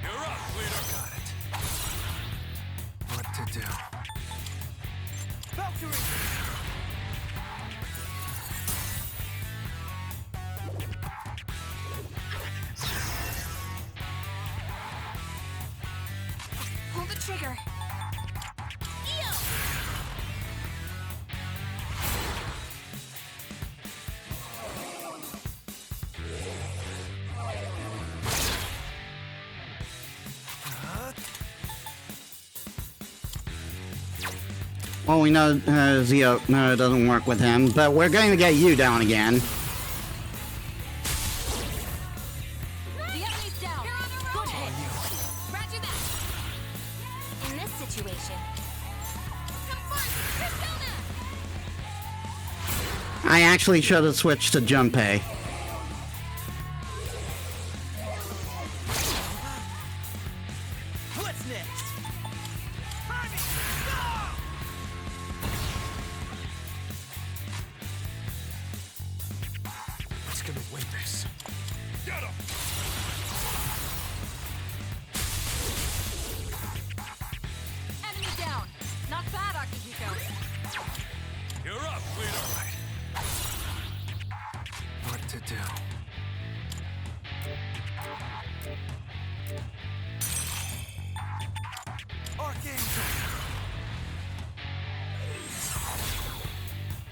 You're up, leader. Got it. What to do? Valkyrie! Pull the trigger. Well, we know Zio doesn't work with him, but we're going to get you down again. The enemy's down. Good hit. Roger that. In this situation. Confront Persona! I actually should have switched to Junpei. What's next? What's gonna win this? Get him! Enemy down. Not bad, Akihiko. You're up, leader. What to do?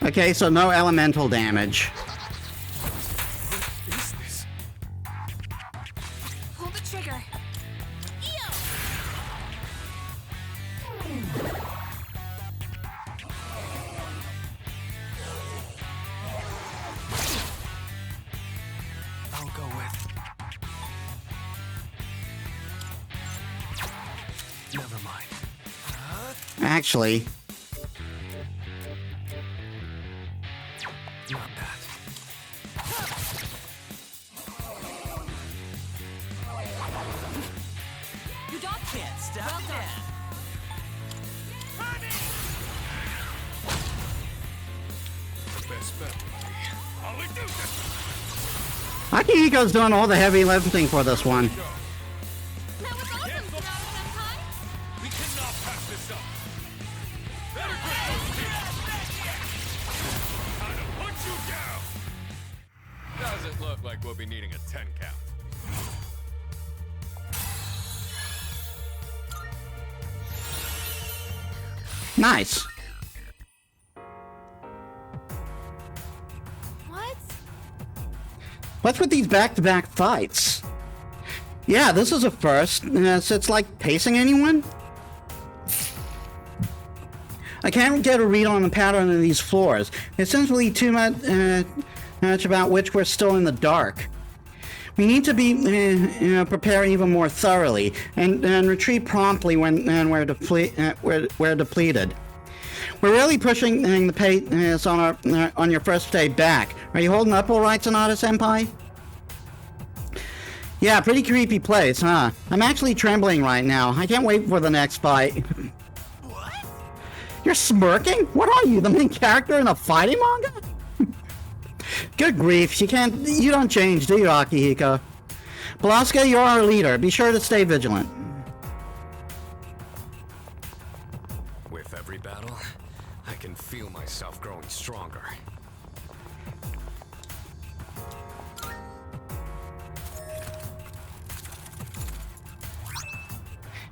Okay, so no elemental damage. What is this? Pull the trigger. I'll go with. Never mind. Actually, Not that. You dodged. Can't stop Well me done. now. The best bet would be... How we do this? Akihiko's doing all the heavy lifting for this one. That was awesome, Sonata-senpai. We cannot pass this up. Better grip those teeth. Time to put you down. Doesn't look like we'll be needing a 10 count. Nice. What? What's with these back-to-back fights? Yeah, this is a first. So it's like pacing anyone? I can't get a read on the pattern of these floors. It's simply too much about which we're still in the dark. We need to be prepare even more thoroughly and retreat promptly when we're depleted. We're really pushing the pace on your first day back. Are you holding up all right, Sonata-senpai? Yeah, pretty creepy place, huh? I'm actually trembling right now. I can't wait for the next fight. What? You're smirking? What are you, the main character in a fighting manga? Good grief, you don't change, do you, Akihiko? Balaska, you're our leader. Be sure to stay vigilant. With every battle, I can feel myself growing stronger.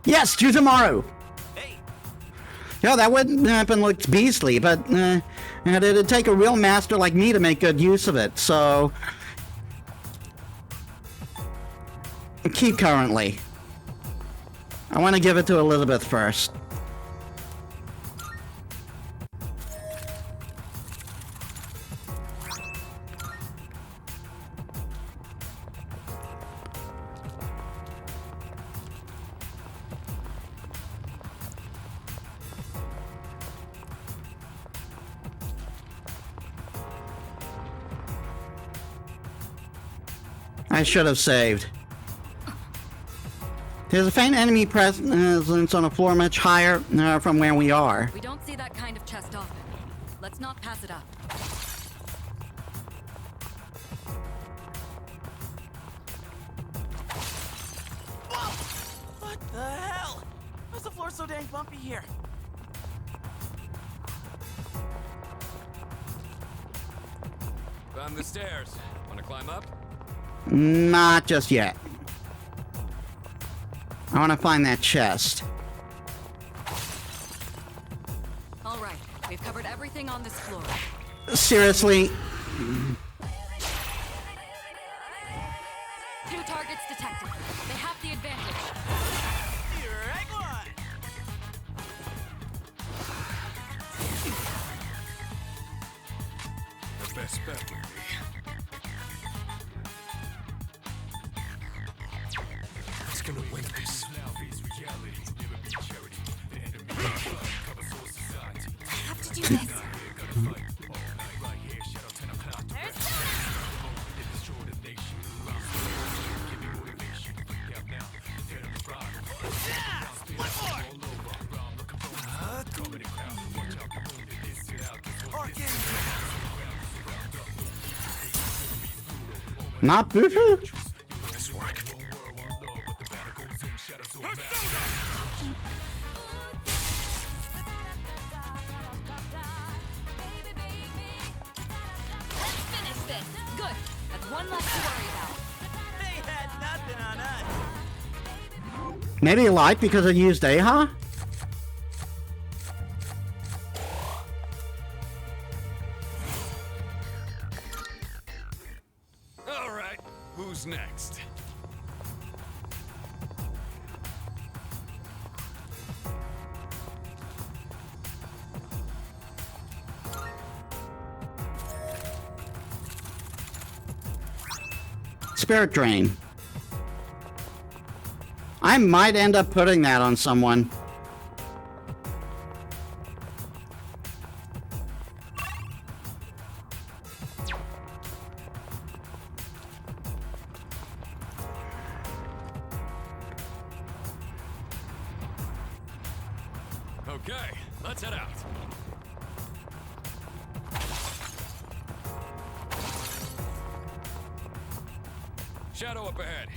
Yes, to tomorrow! Hey, Yeah, that wouldn't happen look beastly, but it'd take a real master like me to make good use of it, so... Keep currently. I want to give it to Elizabeth first. I should have saved. There's a faint enemy presence on a floor much higher from where we are. We don't see that kind of chest often. Let's not pass it up. what the hell? Why's the floor so dang bumpy here? Found the stairs. Want to climb up? Not just yet. I want to find that chest. All right, we've covered everything on this floor. Seriously? Two targets detected. They have the advantage. Right one. The best bet would be. It's gonna win this. I have to do this. Not boo-hoo? This work. Let's finish this. Good. That's one less to worry about. They had nothing on us. Maybe like because I used Aha? All right, who's next? Spirit Drain. I might end up putting that on someone. Okay, let's head out. Shadow up ahead.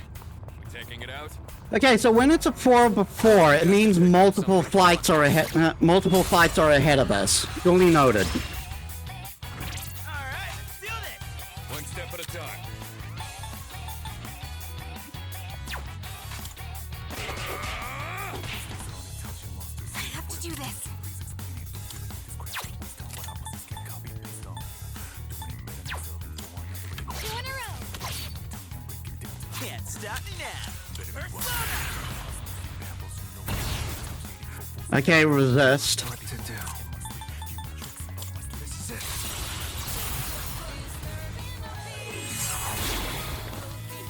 We taking it out? Okay, so when it's a 4 before, it means multiple flights are ahead of us. Duly noted. All right, let's do this. One step at a time. I have to do this. Two in a row. Can't stop me now. Persona. Okay, resist. What to do? This is it.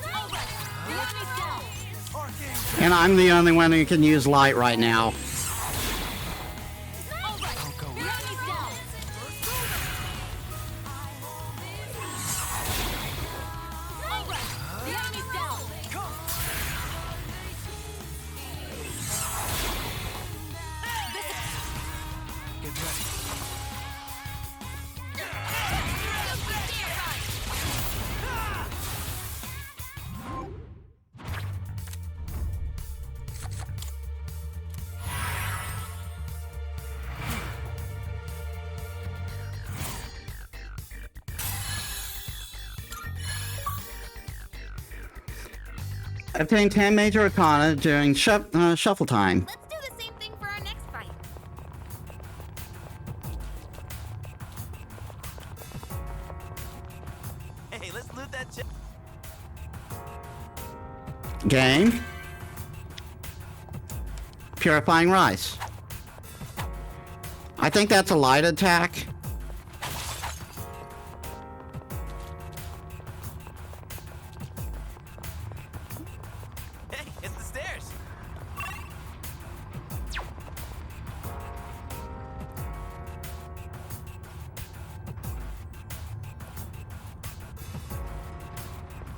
All right, the enemy's down. And I'm the only one who can use light right now. All right, the enemy's down. All right, the enemy's down. Obtain 10 major arcana during shuffle time. Let's do the same thing for our next fight. Hey, let's loot that chest. Game. Purifying rice. I think that's a light attack. Hey, it's the stairs.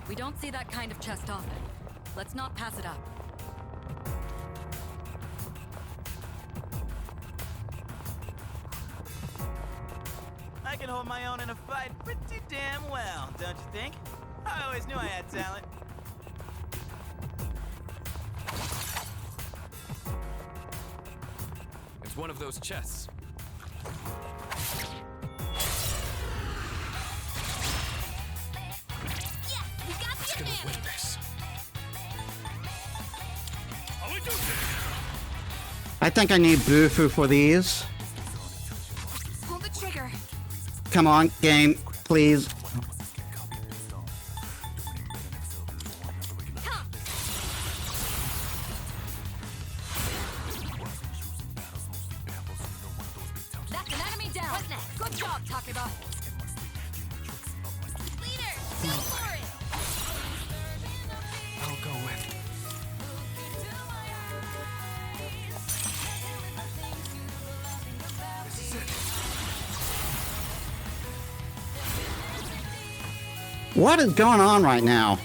We don't see that kind of chest often. Let's not pass it up. I can hold my own in a fight pretty damn well, don't you think? I always knew I had talent. It's one of those chests. We got the Gonna advantage. win this. I think I need Bufu for these. Pull the trigger. Come on, game, please. That's an enemy down. What's next? Good job, Takeba. Leader, go for it. I'll go with. This is it. What is going on right now?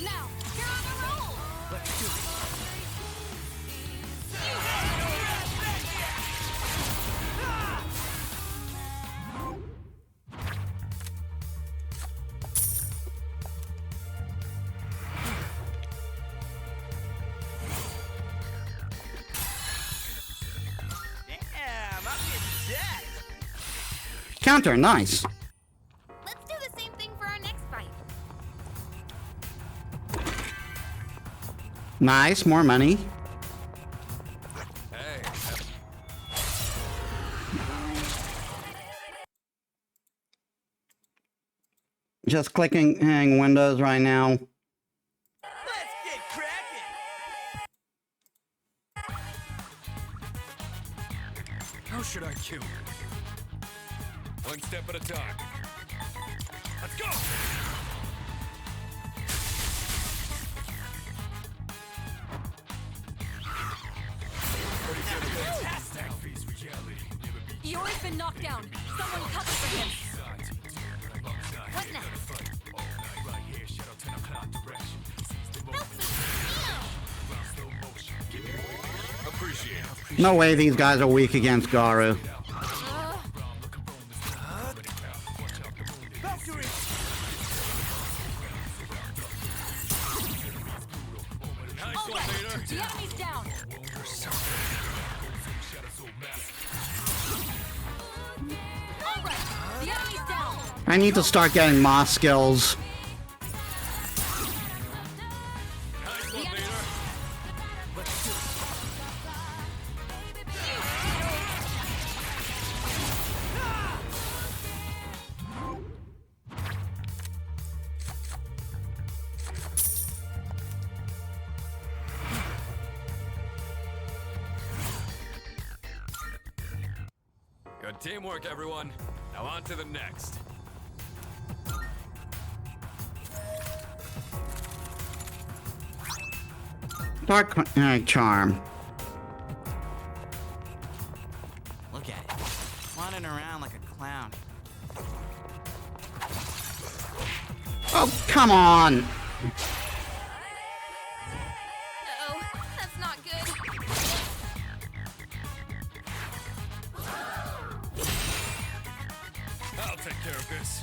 Now, you're on a roll. Let's do it. Damn, I'm getting jacked. Counter, nice. Let's do the same thing for our next fight. Nice, more money. Hey, Just clicking windows right now. Let's get cracking. How should I kill you? One step at a time. Let's go! Now face reality. Never be Iori's been knocked down. Someone cover for him. What next? all night right here. Shadow 10 o'clock direction. Seize the moment. Help me. Round slow motion. Give me motivation. Appreciate it. No way these guys are weak against Garu. Valkyrie. Nice All one, right, leader. the enemy's down. All right, the enemy's down. I need to start getting Moss skills. Nice one, leader. good teamwork, everyone. Now on to the next. Dark charm. Look at it. Wandering around like a clown. Oh, come on. Uh-oh, that's not good. I'll take care of this.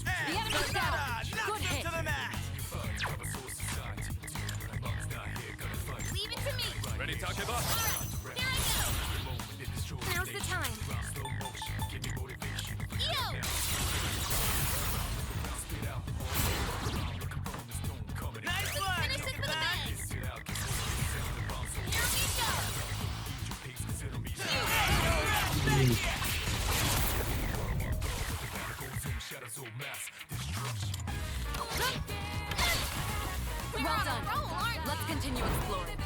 The enemy's down. Good hit. To the mat. Leave it to me. Ready, Takeba? Here I go. time. Ew! Nice one! Finish it for the best. Here we go. Well done. Let's continue exploring.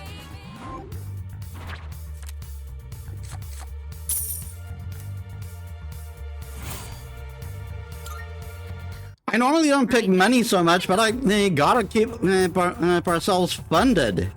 I normally don't pick money so much, but I gotta keep ourselves funded.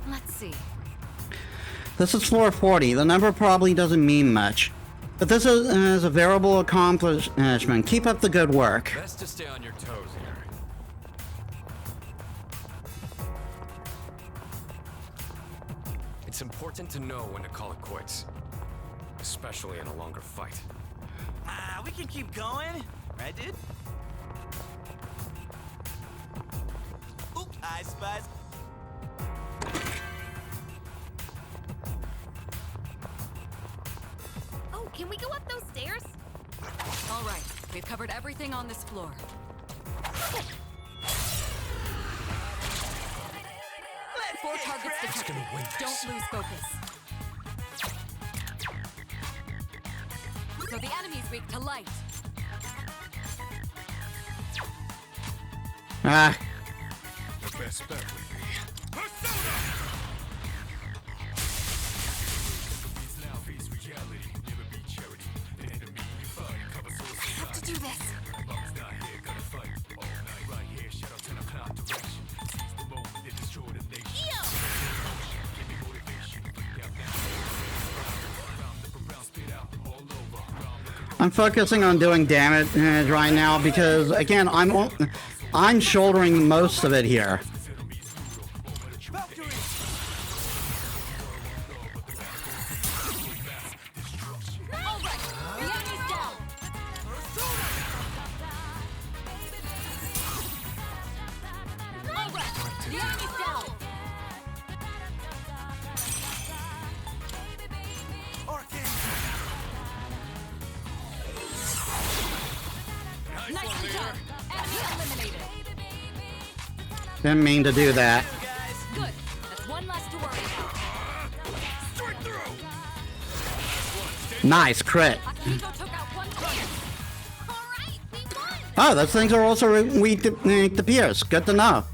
Let's see. This is floor 40. The number probably doesn't mean much. But this is a variable accomplishment. Keep up the good work. Best to stay on your toes here. It's important to know when to call it quits. Especially in a longer fight. We can keep going. Right, dude? Oop, I spies. Oh, can we go up those stairs? All right, we've covered everything on this floor. 4 targets detected. Don't lose focus. So the enemy's weak to light. Ah, The best bet would be I have to do this. I'm focusing on doing damage right now because, again, I'm shouldering most of it here. Didn't mean to do that. Good. That's one less to worry about. Nice crit. Akihiko took out one target. Oh, those things are also weak to pierce. Good to know.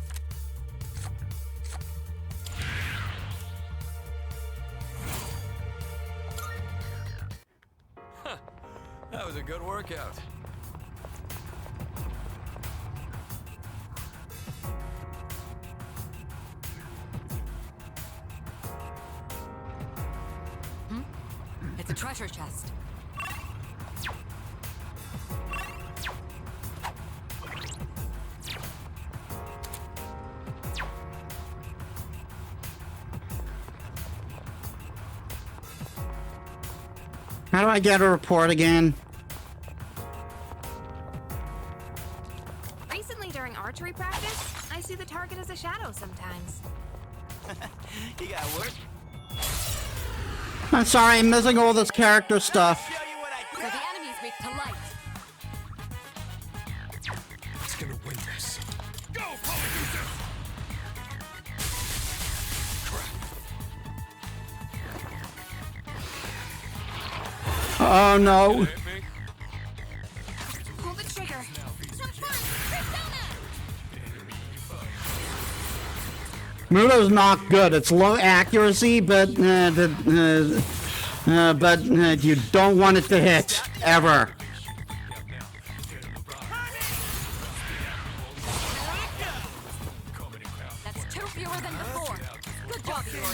That was a good workout. It's a treasure chest. How do I get a report again? Recently, during archery practice, I see the target as a shadow sometimes. You got work? I'm sorry, I'm missing all this character stuff. So the enemy's weak to light. It's gonna win this. Go, Polyuser! Oh no. Pull the trigger. Some fun! Muro's not good. It's low accuracy, but you don't want it to hit ever. That's 2 fewer than before. Good job, Yuri.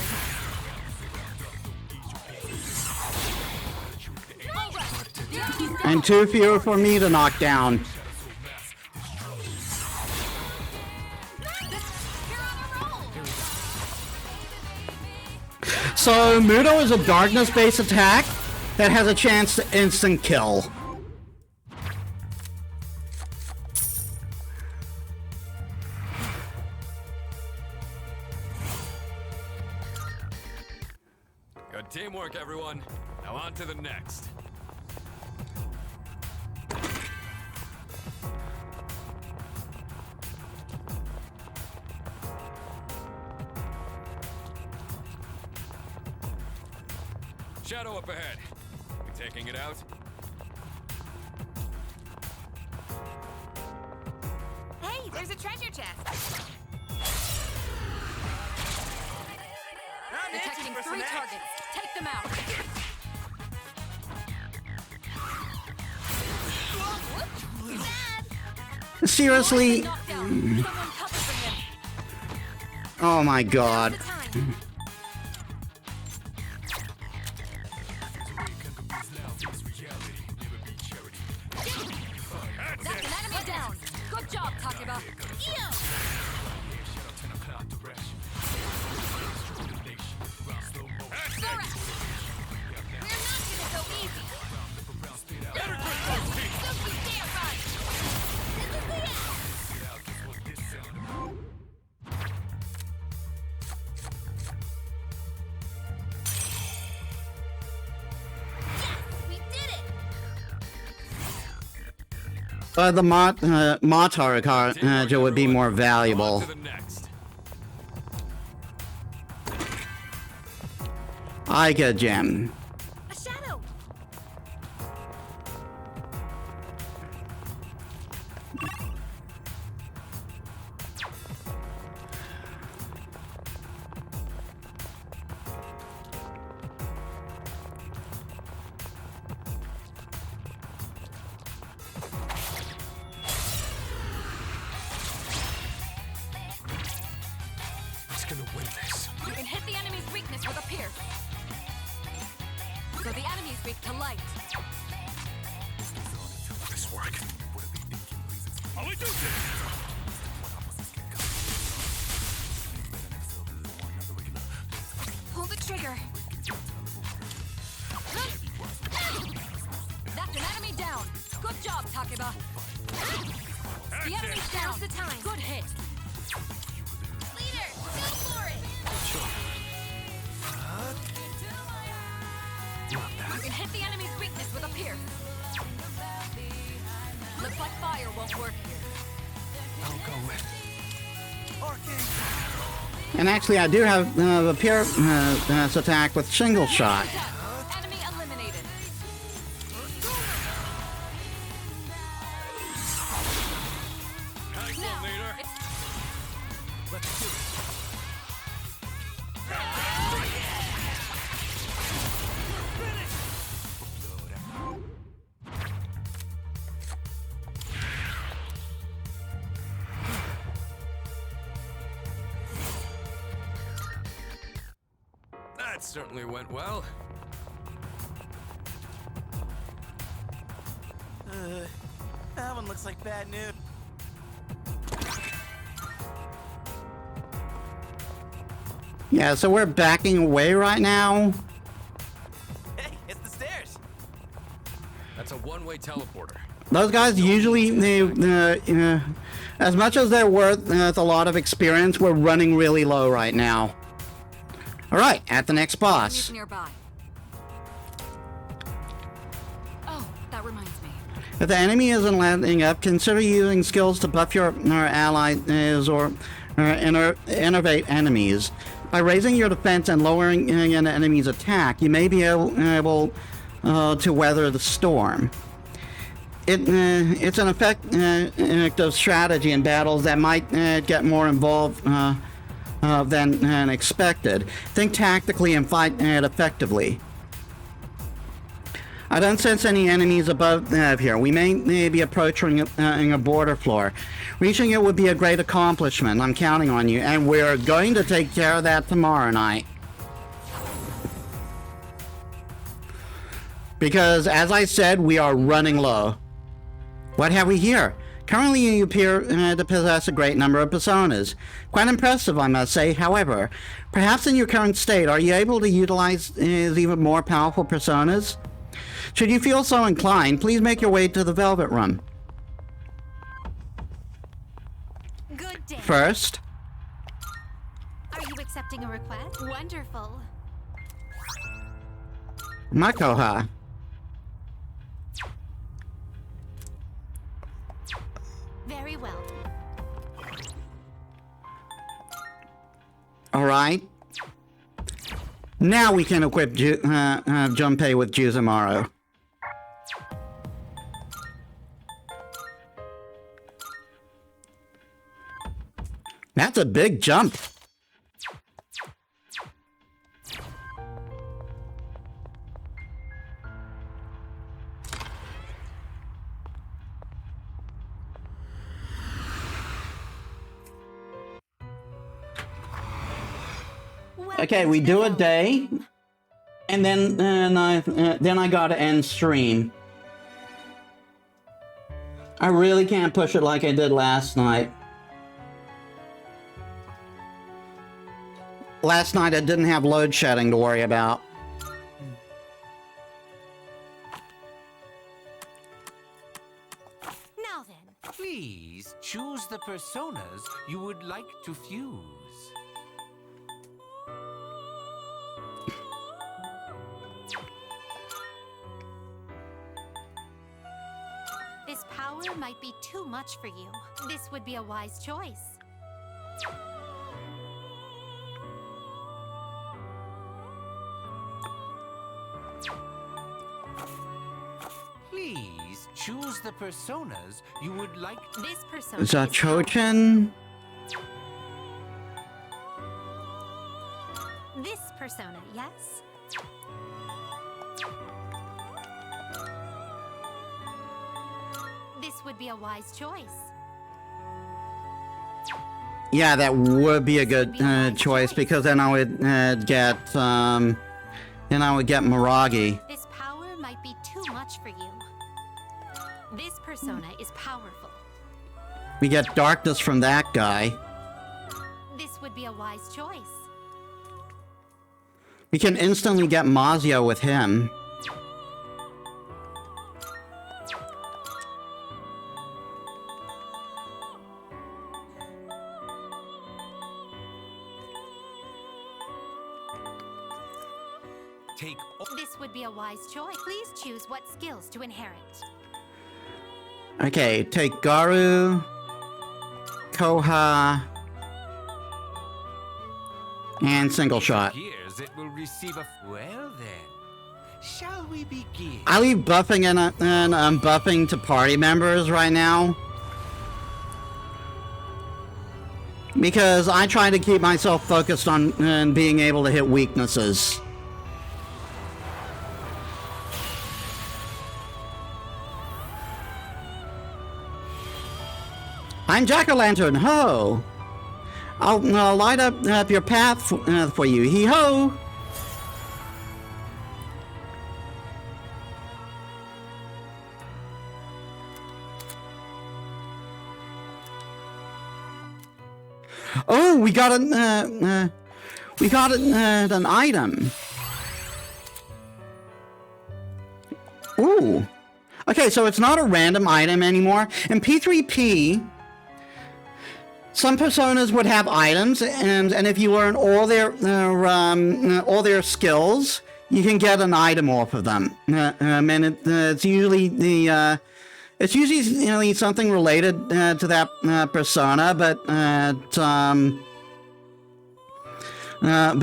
And 2 fewer for me to knock down. So Muto is a darkness-based attack that has a chance to instant kill. Good teamwork, everyone. Now on to the next. Shadow up ahead. We taking it out? Hey, there's a treasure chest. Detecting 3 targets. Take them out. Seriously? Oh my god. That's an enemy down. Good job, Takiba. The Motar card would be more valuable. I get a gem. A shadow. Who's gonna win this? You can hit the enemy's weakness with a pierce. So the enemy's weak to light. Will this work? I'll do this! Pull the trigger. That's an enemy down. Good job, Takiba. The enemy's down. The time. Good hit. Leader, go for it. You can hit the enemy's weakness with a pierce. Looks like fire won't work here. I'll go with Arcane. And actually, I do have a pierce attack with single shot. Enemy eliminated. Nice one, leader. Let's do it. That certainly went well. That one looks like bad news. Yeah, so we're backing away right now. Hey, it's the stairs. That's a one-way teleporter. Those guys usually, as much as they're worth a lot of experience, we're running really low right now. All right, at the next boss. Nearby. Oh, that reminds me. If the enemy isn't landing up, consider using skills to buff your allies or innervate enemies. By raising your defense and lowering an enemy's attack, you may be able to weather the storm. It's an effective strategy in battles that might get more involved than expected. Think tactically and fight effectively. I don't sense any enemies above here. We may be approaching a border floor. Reaching it would be a great accomplishment. I'm counting on you, and we're going to take care of that tomorrow night. Because, as I said, we are running low. What have we here? Currently, you appear to possess a great number of personas. Quite impressive, I must say. However, perhaps in your current state, are you able to utilize even more powerful personas? Should you feel so inclined, please make your way to the Velvet Room. Good day. First, Are you accepting a request? Wonderful. Makoha. Very well. Alright. Now we can equip Junpei with Juzamaru. That's a big jump. Okay, we do a day, and then I gotta end stream. I really can't push it like I did last night. Last night I didn't have load shedding to worry about. Now then. Please choose the personas you would like to fuse. This power might be too much for you. This would be a wise choice. Please choose the personas you would like. This persona. Zachochin? This persona, yes? This would be a wise choice. Yeah, that would be a good choice because then I would get Miragi. This power might be too much for you. This persona is powerful. We get darkness from that guy. This would be a wise choice. We can instantly get Mazio with him. Take. This would be a wise choice. Please choose what skills to inherit. Okay, take Garu, Koha, and Single Shot. Gears, it will receive a. Well then, shall we begin? I leave buffing and unbuffing to party members right now. Because I try to keep myself focused on being able to hit weaknesses. I'm Jack-o'-lantern, ho! I'll light up your path for you, hee-ho! Oh, we got an item. Ooh. Okay, so it's not a random item anymore. In P3P, some personas would have items, and if you learn all their skills, you can get an item off of them. And it's usually something related to that persona, but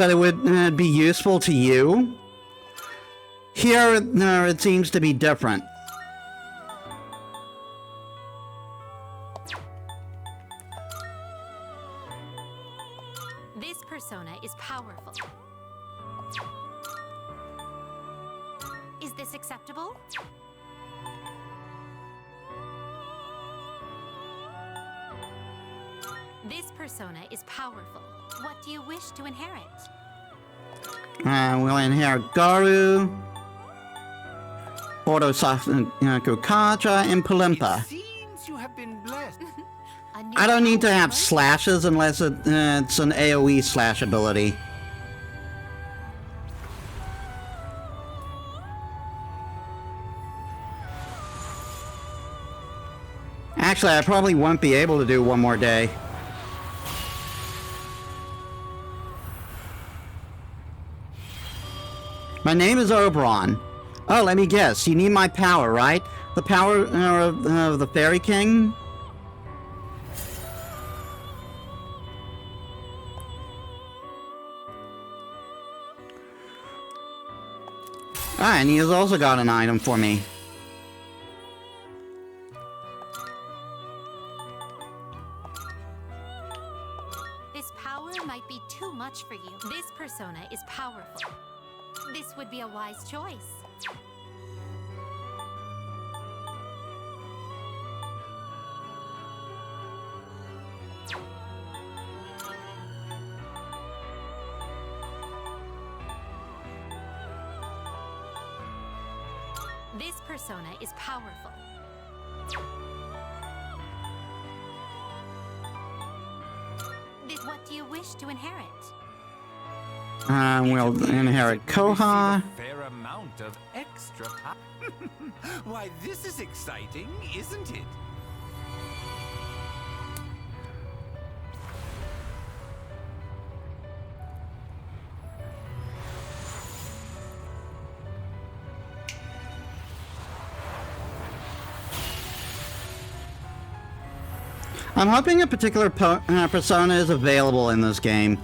it would be useful to you. Here, it seems to be different. This persona is powerful. Is this acceptable? This persona is powerful. What do you wish to inherit? We'll inherit Garu, Ordo Sakukacha, and Palimpa. Seems you have have been blessed. I don't need to have slashes unless it's an AoE slash ability. Actually, I probably won't be able to do one more day. My name is Oberon. Oh, let me guess. You need my power, right? The power of the Fairy King? Ah, and he has also got an item for me. This power might be too much for you. This persona is powerful. This would be a wise choice. This persona is powerful. What do you wish to inherit? We'll inherit Koha. Fair amount of extra power. Why, this is exciting, isn't it? I'm hoping a particular persona is available in this game.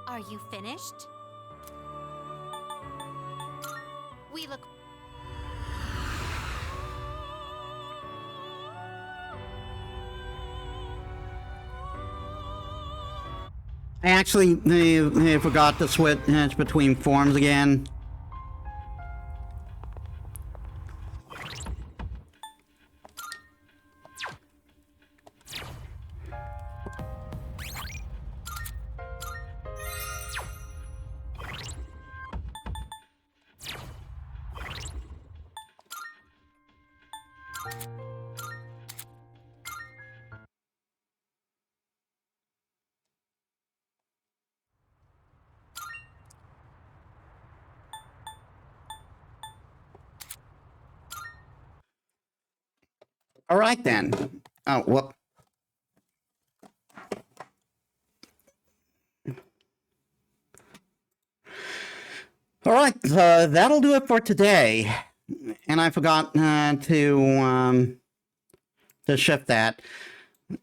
Are you finished? We look... I actually forgot to switch between forms again. All right, then. Oh, whoop. All right, that'll do it for today. And I forgot to shift that.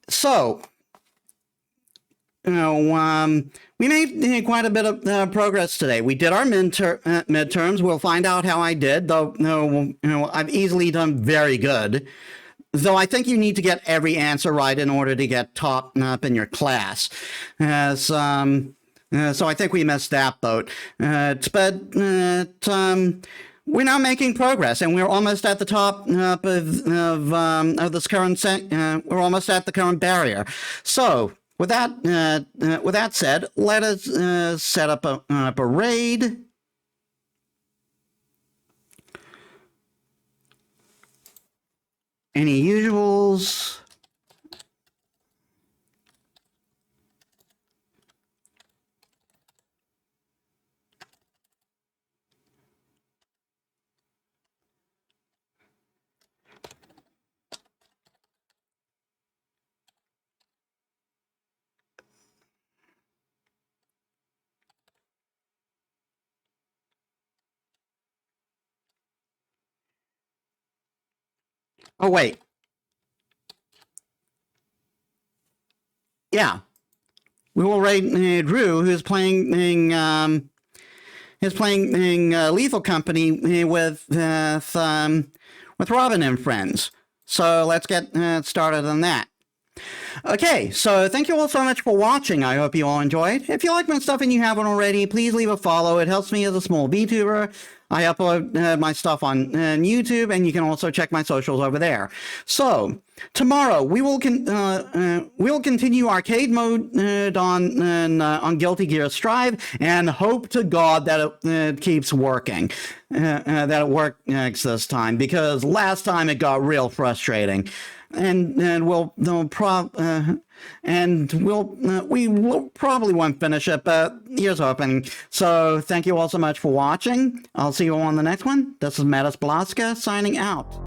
So, we made quite a bit of progress today. We did our midterms. We'll find out how I did, though. I've easily done very good. Though I think you need to get every answer right in order to get top up in your class. So I think we missed that boat. But we're now making progress, and we're almost at the top of this current. We're almost at the current barrier. So with that said, let us set up a raid. Any usuals? Oh, wait. Yeah. We will raid Drew, who's playing Lethal Company with Robin and friends. So let's get started on that. Okay, so thank you all so much for watching. I hope you all enjoyed. If you like my stuff and you haven't already, please leave a follow. It helps me as a small VTuber. I upload my stuff on YouTube, and you can also check my socials over there. So tomorrow we will continue arcade mode on Guilty Gear Strive, and hope to God that it keeps working, that it works this time, because last time it got real frustrating. And we probably won't finish it, but here's hoping. So thank you all so much for watching. I'll see you all on the next one. This is Metis Balaska signing out.